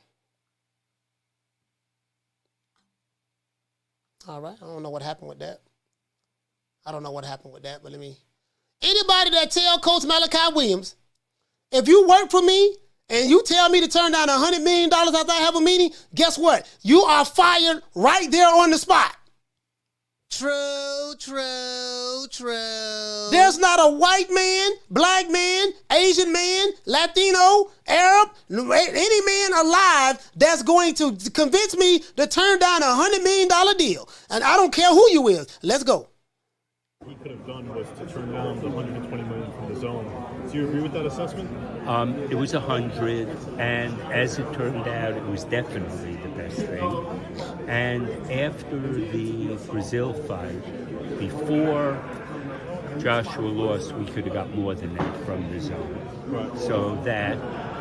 All right. I don't know what happened with that. But anybody that tell Coach Malachi Williams, if you work for me and you tell me to turn down $100 million after I have a meeting, guess what? You are fired right there on the spot. True. There's not a white man, black man, Asian man, Latino, Arab, any man alive that's going to convince me to turn down $100 million deal. And I don't care who you is. Let's go. He could have done was to turn down the $120 million from the zone. Do you agree with that assessment? It was 100, and as it turned out, it was definitely the best thing. And after the Brazil fight, before Joshua lost, we could have got more than that from the zone. Right. So that,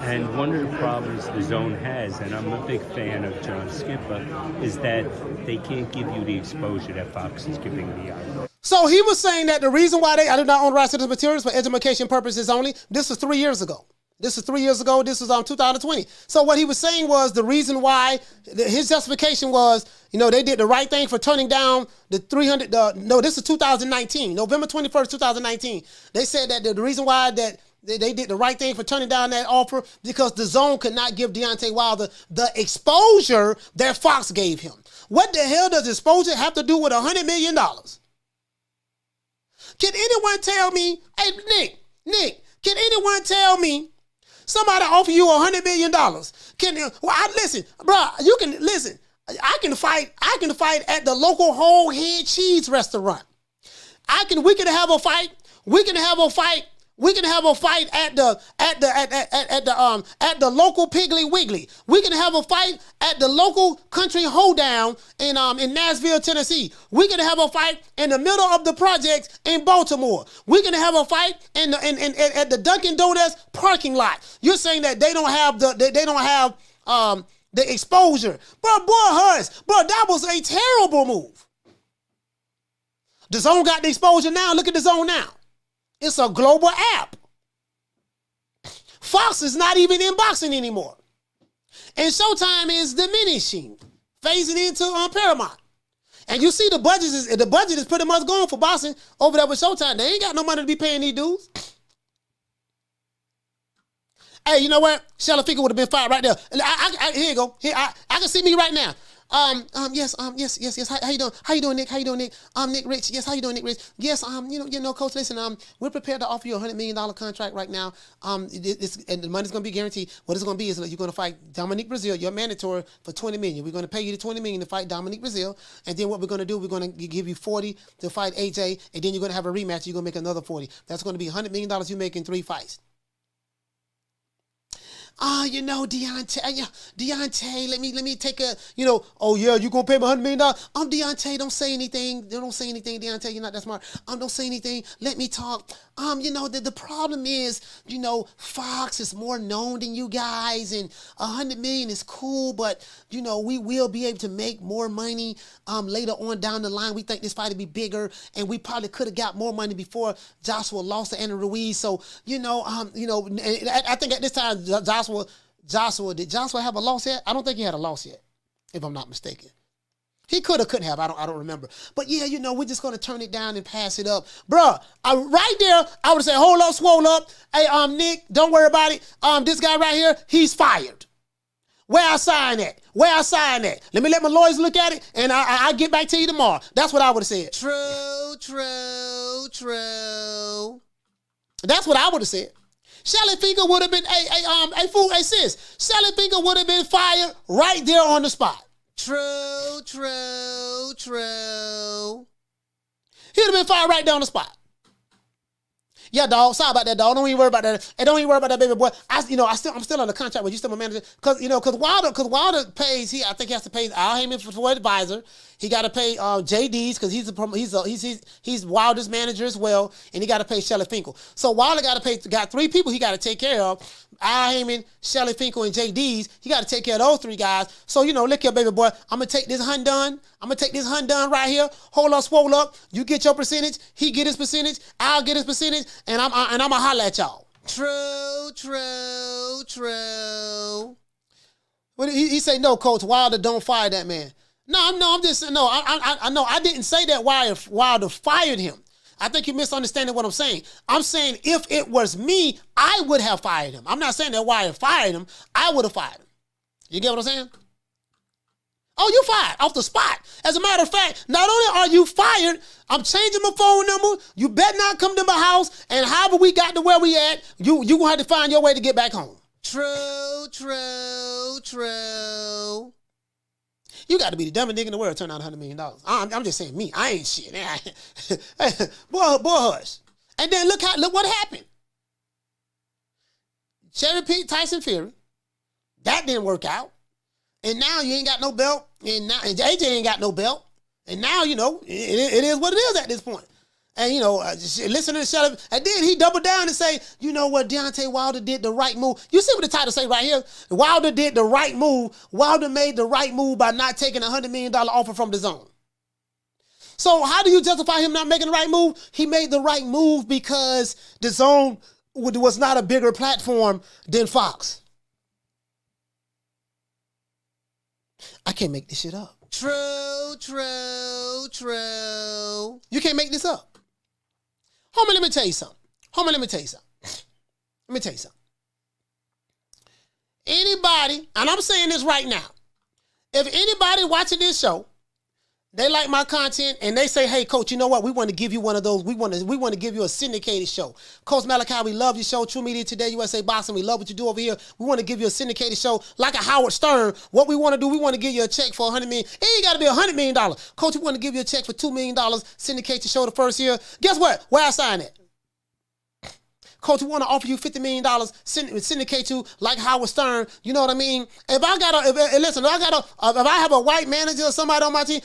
and one of the problems the zone has, and I'm a big fan of John Skipper, is that they can't give you the exposure that Fox is giving the other. So he was saying that the reason why I do not own rights to the materials for education purposes only, this was 3 years ago. This was 2020. So what he was saying was the reason why, his justification was, they did the right thing for turning down the 300, this is 2019, November 21st, 2019. They said that the reason why that they did the right thing for turning down that offer because the zone could not give Deontay Wilder the exposure that Fox gave him. What the hell does exposure have to do with $100 million? Can anyone tell me, hey, Nick, can anyone tell me somebody offer you $100 million? Listen, bro, you can listen. I can fight at the local whole head cheese restaurant. We can have a fight at the local Piggly Wiggly. We can have a fight at the local country hoedown in Nashville, Tennessee. We can have a fight in the middle of the projects in Baltimore. We can have a fight at the Dunkin' Donuts parking lot. You're saying that they don't have the exposure, but that was a terrible move. The zone got the exposure now. Look at the zone now. It's a global app. Fox is not even in boxing anymore. And Showtime is diminishing, phasing into Paramount. And you see the budget is pretty much gone for boxing over there with Showtime. They ain't got no money to be paying these dudes. Hey, you know what? Shelly Finkel would have been fired right there. Here you go. Here, I can see me right now. Yes. How you doing, Nick? Nick Rich. Yes, how you doing, Nick Rich? Yes, Coach, listen, we're prepared to offer you a $100 million contract right now. And the money's gonna be guaranteed. What it's gonna be is you're gonna fight Dominique Brazil. You're mandatory for $20 million. We're gonna pay you the $20 million to fight Dominique Brazil, and then what we're gonna do, we're gonna give you $40 to fight AJ, and then you're gonna have a rematch. You're gonna make another $40. That's gonna be $100 million you make in 3 fights. Deontay, let me take a, oh yeah, you gonna pay me $100 million? Deontay, don't say anything. Don't say anything, Deontay. You're not that smart. Don't say anything. Let me talk. The problem is, Fox is more known than you guys, and $100 million is cool, but we will be able to make more money later on down the line. We think this fight will be bigger, and we probably could have got more money before Joshua lost to Andy Ruiz. So I think at this time did Joshua have a loss yet? I don't think he had a loss yet, if I'm not mistaken. He could or couldn't have. I don't remember. But yeah, we're just gonna turn it down and pass it up, bruh. Right there, I would say, hold up, swole up. Hey, Nick, don't worry about it. This guy right here, he's fired. Where I sign at? Let me let my lawyers look at it, and I'll get back to you tomorrow. That's what I would have said. True. That's what I would have said. Shelly Finkel would have been, sis. Shelly Finkel would have been fired right there on the spot. True. He'd have been fired right there on the spot. Yeah, dog. Sorry about that, dog. Don't even worry about that. And don't even worry about that, baby boy. I'm still under contract with you, still my manager. Because Wilder pays. I think he has to pay Al Heyman for advisor. He got to pay JD's because he's Wilder's manager as well, and he got to pay Shelly Finkel. So Wilder got 3 people he got to take care of: Al Heyman, Shelly Finkel, and JD's. He got to take care of those 3 guys. So look here, baby boy. I'm gonna take this hunt done. Right here. Hold up, swole up. You get your percentage. He get his percentage. I'll get his percentage, and I'm gonna holler at y'all. True. What he say? No, Coach Wilder, don't fire that man. No, I'm just no. I know. I didn't say that Wilder fired him. I think you're misunderstanding what I'm saying. I'm saying if it was me, I would have fired him. I'm not saying that Wilder fired him. I would have fired him. You get what I'm saying? Oh, you fired off the spot. As a matter of fact, not only are you fired, I'm changing my phone number. You better not come to my house. And however we got to where we at, you gonna have to find your way to get back home. True. You got to be the dumbest nigga in the world to turn out $100 million. I'm just saying me. I ain't shit. boy, hush. And then look what happened. Cherry Pete Tyson Fury. That didn't work out. And now you ain't got no belt. And AJ ain't got no belt. And now, it is what it is at this point. And, listen to the Shelly. And then he doubled down and say, you know what, Deontay Wilder did the right move. You see what the title say right here? Wilder did the right move. Wilder made the right move by not taking a $100 million offer from DAZN. So how do you justify him not making the right move? He made the right move because DAZN was not a bigger platform than Fox. I can't make this shit up. True. You can't make this up. Homie, let me tell you something. Anybody, and I'm saying this right now, if anybody watching this show, they like my content and they say, hey, Coach, you know what? We want to give you one of those. We want to give you a syndicated show. Coach Malachi, we love your show. True Media Today, USA Boxing. We love what you do over here. We want to give you a syndicated show like a Howard Stern. What we want to do, we want to give you a check for $100 million. It ain't got to be $100 million. Coach, we want to give you a check for $2 million. Syndicate the show the first year. Guess what? Where I sign it? Coach, we want to offer you $50 million, syndicate you like Howard Stern. You know what I mean? If I have a white manager or somebody on my team,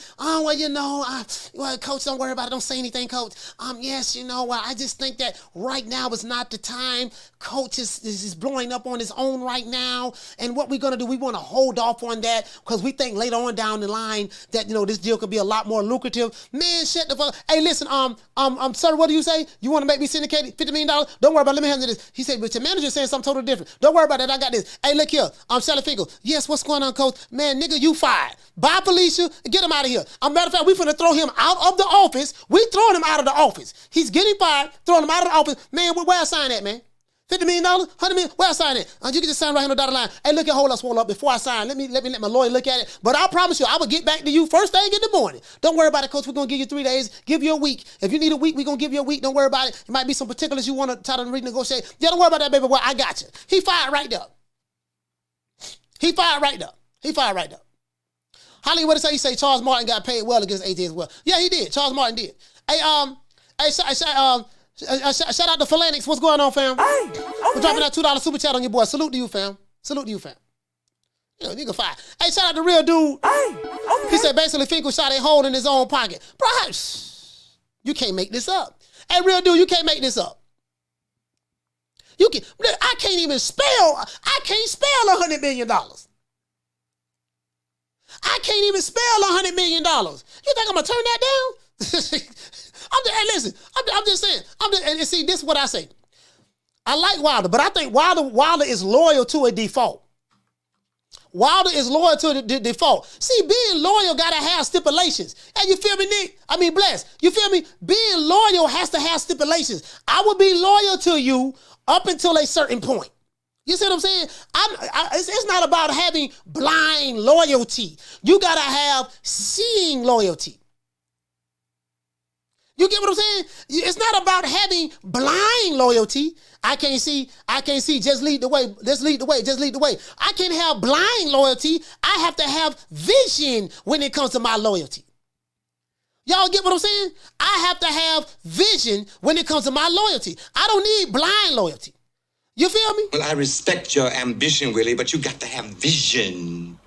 Coach, don't worry about it. Don't say anything, Coach. Yes, I just think that right now is not the time. Coach is blowing up on his own right now. And what we're going to do, we want to hold off on that because we think later on down the line that, this deal could be a lot more lucrative. Man, shut the fuck. Hey, listen, sir, what do you say? You want to make me syndicated $50 million? Don't worry about it. Let me handle this. He said, but your manager's saying something totally different. Don't worry about that. I got this. Hey, look here. I'm Shelly Finkel. Yes, what's going on, Coach? Man, nigga, you fired. Bye, Felicia. Get him out of here. Matter of fact, we finna throw him out of the office. We throwing him out of the office. He's getting fired, throwing him out of the office. Man, where I sign at, man? $50 million? $100 million? Where I sign it? You can just sign right here on the dotted line. Hey, look at hold up, swole up. Before I sign, let me let my lawyer look at it. But I promise you, I will get back to you first thing in the morning. Don't worry about it, Coach. We're going to give you 3 days. Give you a week. If you need a week, we're going to give you a week. Don't worry about it. It might be some particulars you want to try to renegotiate. Yeah, don't worry about that, baby boy. I got you. He fired right there. Holly, what did he say? Charles Martin got paid well against AJ as well. Yeah, he did. Charles Martin did. Shout out to Phalanx. What's going on, fam? We're dropping that $2 super chat on your boy. Salute to you, fam. Salute to you, fam. You know, nigga fire. Hey, shout out to Real Dude. He said basically Finkel shot a hole in his own pocket. Bro, you can't make this up. Hey, Real Dude, you can't make this up. I can't even spell $100 million. I can't even spell $100 million. You think I'm gonna turn that down? I'm just saying. And see, this is what I say. I like Wilder, but I think Wilder is loyal to a default. Wilder is loyal to the default. See, being loyal gotta have stipulations. Hey, you feel me, Nick? I mean, Bless. You feel me? Being loyal has to have stipulations. I will be loyal to you up until a certain point. You see what I'm saying? It's not about having blind loyalty. You gotta have seeing loyalty. You get what I'm saying? It's not about having blind loyalty. I can't see, just lead the way, just lead the way. I can't have blind loyalty. I have to have vision when it comes to my loyalty. Y'all get what I'm saying? I have to have vision when it comes to my loyalty. I don't need blind loyalty. You feel me? Well, I respect your ambition, Willie, but you got to have vision.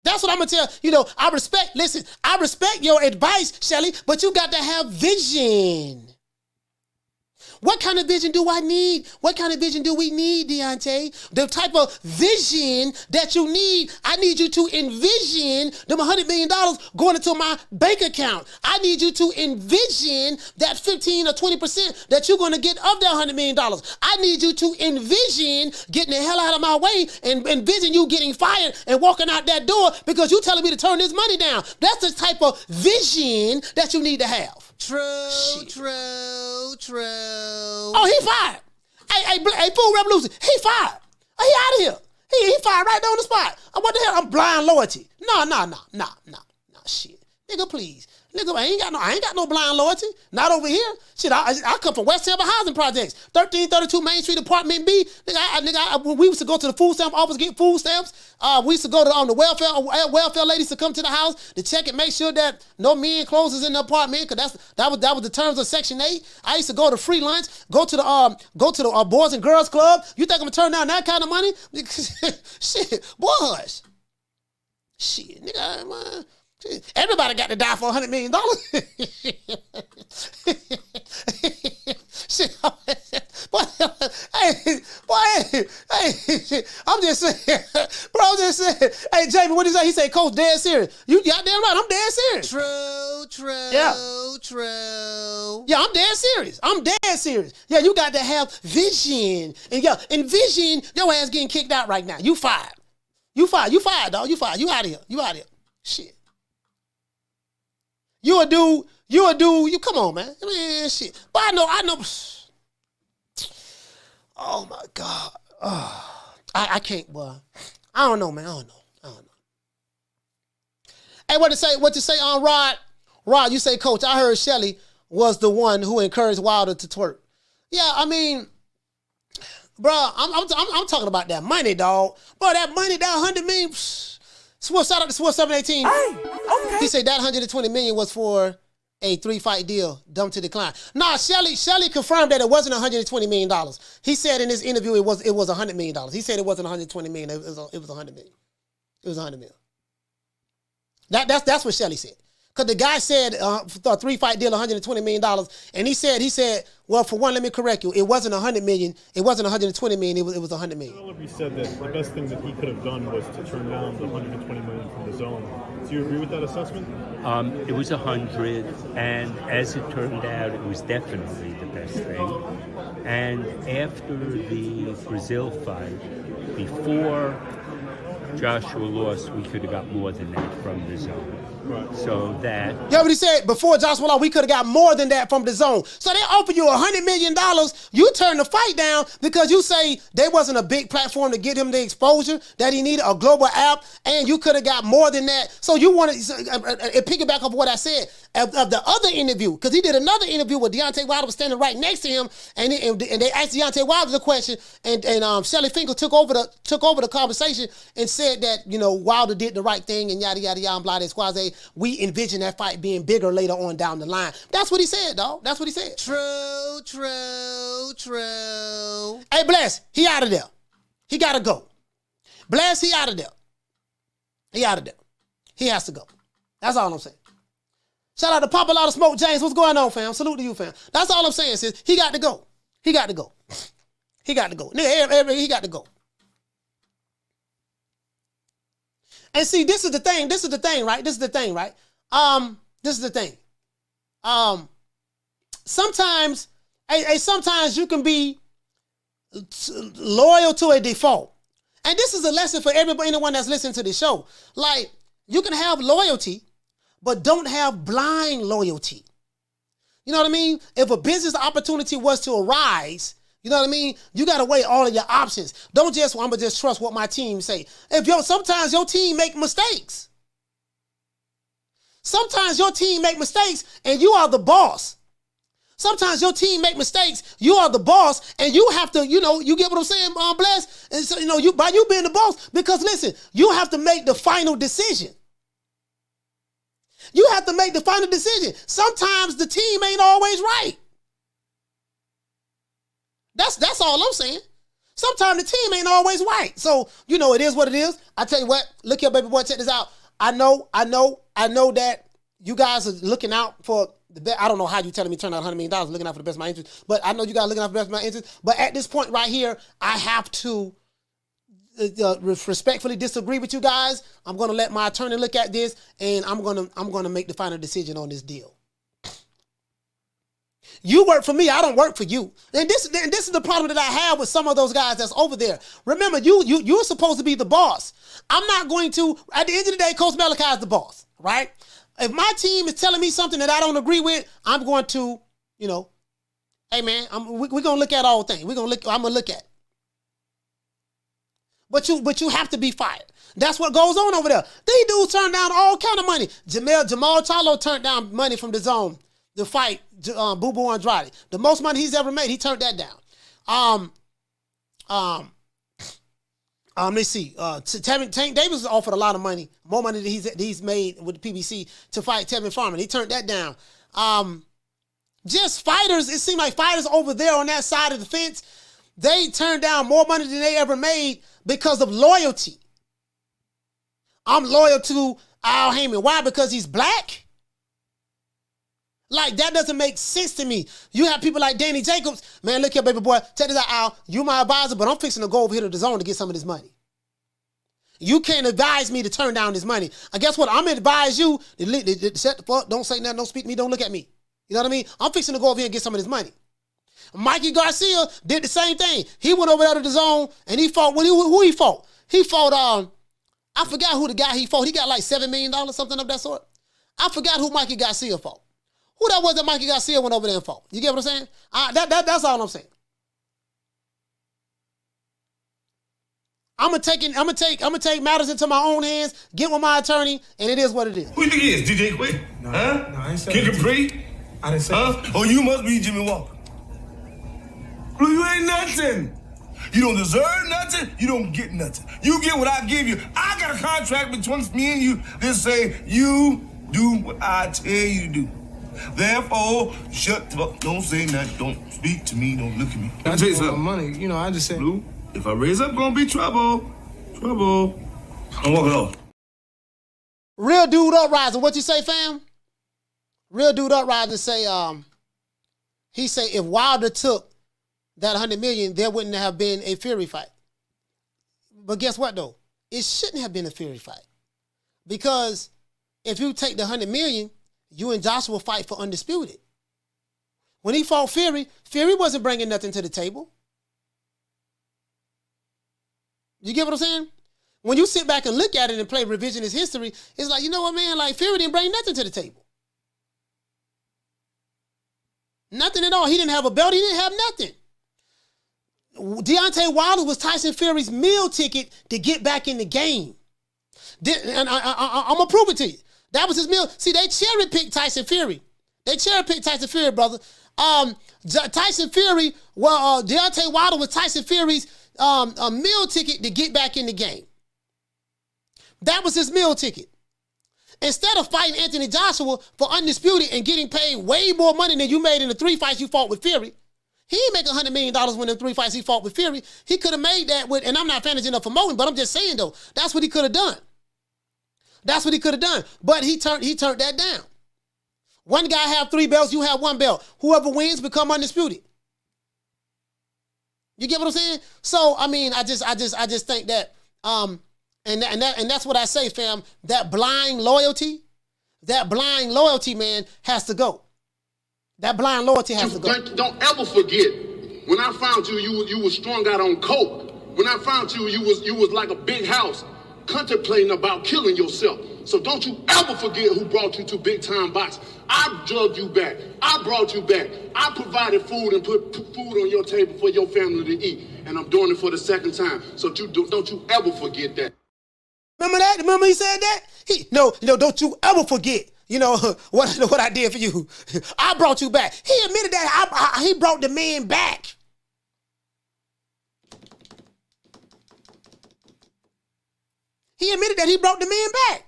That's what I'm going to tell. You know, I respect your advice, Shelly, but you got to have vision. What kind of vision do I need? What kind of vision do we need, Deontay? The type of vision that you need, I need you to envision them $100 million going into my bank account. I need you to envision that 15 or 20% that you're going to get of that $100 million. I need you to envision getting the hell out of my way and envision you getting fired and walking out that door because you're telling me to turn this money down. That's the type of vision that you need to have. True. Oh, he fired. Hey, Fool Revolution, he fired. He out of here. He fired right there on the spot. What the hell? I'm blind loyalty. No, shit. Nigga, please. Nigga, I ain't got no blind loyalty. Not over here. Shit, I come from West Tampa Housing Projects. 1332 Main Street, Apartment B. Nigga, we used to go to the food stamp office, get food stamps. We used to go to the welfare ladies to come to the house to check and make sure that no men clothes is in the apartment, because that was the terms of Section 8. I used to go to free lunch, go to the Boys and Girls Club. You think I'm gonna turn down that kind of money? Shit, boy, hush. Shit, nigga, man. Everybody got to die for $100 million. Shit, I'm just saying, bro. I'm just saying. Hey, Jamie, what did he say? He said, "Coach, dead serious." You goddamn right. I'm dead serious. True. Yeah, I'm dead serious. Yeah, you got to have vision, and vision. Your ass getting kicked out right now. You fired, dog. You fired. You out of here. Shit. You a dude, you come on, man. I mean, shit. But I know. Oh my God. Oh, I can't, boy. I don't know, man. I don't know. Hey, what to say on Rod? Rod, you say, Coach, I heard Shelly was the one who encouraged Wilder to twerk. Yeah, I mean, bro, I'm talking about that money, dog. Bro, that money, that $100 million. Shout out to Swift 718. Hey, okay. He said that $120 million was for a 3-fight deal, dumb to decline. Nah, Shelly confirmed that it wasn't $120 million. He said in his interview it was $100 million. He said it wasn't $120 million. It was $100 million. It was $100 million. That's what Shelly said. Because the guy said for a 3-fight deal, $120 million. And he said, well, for one, let me correct you. It wasn't $100 million. It wasn't $120 million. It was $100 million. LDBC said that the best thing that he could have done was to turn down the $120 million from the zone. Do you agree with that assessment? It was 100, and as it turned out, it was definitely the best thing. And after the Brazil fight, before Joshua lost, we could have got more than that from the zone. Right. So that... Yeah, but he said before Joshua lost, we could have got more than that from the zone. So they offer you $100 million. You turn the fight down because you say there wasn't a big platform to get him the exposure that he needed, a global app, and you could have got more than that. So you want to piggyback off what I said of the other interview, because he did another interview where Deontay Wilder was standing right next to him, and they asked Deontay Wilder the question, and Shelly Finkel took over the conversation and said that, Wilder did the right thing and yada yada yada and blah blah squaze. We envision that fight being bigger later on down the line. That's what he said, dog. That's what he said. True. Hey, Bless, he out of there. He got to go. Bless, he out of there. He out of there. He has to go. That's all I'm saying. Shout out to Papa Lot of Smoke James. What's going on, fam? Salute to you, fam. That's all I'm saying, sis. He got to go. He got to go. He got to go. Nigga, he got to go. And see, this is the thing. This is the thing, right? This is the thing, right? This is the thing. Sometimes you can be loyal to a default. And this is a lesson for anyone that's listening to this show. Like, you can have loyalty, but don't have blind loyalty. You know what I mean? If a business opportunity was to arise, you know what I mean? You got to weigh all of your options. Don't just, I'm going to just trust what my team say. Sometimes your team make mistakes. Sometimes your team make mistakes and you are the boss. Sometimes your team make mistakes, you are the boss, and you have to, you get what I'm saying, Bless? And so, by you being the boss, because listen, you have to make the final decision. You have to make the final decision. Sometimes the team ain't always right. That's all I'm saying. Sometimes the team ain't always right. So, it is what it is. I tell you what, look here, baby boy, check this out. I know that you guys are looking out for the best. I don't know how you telling me turn out $100 million looking out for the best of my interest, but I know you guys looking out for the best of my interest. But at this point right here, I have to respectfully disagree with you guys. I'm going to let my attorney look at this, and I'm going to make the final decision on this deal. You work for me, I don't work for you. And this is the problem that I have with some of those guys that's over there. Remember, you're supposed to be the boss. I'm not going to, at the end of the day, Coach Malachi is the boss, right? If my team is telling me something that I don't agree with, I'm going to, hey man, we're going to look at all things. I'm going to look at it. But you have to be fired. That's what goes on over there. These dudes turn down all kind of money. Jamal Charlo turned down money from the zone to fight Boo Boo Andrade. The most money he's ever made, he turned that down. Let's see. Tank Davis was offered a lot of money, more money than he's made with the PBC to fight Tevin Farmer. He turned that down. Just fighters, it seemed like fighters over there on that side of the fence, they turned down more money than they ever made because of loyalty. I'm loyal to Al Heyman. Why? Because he's black? Like, that doesn't make sense to me. You have people like Danny Jacobs. Man, look here, baby boy. Check this out, Al. You my advisor, but I'm fixing to go over here to the zone to get some of this money. You can't advise me to turn down this money. I guess what? I'm going to advise you. Shut the fuck. Don't say nothing. Don't speak to me. Don't look at me. You know what I mean? I'm fixing to go over here and get some of this money. Mikey Garcia did the same thing. He went over there to the zone and he fought. Who he fought? He fought, I forgot who the guy he fought. He got like $7 million, something of that sort. I forgot who Mikey Garcia fought. Who that was that Mikey Garcia went over there and fought? You get what I'm saying? That's all I'm saying. I'm gonna take matters into my own hands, get with my attorney, and it is what it is. Who you think he is? DJ Quick? No, huh? No, I ain't saying Kid Capri? I didn't say that. Oh, you must be Jimmy Walker. Blue, you ain't nothing. You don't deserve nothing. You don't get nothing. You get what I give you. I got a contract between me and you that say you do what I tell you to do. Therefore, shut the fuck. Don't say nothing. Don't speak to me. Don't look at me. I just want money. I just said. Blue, if I raise up, gonna be trouble. Trouble. I'm walking off. Real Dude Uprising. What you say, fam? Real Dude Uprising say, he say if Wilder took that $100 million, there wouldn't have been a Fury fight. But guess what, though? It shouldn't have been a Fury fight. Because if you take the $100 million, you and Joshua fight for Undisputed. When he fought Fury, Fury wasn't bringing nothing to the table. You get what I'm saying? When you sit back and look at it and play revisionist history, it's like, you know what, man? Like, Fury didn't bring nothing to the table. Nothing at all. He didn't have a belt. He didn't have nothing. Deontay Wilder was Tyson Fury's meal ticket to get back in the game. And I'm going to prove it to you. That was his meal. See, they cherry-picked Tyson Fury. Brother. Tyson Fury, Deontay Wilder was Tyson Fury's a meal ticket to get back in the game. That was his meal ticket. Instead of fighting Anthony Joshua for Undisputed and getting paid way more money than you made in the 3 fights you fought with Fury, He ain't make $100 million winning 3 fights he fought with Fury. He could have made that with, and I'm not fanaging up for Moten, but I'm just saying though, that's what he could have done. That's what he could have done. But he turned that down. One guy have 3 belts, you have 1 belt. Whoever wins become undisputed. You get what I'm saying? So I mean, I just think that and that's what I say, fam. That blind loyalty, man, has to go. That blind loyalty has to go. Don't ever forget, when I found you, you was strung out on coke. When I found you, you was like a big house, contemplating about killing yourself. So don't you ever forget who brought you to big time box. I drugged you back. I brought you back. I provided food and put food on your table for your family to eat. And I'm doing it for the second time. So don't you ever forget that. Remember that? Remember he said that? No, don't you ever forget. What I did for you. I brought you back. He admitted that he brought the man back. He admitted that he brought the man back.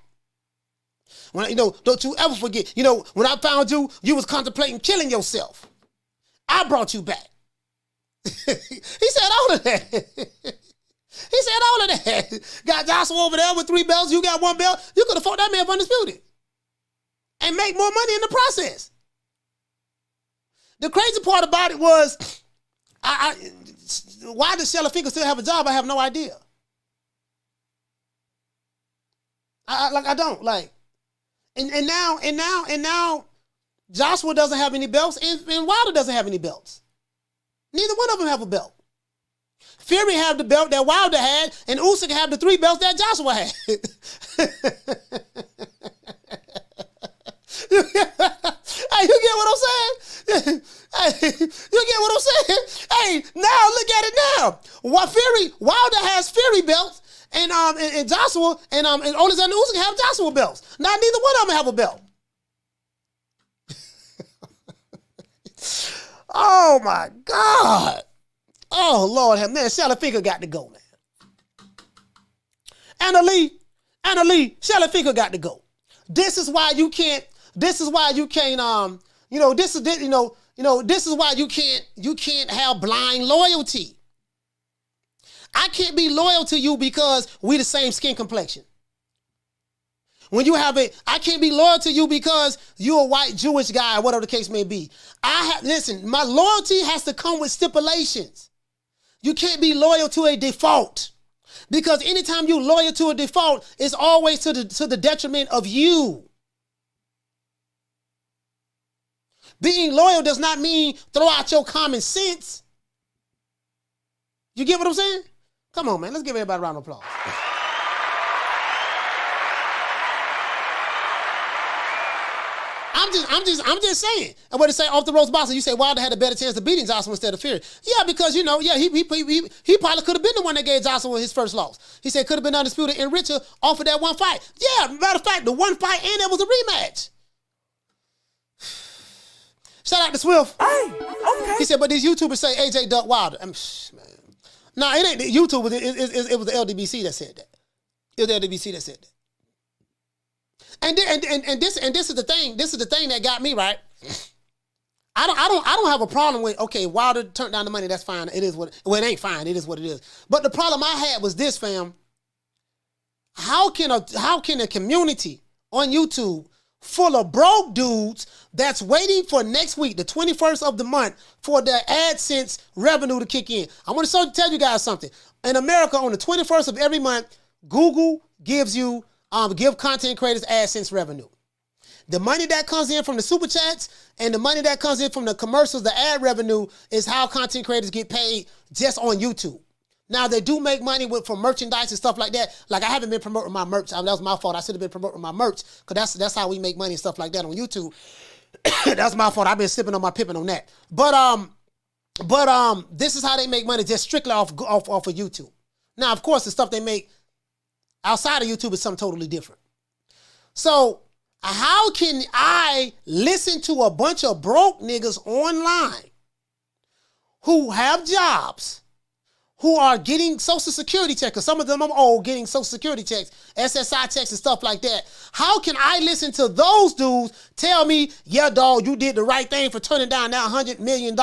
When don't you ever forget. When I found you, you was contemplating killing yourself. I brought you back. He said all of that. He said all of that. Got Joshua over there with 3 belts. You got 1 belt. You could have fought that man for undisputed and make more money in the process. The crazy part about it was, why does Shella Finkel still have a job? I have no idea. I don't like, and now Joshua doesn't have any belts, and Wilder doesn't have any belts. Neither one of them have a belt. Fury have the belt that Wilder had, and Usyk have the 3 belts that Joshua had. Hey, you get what I'm saying? Hey, you get what I'm saying? Hey, now look at it now. Wilder has Fury belts, and Joshua and Oleksandr Usyk have Joshua belts. Now neither one of them have a belt. Oh my God. Oh Lord, man, Shella Finkel got to go, man. Anna Lee, Shella Finkel got to go. This is why you can't. This is why you can't. This is why you can't have blind loyalty. I can't be loyal to you because we the same skin complexion. When you have it, I can't be loyal to you because you're a white Jewish guy, whatever the case may be. Listen, my loyalty has to come with stipulations. You can't be loyal to a default. Because anytime you're loyal to a default, it's always to the detriment of you. Being loyal does not mean throw out your common sense. You get what I'm saying? Come on, man. Let's give everybody a round of applause. I'm just saying. And what they say off the ropes boxing, you say Wilder had a better chance of beating Joshua instead of Fury. Yeah, because he probably could have been the one that gave Joshua his first loss. He said could have been undisputed and richer off of that one fight. Yeah, matter of fact, the one fight and it was a rematch. Shout out to Swift. Hey, okay. He said, but these YouTubers say AJ ducked Wilder. Man. No, it ain't the YouTubers. It was the LDBC that said that. It was the LDBC that said that. And this is the thing. This is the thing that got me right. I don't have a problem with Wilder turned down the money. That's fine. It is what. Well, it ain't fine. It is what it is. But the problem I had was this, fam. How can a community on YouTube full of broke dudes that's waiting for next week, the 21st of the month, for their AdSense revenue to kick in? I want to tell you guys something. In America, on the 21st of every month, Google gives you give content creators AdSense revenue. The money that comes in from the super chats and the money that comes in from the commercials, the ad revenue, is how content creators get paid just on YouTube. Now, they do make money from merchandise and stuff like that. Like, I haven't been promoting my merch. That was my fault. I should have been promoting my merch because that's how we make money and stuff like that on YouTube. That's my fault. I've been sipping on my pippin on that. But this is how they make money, just strictly off of YouTube. Now, of course, the stuff they make outside of YouTube is something totally different. So how can I listen to a bunch of broke niggas online who have jobs, who are getting Social Security checks, because some of them are old, getting Social Security checks, SSI checks and stuff like that. How can I listen to those dudes tell me, yeah, dog, you did the right thing for turning down that $100 million?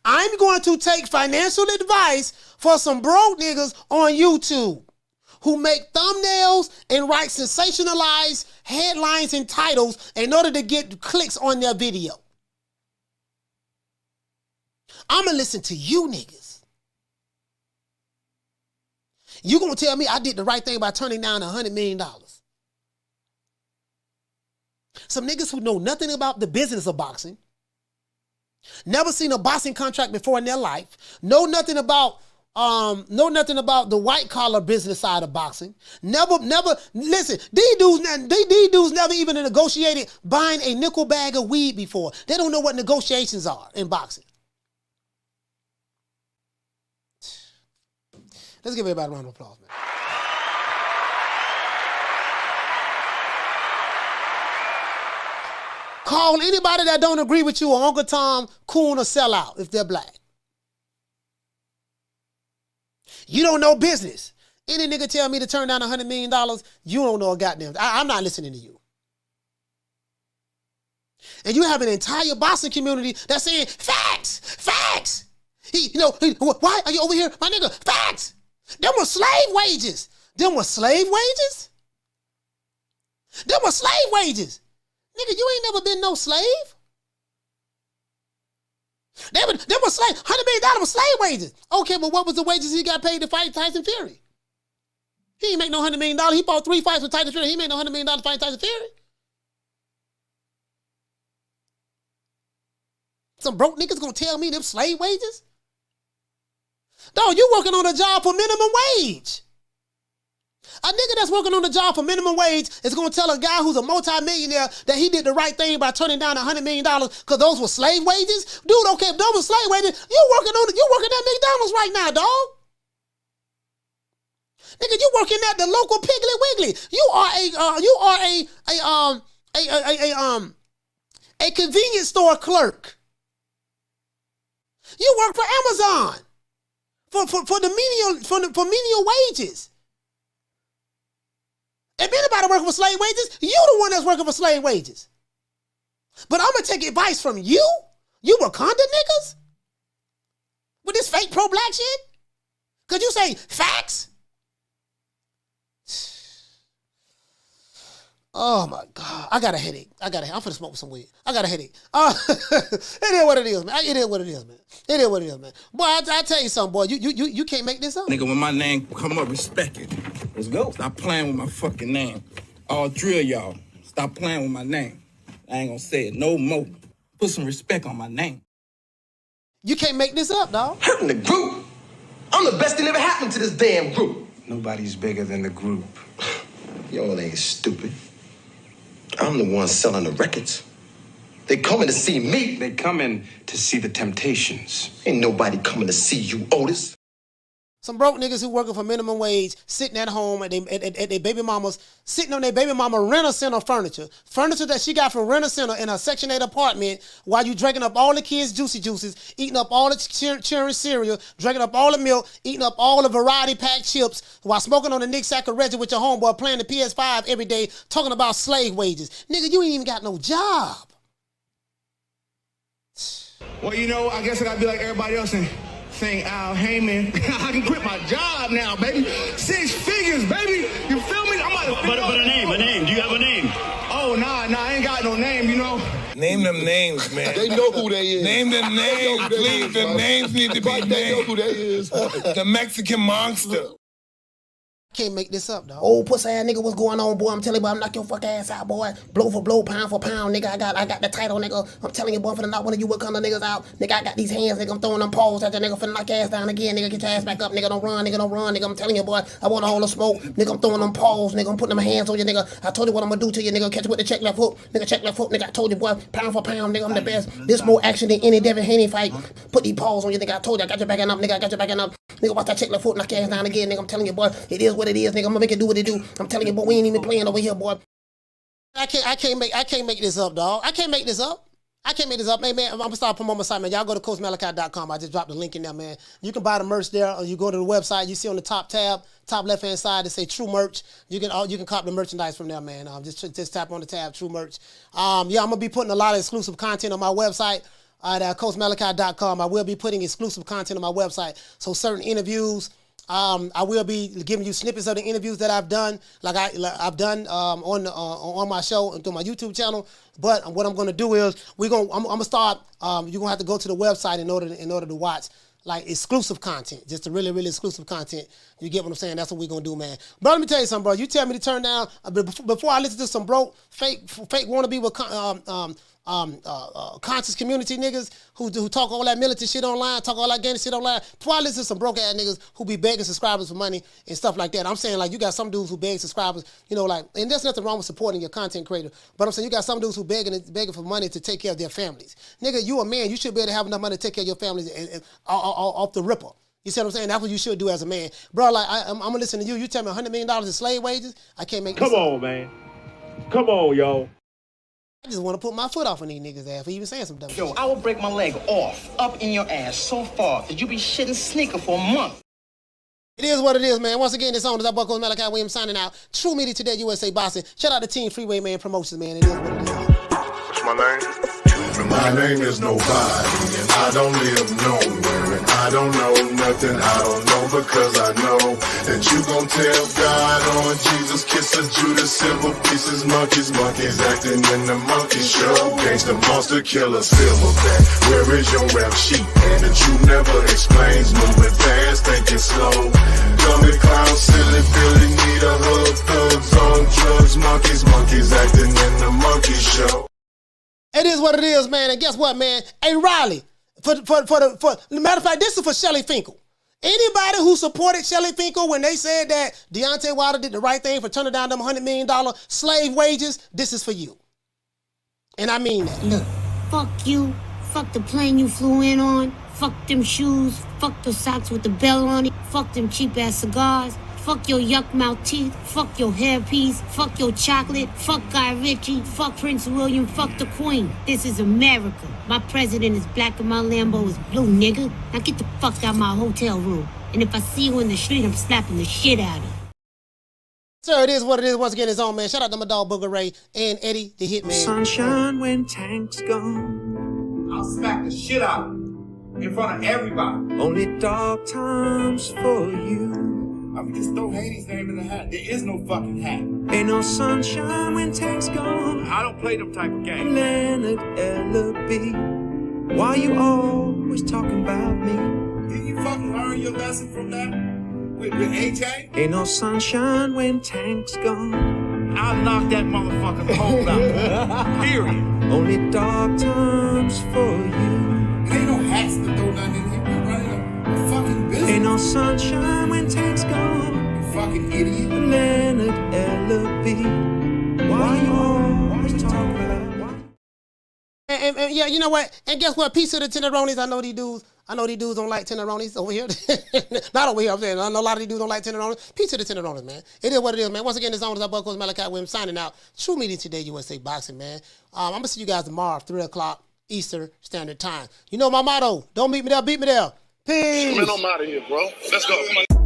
I'm going to take financial advice for some broke niggas on YouTube who make thumbnails and write sensationalized headlines and titles in order to get clicks on their video. I'm going to listen to you niggas. You going to tell me I did the right thing by turning down $100 million. Some niggas who know nothing about the business of boxing, never seen a boxing contract before in their life, know nothing about the white collar business side of boxing. Never, listen, these dudes never even negotiated buying a nickel bag of weed before. They don't know what negotiations are in boxing. Let's give everybody a round of applause, man. Call anybody that don't agree with you or Uncle Tom, coon, or sellout if they're black. You don't know business. Any nigga tell me to turn down $100 million, you don't know a goddamn. I'm not listening to you. And you have an entire boxing community that's saying, facts. Why are you over here? My nigga, facts. Them were slave wages. Them were slave wages? Nigga, you ain't never been no slave. They were slave. $100 million was slave wages. Okay, but what was the wages he got paid to fight Tyson Fury? He ain't make no $100 million. He fought 3 fights with Tyson Fury. He made no $100 million to fight Tyson Fury. Some broke niggas gonna tell me them slave wages? Dog, you working on a job for minimum wage. A nigga that's working on the job for minimum wage is going to tell a guy who's a multimillionaire that he did the right thing by turning down $100 million because those were slave wages? Dude, okay, if those were slave wages, you working at McDonald's right now, dog. Nigga, you working at the local Piggly Wiggly. You are a convenience store clerk. You work for Amazon for menial wages. If anybody working for slave wages, you the one that's working for slave wages. But I'm going to take advice from you? You Wakanda niggas? With this fake pro-black shit? Could you say facts? Oh my God. I got a headache. I'm finna smoke some weed. I got a headache. It is what it is, man. It is what it is, man. Boy, I tell you something, boy. You can't make this up. Nigga, when my name come up, respect it. Let's go. Stop playing with my fucking name. All drill y'all. Stop playing with my name. I ain't gonna say it no more. Put some respect on my name. You can't make this up, dog. Hurting the group. I'm the best thing ever happened to this damn group. Nobody's bigger than the group. Y'all ain't stupid. I'm the one selling the records. They coming to see me. They coming to see the Temptations. Ain't nobody coming to see you, Otis. Some broke niggas who working for minimum wage, sitting at home at their baby mamas, sitting on their baby mama Rent-A-Center furniture. Furniture that she got from Rent-A-Center in her Section 8 apartment while you drinking up all the kids' juicy juices, eating up all the cheering cereal, drinking up all the milk, eating up all the variety pack chips while smoking on the Nick Sack Reggie with your homeboy playing the PS5 every day, talking about slave wages. Nigga, you ain't even got no job. Well, I guess I gotta be like everybody else and saying, Al Heyman, I can quit my job now, baby. 6 figures, baby. You feel me? I'm about to But a name. Do you have a name? Oh, nah, I ain't got no name, Name them names, man. They know who they is. Name them names, please. The names need to be named. They know who they is. The Mexican monster. Can't make this up, dog. Old pussy ass nigga, what's going on, boy? I'm telling you, boy, I'm knock your fuck ass out, boy. Blow for blow, pound for pound, nigga. I got the title, nigga. I'm telling you, boy, I'm finna knock one of you Wakanda niggas out. Nigga, I got these hands, nigga. I'm throwing them paws at that nigga, finna knock your ass down again, nigga. Get your ass back up, nigga. Don't run, nigga. I'm telling you, boy, I want a hole of smoke. Nigga, I'm throwing them paws, nigga. I'm putting them hands on you, nigga. I told you what I'm gonna do to you, nigga. Catch you with the check left hook. Nigga, check left hook, nigga. I told you, boy, pound for pound, nigga. I'm the best. This more action than any Devin Haney fight. Put these paws on you, nigga. I told you, I got your back up, nigga. I got your back up. Nigga, watch that check left foot, knock your ass down again, nigga. I'm telling you, boy, it is what it is, nigga. I'm gonna make it do what it do. I'm telling you, boy, we ain't even playing over here, boy. I can't make this up, dog. I can't make this up. Hey, man, I'm gonna start promoting my site, man. Y'all go to CoachMalachi.com. I just dropped the link in there, man. You can buy the merch there, or you go to the website. You see on the top tab, top left-hand side, it say True Merch. You can cop the merchandise from there, man. Just tap on the tab, True Merch. Yeah, I'm gonna be putting a lot of exclusive content on my website. at CoachMalachi.com. I will be putting exclusive content on my website. So certain interviews, I will be giving you snippets of the interviews that I've done, like I've done on my show and through my YouTube channel. But what I'm going to do is I'm going to start. You're going to have to go to the website in order to watch like exclusive content, just a really, really exclusive content. You get what I'm saying? That's what we're going to do, man. Bro, let me tell you something, bro. You tell me to turn down, before I listen to some broke, fake wannabe with conscious community niggas who talk all that militant shit online, talk all that gangster shit online. Before I listen to some broke ass niggas who be begging subscribers for money and stuff like that. I'm saying, like, you got some dudes who beg subscribers, you know, like, and there's nothing wrong with supporting your content creator, but I'm saying you got some dudes who begging for money to take care of their families. Nigga, you a man, you should be able to have enough money to take care of your families and off the ripper. You see what I'm saying? That's what you should do as a man. Bro, like, I'm going to listen to you. You tell me $100 million in slave wages, I can't make this Come up. on, man. Come on, yo. I just want to put my foot off on these niggas' ass for even saying some dumb shit. Yo, I will break my leg off, up in your ass so far that you be shitting sneaker for a month. It is what it is, man. Once again, this on is our Buckles Malachi Williams signing out. True Media Today, USA Boxing. Shout out to Team Freeway Man Promotions, man. It is what it is. What's my name? My name is nobody, and I don't live nowhere, and I don't know nothing. I don't know because I know that you gon' tell God on Jesus, kisses, Judas, silver pieces, monkeys acting in the monkey show. Gangsta monster killer, silverback. Where is your rap sheet? And the truth never explains. Moving fast, thinking slow. Dummy clown, silly Billy, need a hug. Thugs on drugs, monkeys acting in the monkey show. It is what it is, man. And guess what, man? Hey, Riley, matter of fact, this is for Shelly Finkel. Anybody who supported Shelly Finkel when they said that Deontay Wilder did the right thing for turning down them $100 million slave wages, this is for you. And I mean that. Look, fuck you. Fuck the plane you flew in on. Fuck them shoes. Fuck the socks with the bell on it. Fuck them cheap-ass cigars. Fuck your yuck mouth teeth. Fuck your hairpiece. Fuck your chocolate. Fuck Guy Ritchie. Fuck Prince William. Fuck the Queen. This is America. My president is black and my Lambo is blue, nigga. Now get the fuck out my hotel room. And if I see you in the street, I'm slapping the shit out of you. Sir, it is what it is. Once again, it's on, man. Shout out to my dog Booger Ray and Eddie the Hitman. Sunshine when tanks gone. I'll smack the shit out of you in front of everybody. Only dark times for you. I mean, just throw Haney's name in the hat. There is no fucking hat. Ain't no sunshine when tanks gone. I don't play them type of games. Leonard LDBC. Why you always talking about me? Didn't you fucking learn your lesson from that? With AJ? Ain't no sunshine when tanks gone. I'll knock that motherfucking hole out. Period. Only dark times for you. There ain't no hats to throw nothing in here. We're running a fucking business. Ain't no sunshine when tanks gone. You fucking idiot. Leonard LDBC. Why you always talking about? And yeah, you know what? And guess what? Peace to the tenderonis. I know these dudes don't like tenderonis over here. Not over here, I'm saying. I know a lot of these dudes don't like tenderonis. Peace to the tenderonis, man. It is what it is, man. Once again, it's on as our Buckles Malachi Williams signing out. True Media Today, USA Boxing, man. I'm going to see you guys tomorrow, 3 o'clock Eastern Standard Time. You know my motto. Don't meet me there, beat me there. Peace. Man, I'm out of here, bro. Let's go.